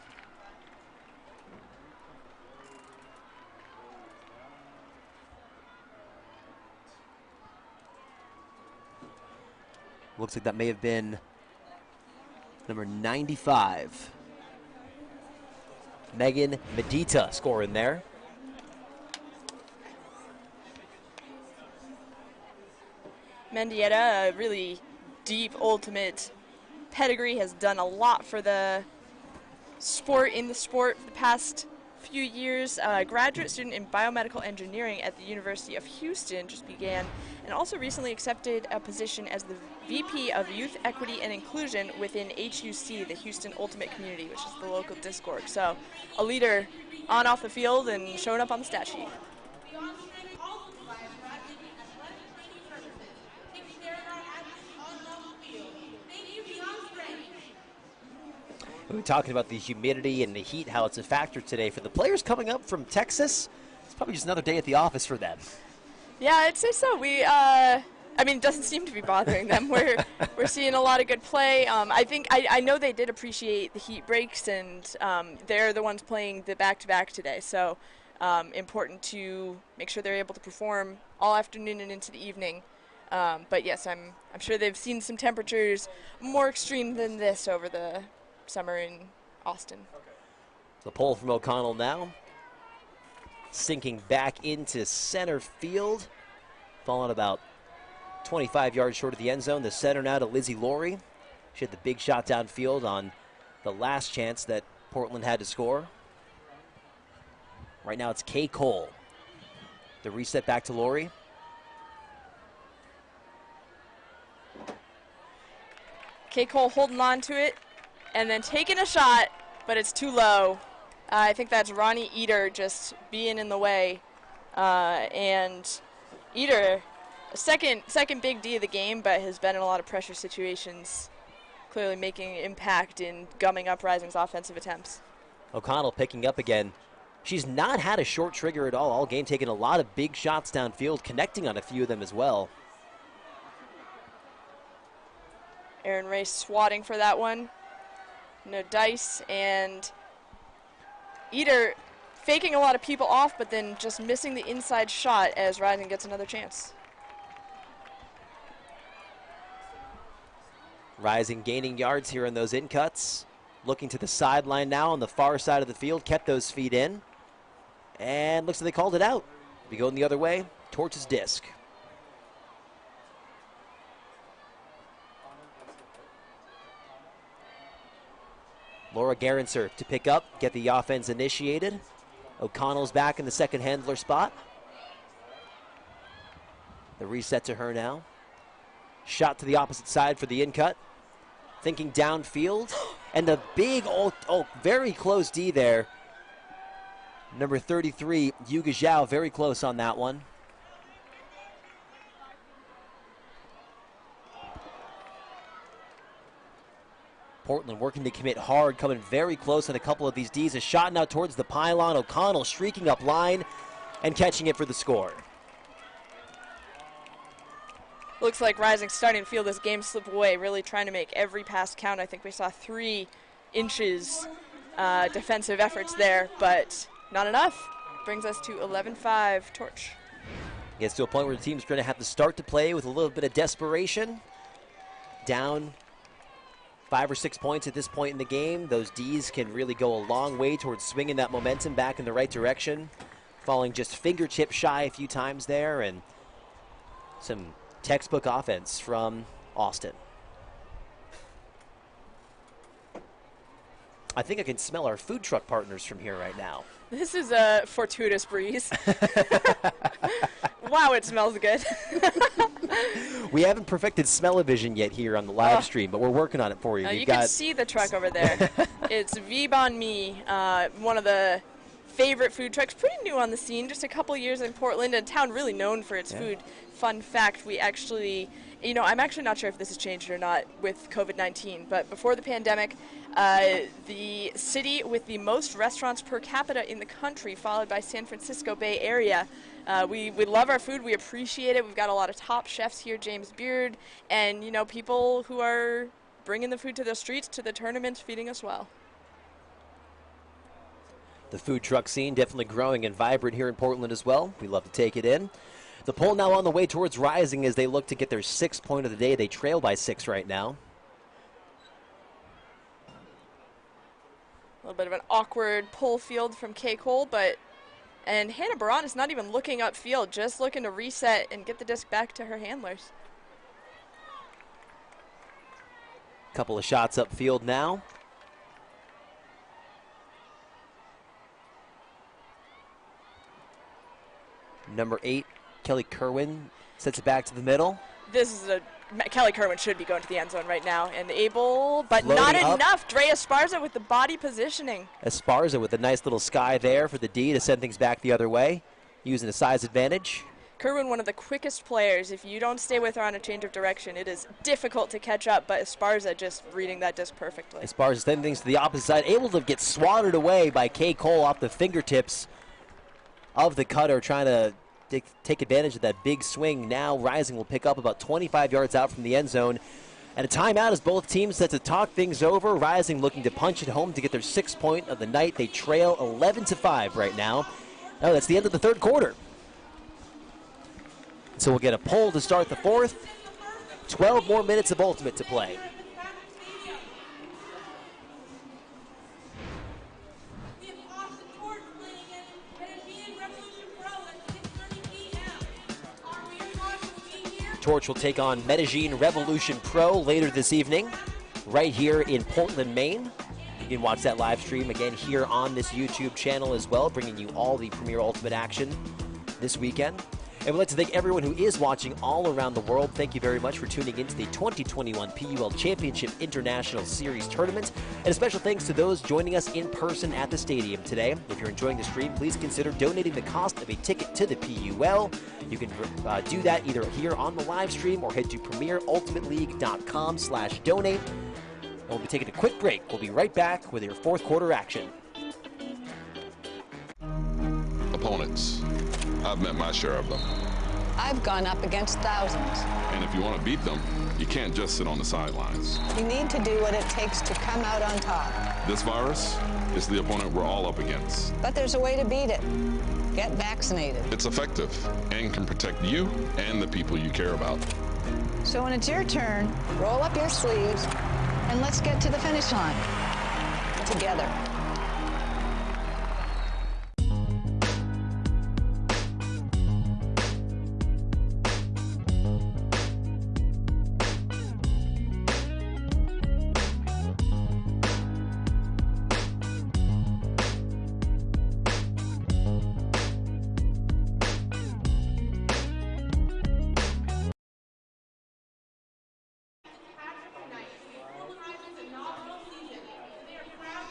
Looks like that may have been number 95. Megan Medita scoring there. Mendieta, a really deep ultimate pedigree, has done a lot for the sport, for the past few years. Graduate student in biomedical engineering at the University of Houston just began, and also recently accepted a position as the VP of Youth Equity and Inclusion within HUC, the Houston Ultimate Community, which is the local disc org. So a leader on off the field and showing up on the stat sheet. Beyond strength also provides graduates athletic training services, taking care of our athletes on and off the field. Thank you, Beyond Strength. We were talking about the humidity and the heat, how it's a factor today. For the players coming up from Texas, it's probably just another day at the office for them. Yeah, I'd say so. I mean, it doesn't seem to be bothering them. We're seeing a lot of good play. I know they did appreciate the heat breaks, and they're the ones playing the back-to-back today. So important to make sure they're able to perform all afternoon and into the evening. But yes, I'm sure they've seen some temperatures more extreme than this over the summer in Austin. The pull from O'Connell now, sinking back into center field, falling about 25 yards short of the end zone. The center now to Lizzie Laurie. She had the big shot downfield on the last chance that Portland had to score. Right now it's Kay Cole. The reset back to Laurie. Kay Cole holding on to it and then taking a shot, but it's too low. I think that's Ronnie Eater just being in the way. And Eater, a second big D of the game, but has been in a lot of pressure situations, clearly making an impact in gumming up Rising's offensive attempts. O'Connell picking up again. She's not had a short trigger at all game, taking a lot of big shots downfield, connecting on a few of them as well. Aaron Ray swatting for that one. No dice, and Eater faking a lot of people off, but then just missing the inside shot as Rising gets another chance. Rising gaining yards here in those in cuts. Looking to the sideline now on the far side of the field, kept those feet in. And looks like they called it out. Be going the other way, Torch's disc. Laura Garanser to pick up, get the offense initiated. O'Connell's back in the second handler spot. The reset to her now. Shot to the opposite side for the in-cut. Thinking downfield. And the big, very close D there. Number 33, Yuga Zhao, very close on that one. Portland working to commit hard, coming very close on a couple of these Ds. A shot now towards the pylon. O'Connell streaking up line and catching it for the score. Looks like Rising starting to feel this game slip away, really trying to make every pass count. I think we saw 3 inches defensive efforts there, but not enough. Brings us to 11-5 Torch. Gets to a point where the team's going to have to start to play with a little bit of desperation. Down 5 or 6 points at this point in the game. Those Ds can really go a long way towards swinging that momentum back in the right direction. Falling just fingertip shy a few times there, and some textbook offense from Austin. I think I can smell our food truck partners from here right now. This is a fortuitous breeze. Wow, it smells good. We haven't perfected smell-o-vision yet here on the live stream, but we're working on it for you. You can see the truck over there. It's V Bon Me, one of the favorite food trucks, pretty new on the scene, just a couple years in Portland, a town really known for its food. Fun fact, we actually, I'm actually not sure if this has changed or not with COVID-19, but before the pandemic, the city with the most restaurants per capita in the country, followed by San Francisco Bay Area. We love our food. We appreciate it. We've got a lot of top chefs here, James Beard, and, people who are bringing the food to the streets, to the tournaments, feeding us well. The food truck scene definitely growing and vibrant here in Portland as well. We love to take it in. The poll now on the way towards Rising as they look to get their 6th point of the day. They trail by 6 right now. A little bit of an awkward pull field from Kay Cole, and Hannah Baran is not even looking upfield, just looking to reset and get the disc back to her handlers. Couple of shots upfield now. Number 8, Kelly Kerwin, sets it back to the middle. Kelly Kerwin should be going to the end zone right now and able, but Floating not up. enough. Dre Esparza with the body positioning. Esparza with a nice little sky there for the D to send things back the other way, using a size advantage. Kerwin, one of the quickest players. If you don't stay with her on a change of direction, it is difficult to catch up, but Esparza just reading that disc perfectly. Esparza sending things to the opposite side, able to get swatted away by Kay Cole off the fingertips of the cutter, trying to take advantage of that big swing. Now Rising will pick up about 25 yards out from the end zone. And a timeout as both teams set to talk things over. Rising looking to punch it home to get their 6th point of the night. They trail 11-5 right now. Oh, that's the end of the 3rd quarter. So we'll get a PUL to start the 4th. 12 more minutes of Ultimate to play. Torch will take on Medellin Revolution Pro later this evening, right here in Portland, Maine. You can watch that live stream again here on this YouTube channel as well, bringing you all the Premier Ultimate action this weekend. And we'd like to thank everyone who is watching all around the world. Thank you very much for tuning into the 2021 PUL Championship International Series Tournament. And a special thanks to those joining us in person at the stadium today. If you're enjoying the stream, please consider donating the cost of a ticket to the PUL. You can do that either here on the live stream or head to premierultimateleague.com/donate. And we'll be taking a quick break. We'll be right back with your 4th quarter action. Opponents. I've met my share of them. I've gone up against thousands. And if you want to beat them, you can't just sit on the sidelines. You need to do what it takes to come out on top. This virus is the opponent we're all up against. But there's a way to beat it. Get vaccinated. It's effective and can protect you and the people you care about. So when it's your turn, roll up your sleeves and let's get to the finish line together.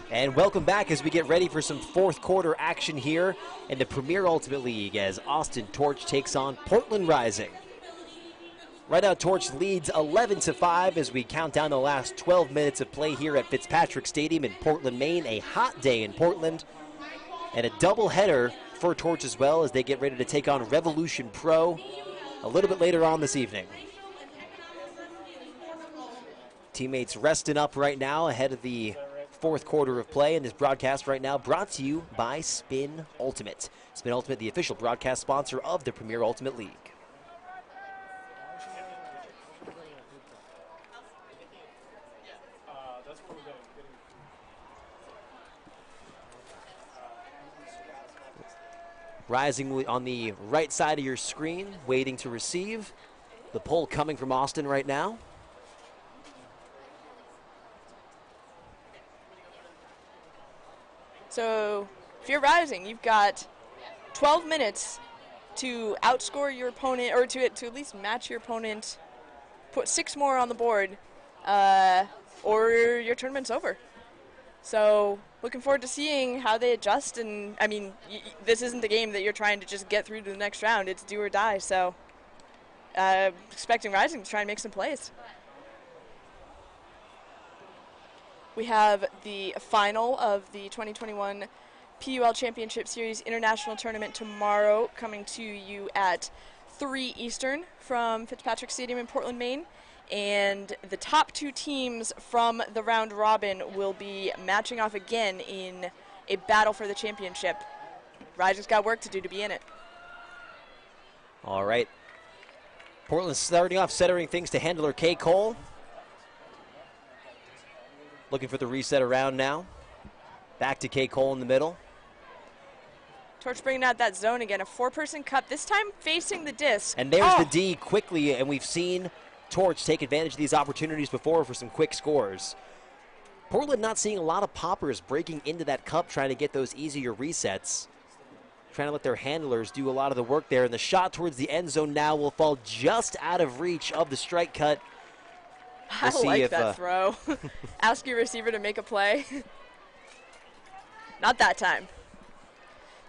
And welcome back as we get ready for some 4th quarter action here in the Premier Ultimate League as Austin Torch takes on Portland Rising. Right now, Torch leads 11-5 as we count down the last 12 minutes of play here at Fitzpatrick Stadium in Portland, Maine. A hot day in Portland and a doubleheader for Torch as well as they get ready to take on Revolution Pro a little bit later on this evening. Teammates resting up right now ahead of the 4th quarter of play, and this broadcast right now brought to you by Spin Ultimate. Spin Ultimate, the official broadcast sponsor of the Premier Ultimate League. Rising on the right side of your screen, waiting to receive. The PUL coming from Austin right now. So if you're Rising, you've got 12 minutes to outscore your opponent, or to at least match your opponent, put 6 more on the board, or your tournament's over. So looking forward to seeing how they adjust. And I mean, this isn't the game that you're trying to just get through to the next round. It's do or die. So expecting Rising to try and make some plays. We have the final of the 2021 PUL Championship Series International Tournament tomorrow, coming to you at 3 Eastern from Fitzpatrick Stadium in Portland, Maine. And the top 2 teams from the round robin will be matching off again in a battle for the championship. Rising's got work to do to be in it. All right. Portland starting off, centering things to handler Kay Cole. Looking for the reset around now. Back to Kay Cole in the middle. Torch bringing out that zone again, a 4-person cup, this time facing the disc. And there's the D quickly, and we've seen Torch take advantage of these opportunities before for some quick scores. Portland not seeing a lot of poppers breaking into that cup, trying to get those easier resets. trying to let their handlers do a lot of the work there. And the shot towards the end zone now will fall just out of reach of the strike cut. I like that throw. Ask your receiver to make a play. Not that time.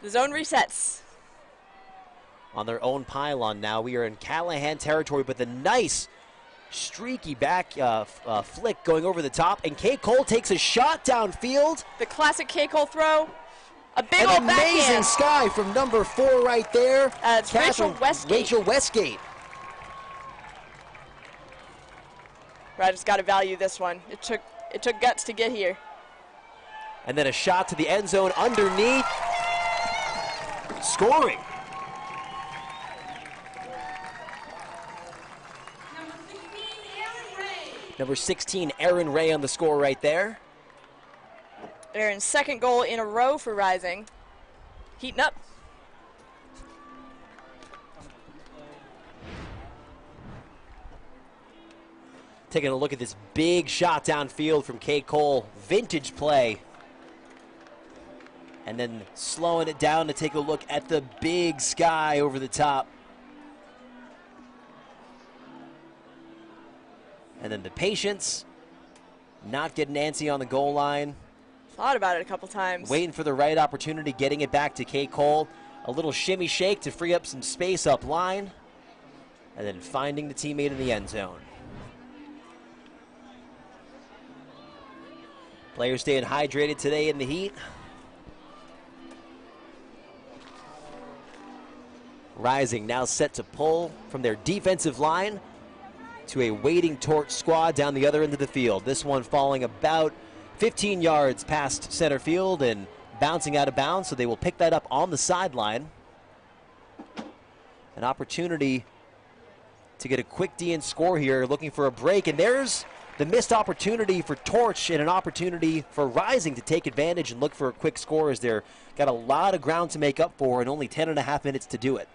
The zone resets. On their own pylon now. We are in Callahan territory, but the nice streaky back flick going over the top. And K. Cole takes a shot downfield. The classic K. Cole throw. A big An old amazing backhand. sky from number 4 right there. It's Rachel Westgate. Rachel Westgate. Ryder's got to value this one. It took guts to get here. And then a shot to the end zone underneath. Scoring. Number 16, Aaron Ray on the score right there. Aaron's second goal in a row for Rising. Heating up. Taking a look at this big shot downfield from K. Cole. Vintage play. And then slowing it down to take a look at the big sky over the top. And then the patience. Not getting antsy on the goal line. Thought about it a couple times. Waiting for the right opportunity, getting it back to K. Cole. A little shimmy shake to free up some space up line. And then finding the teammate in the end zone. Players staying hydrated today in the heat. Rising now set to pull from their defensive line to a waiting Torch squad down the other end of the field. This one falling about 15 yards past center field and bouncing out of bounds, so they will pick that up on the sideline. An opportunity to get a quick D and score here, looking for a break, and there's the missed opportunity for Torch and an opportunity for Rising to take advantage and look for a quick score as they're got a lot of ground to make up for and only 10.5 minutes to do it.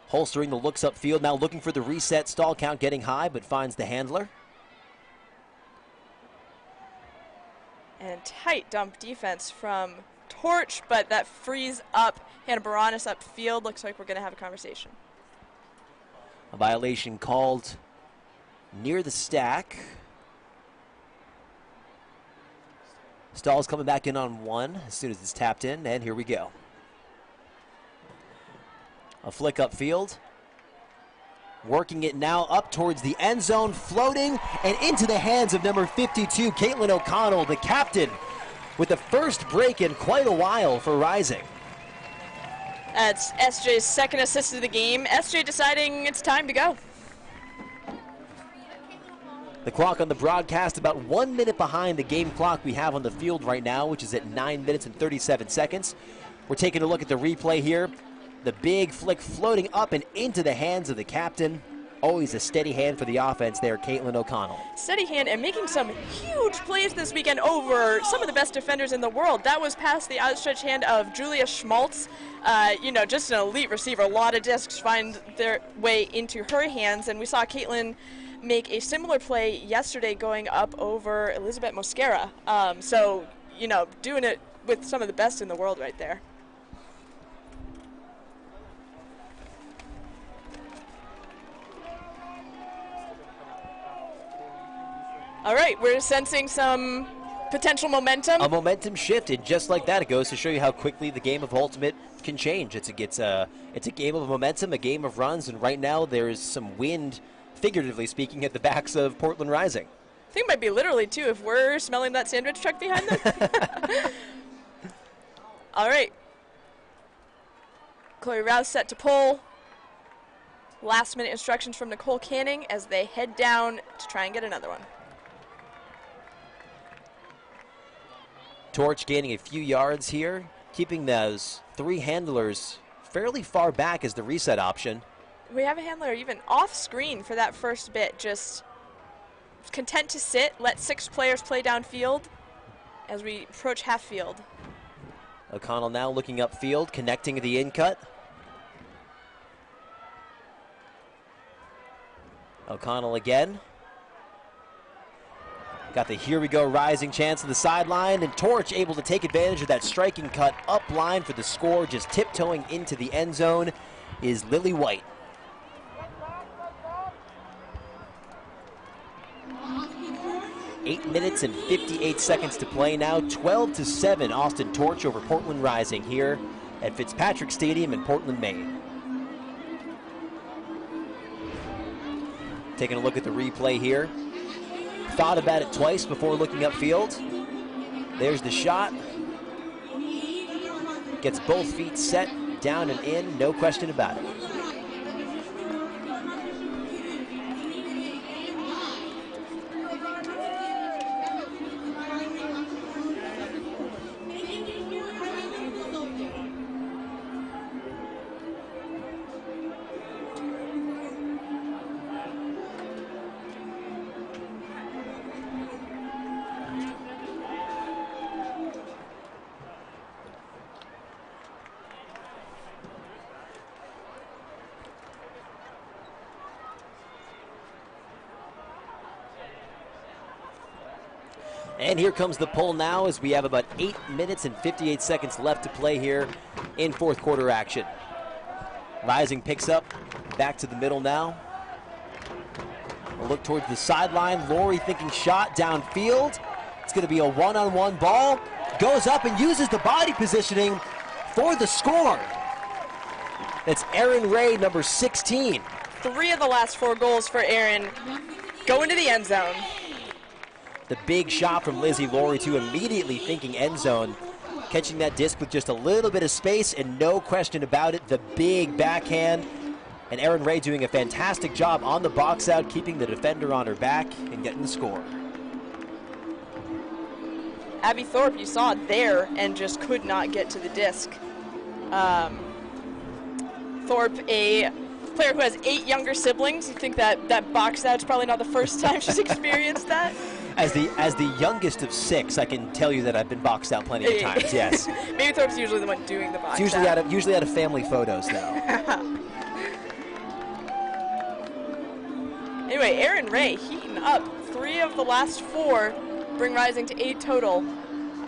Holstering the looks upfield, now looking for the reset. Stall count getting high, but finds the handler. And tight dump defense from Torch, but that frees up Hannah Baranis upfield. Looks like we're going to have a conversation. A violation called near the stack. Stall's coming back in on one as soon as it's tapped in, and here we go. A flick upfield. Working it now up towards the end zone, floating and into the hands of number 52, Caitlin O'Connell, the captain, with the first break in quite a while for Rising. That's SJ's second assist of the game. SJ deciding it's time to go. The clock on the broadcast about 1 minute behind the game clock we have on the field right now, which is at 9 minutes and 37 seconds. We're taking a look at the replay here. The big flick floating up and into the hands of the captain. Always a steady hand for the offense there, Caitlin O'Connell. Steady hand and making some huge plays this weekend over some of the best defenders in the world. That was past the outstretched hand of Julia Schmaltz. Just an elite receiver. A lot of discs find their way into her hands, and we saw Caitlin make a similar play yesterday going up over Elizabeth Mosquera. Doing it with some of the best in the world right there. All right, we're sensing some potential momentum. A momentum shift, and just like that, it goes to show you how quickly the game of Ultimate can change. It's a game of momentum, a game of runs, and right now there's some wind, figuratively speaking, at the backs of Portland Rising. I think it might be literally, too, if we're smelling that sandwich truck behind them. All right. Chloe Rouse set to pull. Last-minute instructions from Nicole Canning as they head down to try and get another one. Torch gaining a few yards here, keeping those three handlers fairly far back as the reset option. We have a handler even off screen for that first bit, just content to sit, let 6 players play downfield as we approach half field. O'Connell now looking upfield, connecting the in-cut. O'Connell again. Got the here we go Rising chance to the sideline, and Torch able to take advantage of that striking cut up line for the score. Just tiptoeing into the end zone is Lily White. Eight minutes and 58 seconds to play now. 12-7 Austin Torch over Portland Rising here at Fitzpatrick Stadium in Portland, Maine. Taking a look at the replay here. Thought about it twice before looking upfield. There's the shot. Gets both feet set, down and in, no question about it. And here comes the pull now as we have about 8 minutes and 58 seconds left to play here in fourth quarter action. Rising picks up, back to the middle now. A look towards the sideline. Laurie thinking shot downfield. It's going to be a one-on-one ball. Goes up and uses the body positioning for the score. That's Erin Ray, number 16. 3 of the last 4 goals for Erin go into the end zone. The big shot from Lizzie Laurie, too, immediately thinking end zone. Catching that disc with just a little bit of space, and no question about it, the big backhand. And Erin Ray doing a fantastic job on the box out, keeping the defender on her back and getting the score. Abby Thorpe, you saw it there and just could not get to the disc. Thorpe, a player who has 8 younger siblings. You think that box out's probably not the first time she's experienced that? As the youngest of 6, I can tell you that I've been boxed out plenty of times, yes. Maybe Thorpe's usually the one doing the box it's out. usually out of family photos, though. Anyway, Erin Ray heating up. 3 of the last 4 bring Rising to 8 total.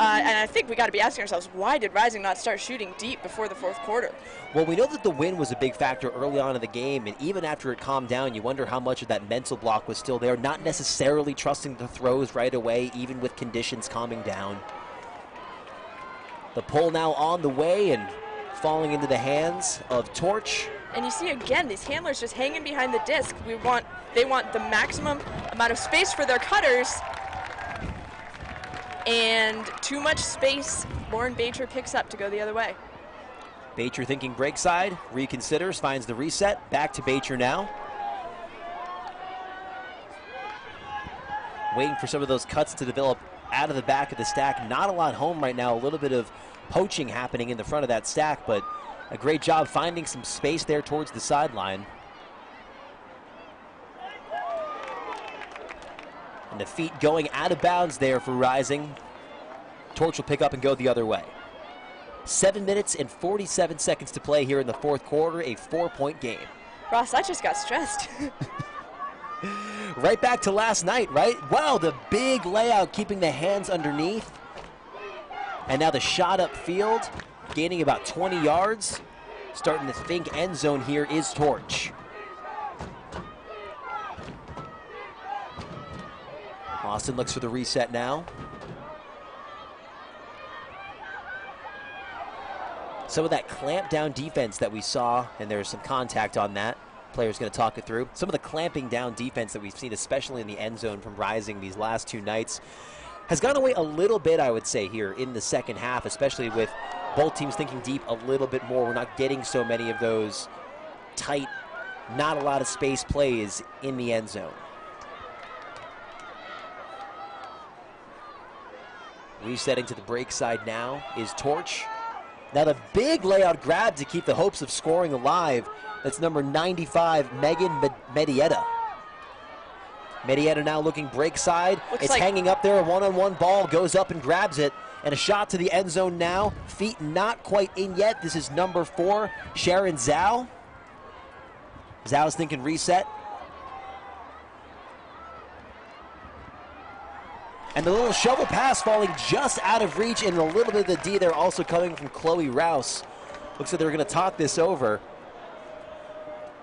And I think we got to be asking ourselves, why did Rising not start shooting deep before the fourth quarter? Well, we know that the wind was a big factor early on in the game, and even after it calmed down, you wonder how much of that mental block was still there, not necessarily trusting the throws right away, even with conditions calming down. The pull now on the way and falling into the hands of Torch. And you see again, these handlers just hanging behind the disc. They want the maximum amount of space for their cutters. And too much space. Lauren Bacher picks up to go the other way. Bacher thinking break side, reconsiders, finds the reset. Back to Bacher now. Waiting for some of those cuts to develop out of the back of the stack. Not a lot home right now. A little bit of poaching happening in the front of that stack, but a great job finding some space there towards the sideline. And the feet going out of bounds there for Rising. Torch will pick up and go the other way. 7 minutes and 47 seconds to play here in the fourth quarter, a 4-point game. Ross, I just got stressed. Right back to last night, right? Wow, the big layout keeping the hands underneath. And now the shot upfield, gaining about 20 yards. Starting to think end zone here is Torch. Austin looks for the reset now. Some of that clamp down defense that we saw, and there's some contact on that. Player's going to talk it through. Some of the clamping down defense that we've seen, especially in the end zone from Rising these last 2 nights, has gone away a little bit, I would say, here in the second half, especially with both teams thinking deep a little bit more. We're not getting so many of those tight, not a lot of space plays in the end zone. Resetting to the break side now is Torch. Now the big layout grab to keep the hopes of scoring alive. That's number 95, Megan Medietta. Medietta now looking break side. It's hanging up there. A one-on-one ball goes up and grabs it. And a shot to the end zone now. Feet not quite in yet. This is number 4, Sharon Zhao. Zhao's thinking reset. And the little shovel pass falling just out of reach, and a little bit of the D there also coming from Chloe Rouse. Looks like they're going to talk this over.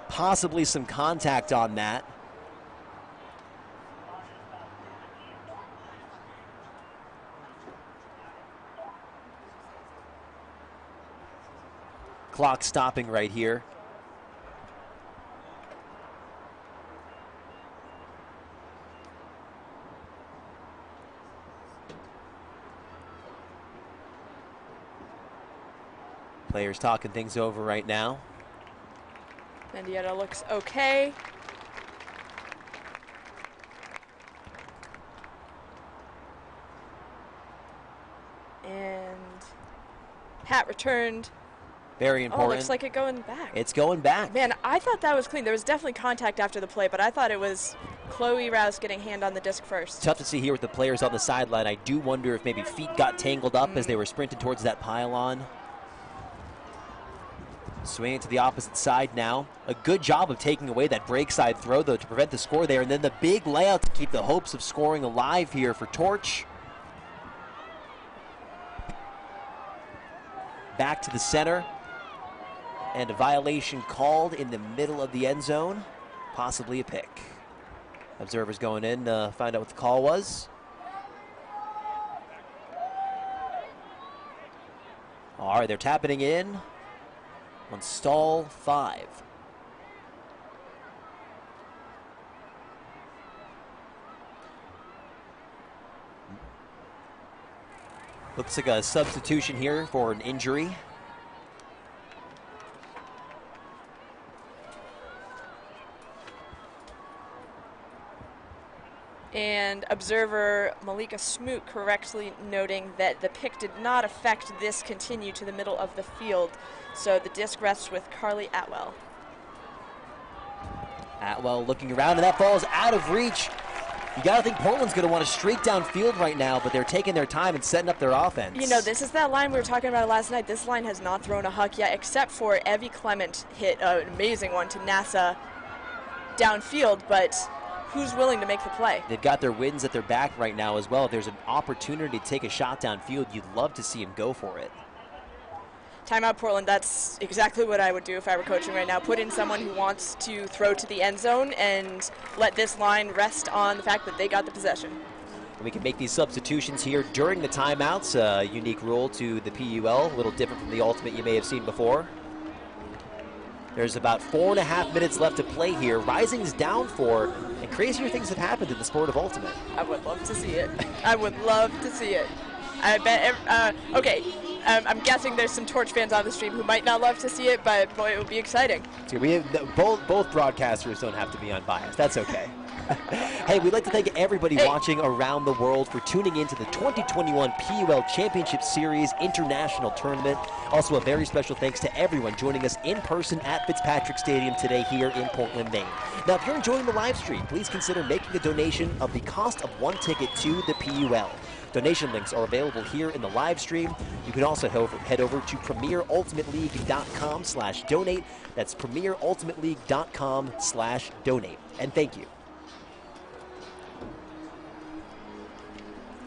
Possibly some contact on that. Clock stopping right here. Players talking things over right now. Mendieta looks okay. And Pat returned. Very important. Oh, looks like it going back. It's going back. Man, I thought that was clean. There was definitely contact after the play, but I thought it was Chloe Rouse getting hand on the disc first. Tough to see here with the players on the sideline. I do wonder if maybe feet got tangled up as they were sprinting towards that pylon. Swinging to the opposite side now. A good job of taking away that break side throw, though, to prevent the score there. And then the big layout to keep the hopes of scoring alive here for Torch. Back to the center. And a violation called in the middle of the end zone. Possibly a pick. Observers going in to find out what the call was. All right, they're tapping in on stall 5. Looks like a substitution here for an injury. And observer Malika Smoot correctly noting that the pick did not affect this continue to the middle of the field. So the disc rests with Carly Atwell. Atwell looking around, and that falls out of reach. You got to think Portland's going to want to streak downfield right now, but they're taking their time and setting up their offense. You know, this is that line we were talking about last night. This line has not thrown a huck yet, except for Evie Clement hit an amazing one to NASA downfield, but who's willing to make the play? They've got their wins at their back right now as well. If there's an opportunity to take a shot downfield, you'd love to see him go for it. Timeout, Portland. That's exactly what I would do if I were coaching right now. Put in someone who wants to throw to the end zone and let this line rest on the fact that they got the possession. We can make these substitutions here during the timeouts. A unique rule to the PUL, a little different from the Ultimate you may have seen before. There's about 4.5 minutes left to play here. Rising's down 4, and crazier things have happened in the sport of Ultimate. I would love to see it. I would love to see it. I bet, okay, I'm guessing there's some Torch fans on the stream who might not love to see it, but boy, it would be exciting. See, we have, both broadcasters don't have to be unbiased. That's okay. Hey, we'd like to thank everybody watching around the world for tuning into the 2021 PUL Championship Series International Tournament. Also, a very special thanks to everyone joining us in person at Fitzpatrick Stadium today here in Portland, Maine. Now, if you're enjoying the live stream, please consider making a donation of the cost of one ticket to the PUL. Donation links are available here in the live stream. You can also head over to premierultimateleague.com/donate. That's premierultimateleague.com/donate. And thank you.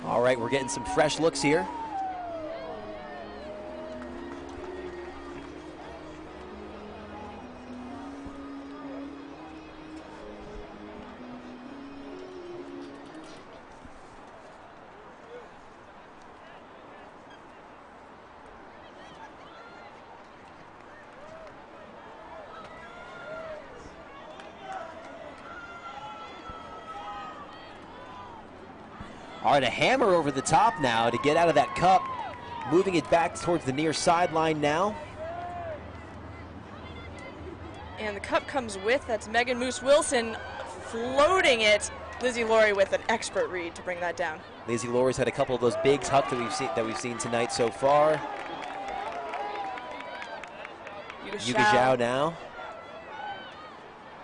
All right, we're getting some fresh looks here. All right, a hammer over the top now to get out of that cup. Moving it back towards the near sideline now. And the cup comes with, that's Megan Moose Wilson floating it. Lizzie Laurie with an expert read to bring that down. Lizzie Laurie's had a couple of those bigs huck that we've seen tonight so far. Yuka Zhao now.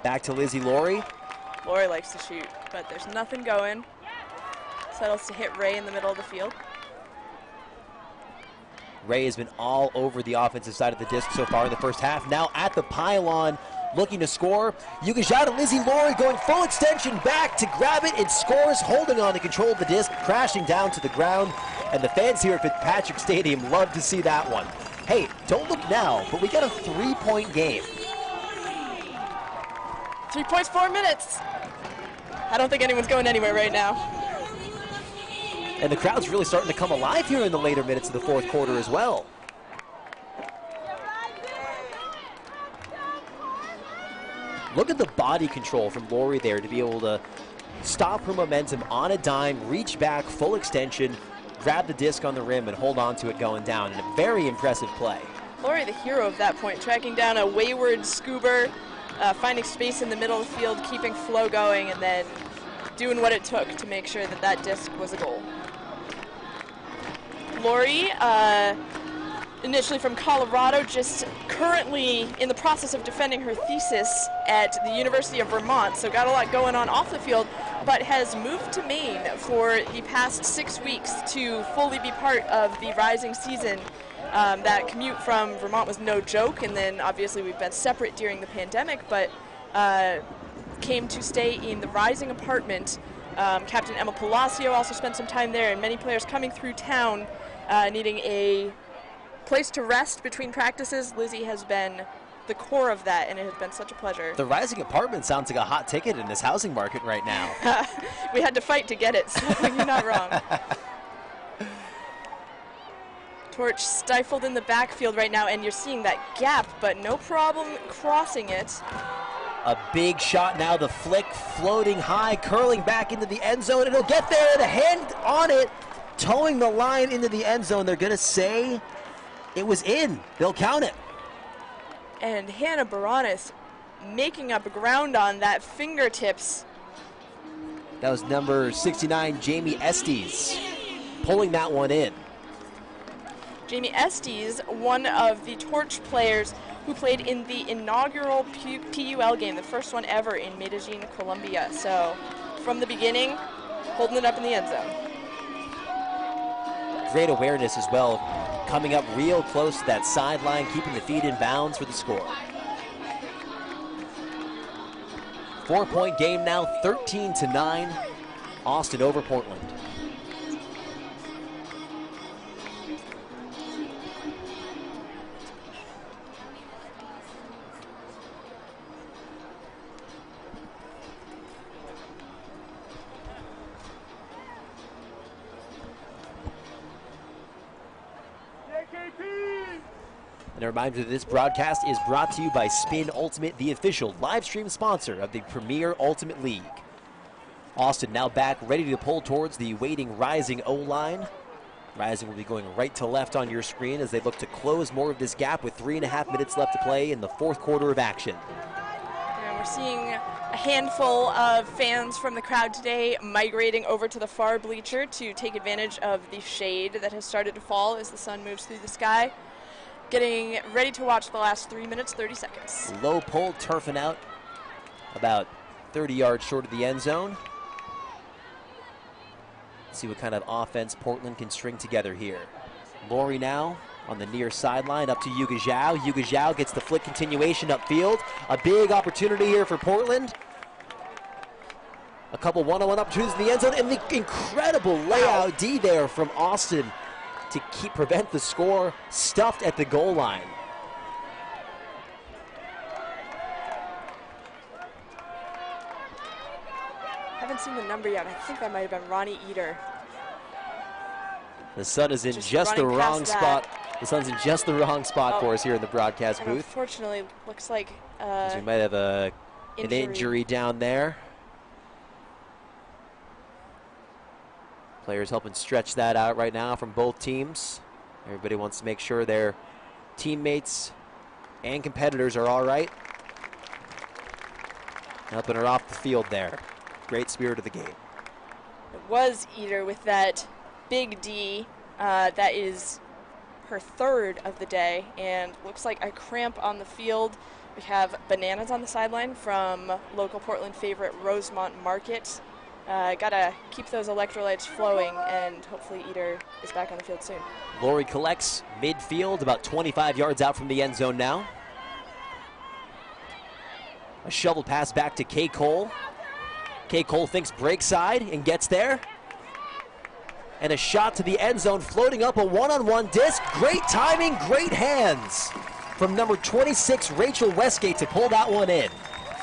Back to Lizzie Laurie. Laurie likes to shoot, but there's nothing going. Settles to hit Ray in the middle of the field. Ray has been all over the offensive side of the disc so far in the first half. Now at the pylon, looking to score. Yuka Zhao to Lizzie Laurie going full extension back to grab it and scores, holding on to control of the disc, crashing down to the ground. And the fans here at Fitzpatrick Stadium love to see that one. Hey, don't look now, but we got a 3-point game. 3 points, 4 minutes. I don't think anyone's going anywhere right now. And the crowd's really starting to come alive here in the later minutes of the fourth quarter as well. Look at the body control from Laurie there to be able to stop her momentum on a dime, reach back, full extension, grab the disc on the rim and hold on to it going down in a very impressive play. Laurie, the hero of that point, tracking down a wayward scuba, finding space in the middle of the field, keeping flow going, and then doing what it took to make sure that that disc was a goal. Laurie, initially from Colorado, just currently in the process of defending her thesis at the University of Vermont, so got a lot going on off the field, but has moved to Maine for the past 6 weeks to fully be part of the Rising season. That commute from Vermont was no joke, and then obviously we've been separate during the pandemic, but came to stay in the Rising apartment. Captain Emma Palacio also spent some time there, and many players coming through town needing a place to rest between practices. Lizzie has been the core of that, and it has been such a pleasure. The Rising apartment sounds like a hot ticket in this housing market right now. We had to fight to get it, so you're not wrong. Torch stifled in the backfield right now, and you're seeing that gap, but no problem crossing it. A big shot now, the flick floating high, curling back into the end zone. It'll get there, and a hand on it, towing the line into the end zone. They're gonna say it was in. They'll count it. And Hannah Baranis making up ground on that, fingertips. That was number 69, Jamie Estes, pulling that one in. Jamie Estes, one of the Torch players who played in the inaugural PUL game, the first one ever in Medellin, Colombia. So from the beginning, holding it up in the end zone. Great awareness as well, coming up real close to that sideline, keeping the feet in bounds for the score. 4-point game now, 13-9, Austin over Portland. And a reminder that this broadcast is brought to you by Spin Ultimate, the official live stream sponsor of the Premier Ultimate League. Austin now back, ready to pull towards the waiting Rising O-line. Rising will be going right to left on your screen as they look to close more of this gap with 3.5 minutes left to play in the fourth quarter of action. And we're seeing a handful of fans from the crowd today migrating over to the far bleacher to take advantage of the shade that has started to fall as the sun moves through the sky. Getting ready to watch the last 3 minutes, 30 seconds. Low pull, turfing out about 30 yards short of the end zone. See what kind of offense Portland can string together here. Laurie now on the near sideline, up to Yuka Zhao. Yuka Zhao gets the flick continuation upfield. A big opportunity here for Portland. A couple one-on-one opportunities in the end zone, and the incredible layout D there from Austin to prevent the score, stuffed at the goal line. Haven't seen the number yet. I think that might have been Ronnie Eater. The sun is in just the wrong spot. The sun's in just the wrong spot for us here in the broadcast and booth. Unfortunately, looks like we might have an injury down there. Players helping stretch that out right now from both teams. Everybody wants to make sure their teammates and competitors are all right. Helping her off the field there. Great spirit of the game. It was Eater with that big D. That is her third of the day, and looks like a cramp on the field. We have bananas on the sideline from local Portland favorite Rosemont Market. Gotta keep those electrolytes flowing, and hopefully Eater is back on the field soon. Laurie collects midfield, about 25 yards out from the end zone now. A shovel pass back to Kay Cole. Kay Cole thinks break side and gets there. And a shot to the end zone, floating up a one-on-one disc. Great timing, great hands from number 26, Rachel Westgate, to pull that one in.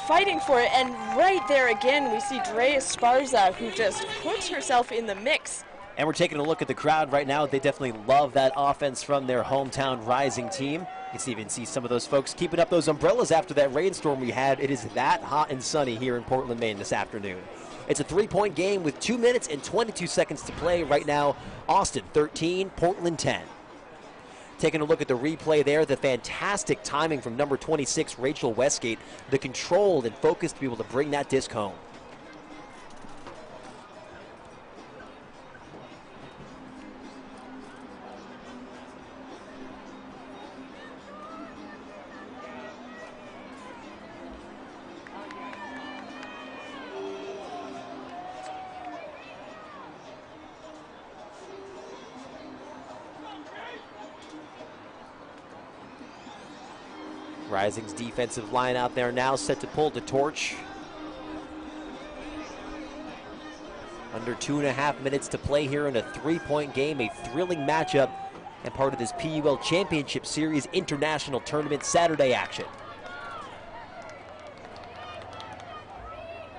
Fighting for it, and right there again, we see Drea Esparza, who just puts herself in the mix. And we're taking a look at the crowd right now. They definitely love that offense from their hometown Rising team. You can even see some of those folks keeping up those umbrellas after that rainstorm we had. It is that hot and sunny here in Portland, Maine this afternoon. It's a 3-point game with 2 minutes and 22 seconds to play right now. Austin 13, Portland 10. Taking a look at the replay there, the fantastic timing from number 26, Rachel Westgate, the controlled and focused to be able to bring that disc home. Rising's defensive line out there now set to pull the torch. Under 2.5 minutes to play here in a 3-point game, a thrilling matchup and part of this PUL Championship Series International Tournament Saturday action.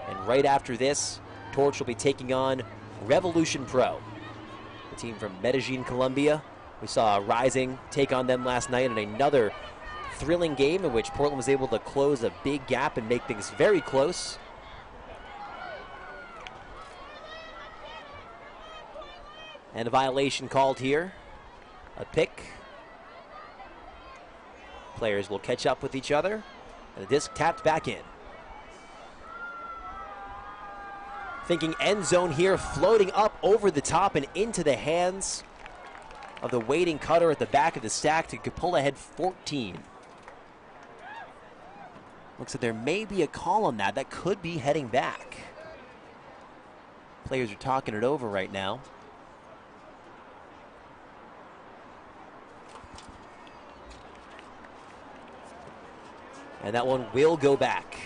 And right after this, Torch will be taking on Revolution Pro, the team from Medellin, Colombia. We saw Rising take on them last night in another thrilling game in which Portland was able to close a big gap and make things very close. And a violation called here. A pick. Players will catch up with each other. And the disc tapped back in. Thinking end zone here, floating up over the top and into the hands of the waiting cutter at the back of the stack to pull ahead 14. Looks like there may be a call on that. That could be heading back. Players are talking it over right now. And that one will go back.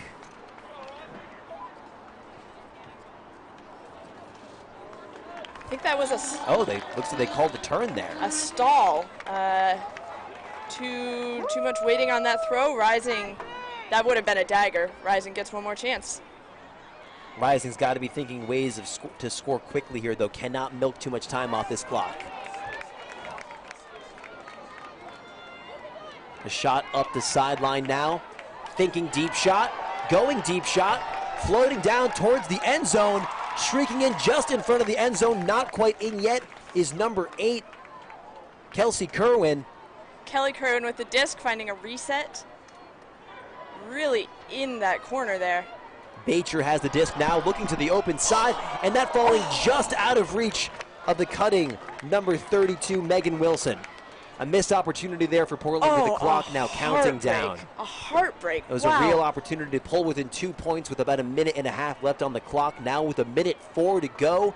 I think that was a... Looks like they called the turn there. A stall. Too much waiting on that throw. Rising... That would have been a dagger. Rising gets one more chance. Rising's got to be thinking ways of to score quickly here, though. Cannot milk too much time off this clock. A shot up the sideline now. Thinking deep shot. Going deep shot. Floating down towards the end zone. Shrieking in just in front of the end zone. Not quite in yet is number 8, Kelsey Kerwin. Kelly Kerwin with the disc, finding a reset. Really in that corner there. Bacher has the disc now, looking to the open side, and that falling just out of reach of the cutting number 32, Megan Wilson. A missed opportunity there for Portland with the clock now counting down. A heartbreak. It was a real opportunity to pull within 2 points with about 1.5 minutes left on the clock. Now with 1:04 to go,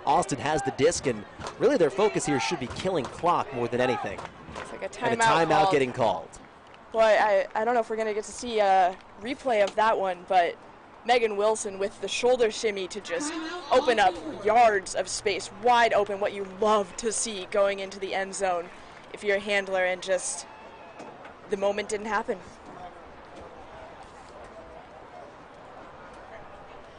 Austin has the disc, and really their focus here should be killing clock more than anything. It's like a timeout, and a timeout getting called. Boy, I don't know if we're going to get to see a replay of that one, but Megan Wilson with the shoulder shimmy to just open up yards of space, wide open, what you love to see going into the end zone if you're a handler, and just the moment didn't happen.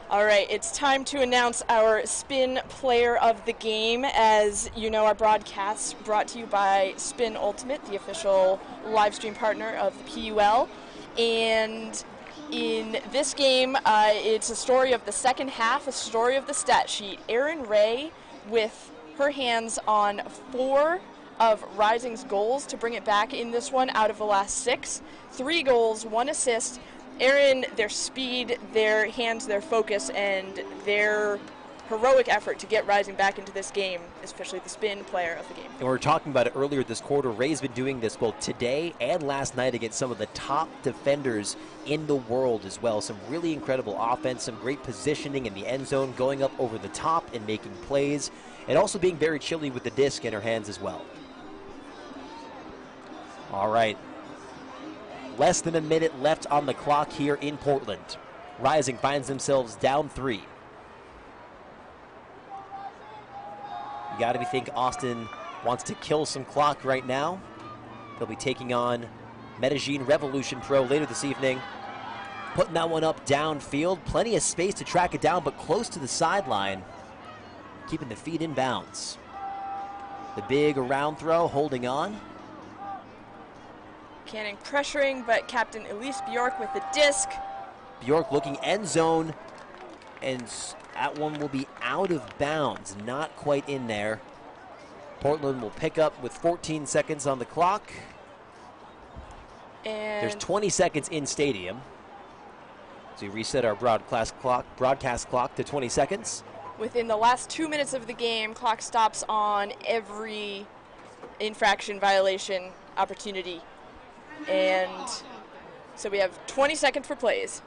All right, it's time to announce our Spin Player of the Game. As you know, our broadcast brought to you by Spin Ultimate, the official live stream partner of the PUL. And in this game, it's a story of the second half, a story of the stat sheet. Erin Ray with her hands on 4 of Rising's goals to bring it back in this one out of the last 6. 3 goals, 1 assist. Erin, their speed, their hands, their focus, and their heroic effort to get Rising back into this game, especially the Spin Player of the Game. And we were talking about it earlier this quarter. Ray's been doing this both today and last night against some of the top defenders in the world as well. Some really incredible offense, some great positioning in the end zone, going up over the top and making plays, and also being very chilly with the disc in her hands as well. All right. Less than a minute left on the clock here in Portland. Rising finds themselves down 3. You got to think Austin wants to kill some clock right now. They'll be taking on Medellin Revolution Pro later this evening. Putting that one up downfield. Plenty of space to track it down, but close to the sideline. Keeping the feet in bounds. The big around throw, holding on. Canning pressuring, but Captain Elise Bjork with the disc. Bjork looking end zone, and that one will be out of bounds. Not quite in there. Portland will pick up with 14 seconds on the clock. And there's 20 seconds in stadium. So we reset our broadcast clock to 20 seconds. Within the last 2 minutes of the game, clock stops on every infraction violation opportunity. And so we have 20 seconds for plays.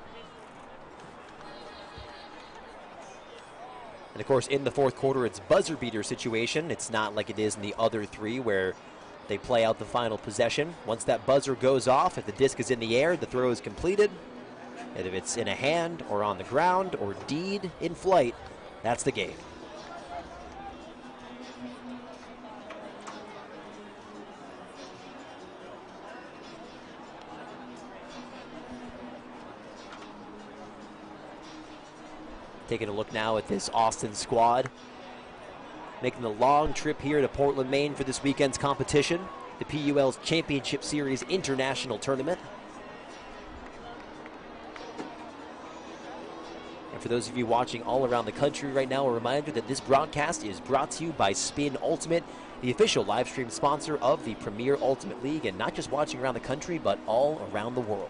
And of course, in the fourth quarter, it's buzzer beater situation. It's not like it is in the other 3 where they play out the final possession. Once that buzzer goes off, if the disc is in the air, the throw is completed. And if it's in a hand or on the ground or deed in flight, that's the game. Taking a look now at this Austin squad. Making the long trip here to Portland, Maine for this weekend's competition, the PUL's Championship Series International Tournament. And for those of you watching all around the country right now, a reminder that this broadcast is brought to you by Spin Ultimate, the official live stream sponsor of the Premier Ultimate League, and not just watching around the country, but all around the world.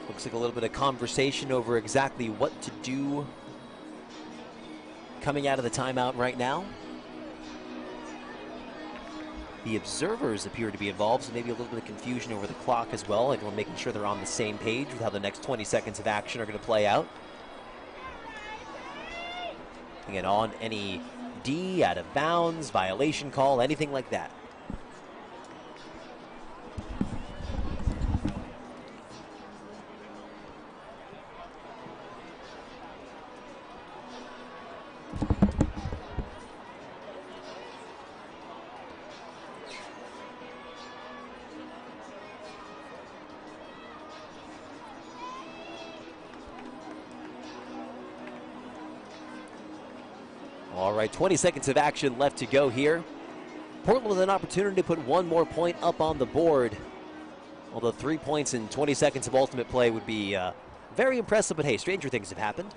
Looks like a little bit of conversation over exactly what to do coming out of the timeout right now. The observers appear to be involved, so maybe a little bit of confusion over the clock as well. Everyone making sure they're on the same page with how the next 20 seconds of action are going to play out. Again, on any D, out of bounds, violation call, anything like that. All right, 20 seconds of action left to go here. Portland with an opportunity to put one more point up on the board. Although 3 points in 20 seconds of ultimate play would be very impressive, but hey, stranger things have happened.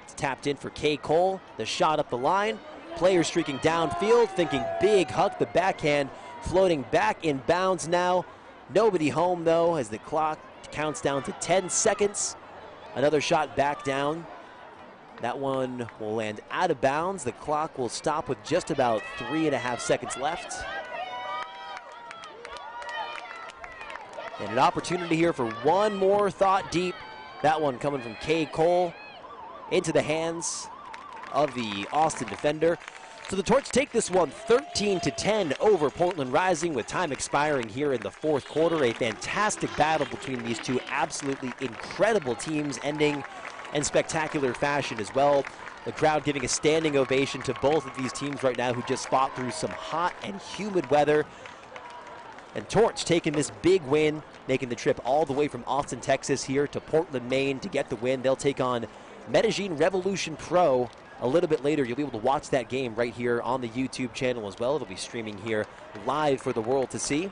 It's tapped in for Kay Cole. The shot up the line. Player streaking downfield, thinking big huck. The backhand floating back in bounds now. Nobody home, though, as the clock counts down to 10 seconds. Another shot back down. That one will land out of bounds. The clock will stop with just about 3.5 seconds left. And an opportunity here for one more thought deep. That one coming from Kay Cole into the hands of the Austin defender. So the Torch take this one 13-10 over Portland Rising with time expiring here in the fourth quarter. A fantastic battle between these two absolutely incredible teams ending in spectacular fashion as well. The crowd giving a standing ovation to both of these teams right now who just fought through some hot and humid weather. And Torch taking this big win, making the trip all the way from Austin, Texas here to Portland, Maine to get the win. They'll take on Medellin Revolution Pro a little bit later. You'll be able to watch that game right here on the YouTube channel as well. It'll be streaming here live for the world to see.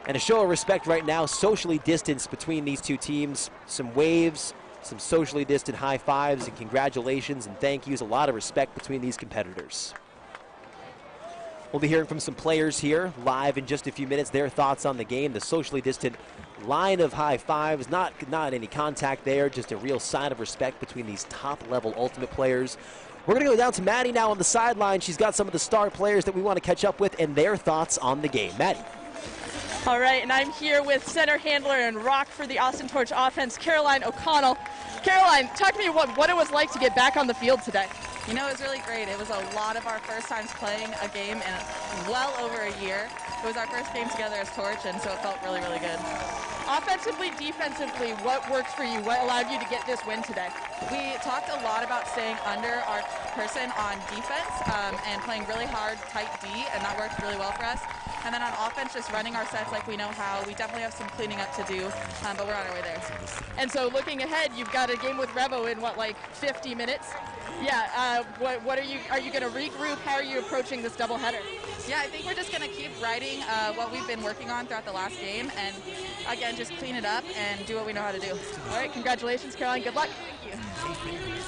And a show of respect right now, socially distanced between these two teams. Some waves, some socially distant high fives and congratulations and thank yous. A lot of respect between these competitors. We'll be hearing from some players here live in just a few minutes, their thoughts on the game. The socially distant line of high fives, not any contact there, just a real sign of respect between these top-level Ultimate players. We're going to go down to Maddie now on the sideline. She's got some of the star players that we want to catch up with and their thoughts on the game. Maddie. All right, and I'm here with center handler and rock for the Austin Torch offense, Caroline O'Connell. Caroline, talk to me what it was like to get back on the field today. You know, it was really great. It was a lot of our first times playing a game in well over a year. It was our first game together as Torch, and so it felt really, really good. Offensively, defensively, what worked for you? What allowed you to get this win today? We talked a lot about staying under our person on defense and playing really hard, tight D, and that worked really well for us. And then on offense, just running our sets like we know how. We definitely have some cleaning up to do, but we're on our way there. And so looking ahead, you've got a game with Revo in like 50 minutes? Yeah, what are you going to regroup? How are you approaching this doubleheader? Yeah, I think we're just going to keep writing what we've been working on throughout the last game, and again, just clean it up and do what we know how to do. All right, congratulations, Caroline. Good luck. Thank you.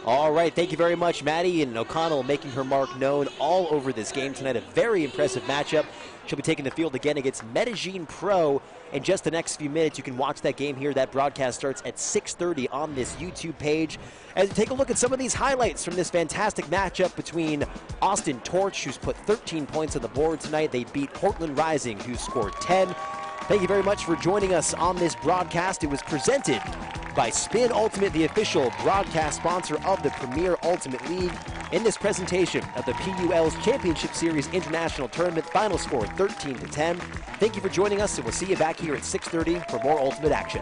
All right, thank you very much, Maddie, and O'Connell making her mark known all over this game tonight. A very impressive matchup. She'll be taking the field again against Medellin Pro in just the next few minutes. You can watch that game here. That broadcast starts at 6:30 on this YouTube page. And take a look at some of these highlights from this fantastic matchup between Austin Torch, who's put 13 points on the board tonight. They beat Portland Rising, who scored 10. Thank you very much for joining us on this broadcast. It was presented by Spin Ultimate, the official broadcast sponsor of the Premier Ultimate League. In this presentation of the PUL's Championship Series International Tournament, final score 13-10. Thank you for joining us, and we'll see you back here at 6:30 for more Ultimate action.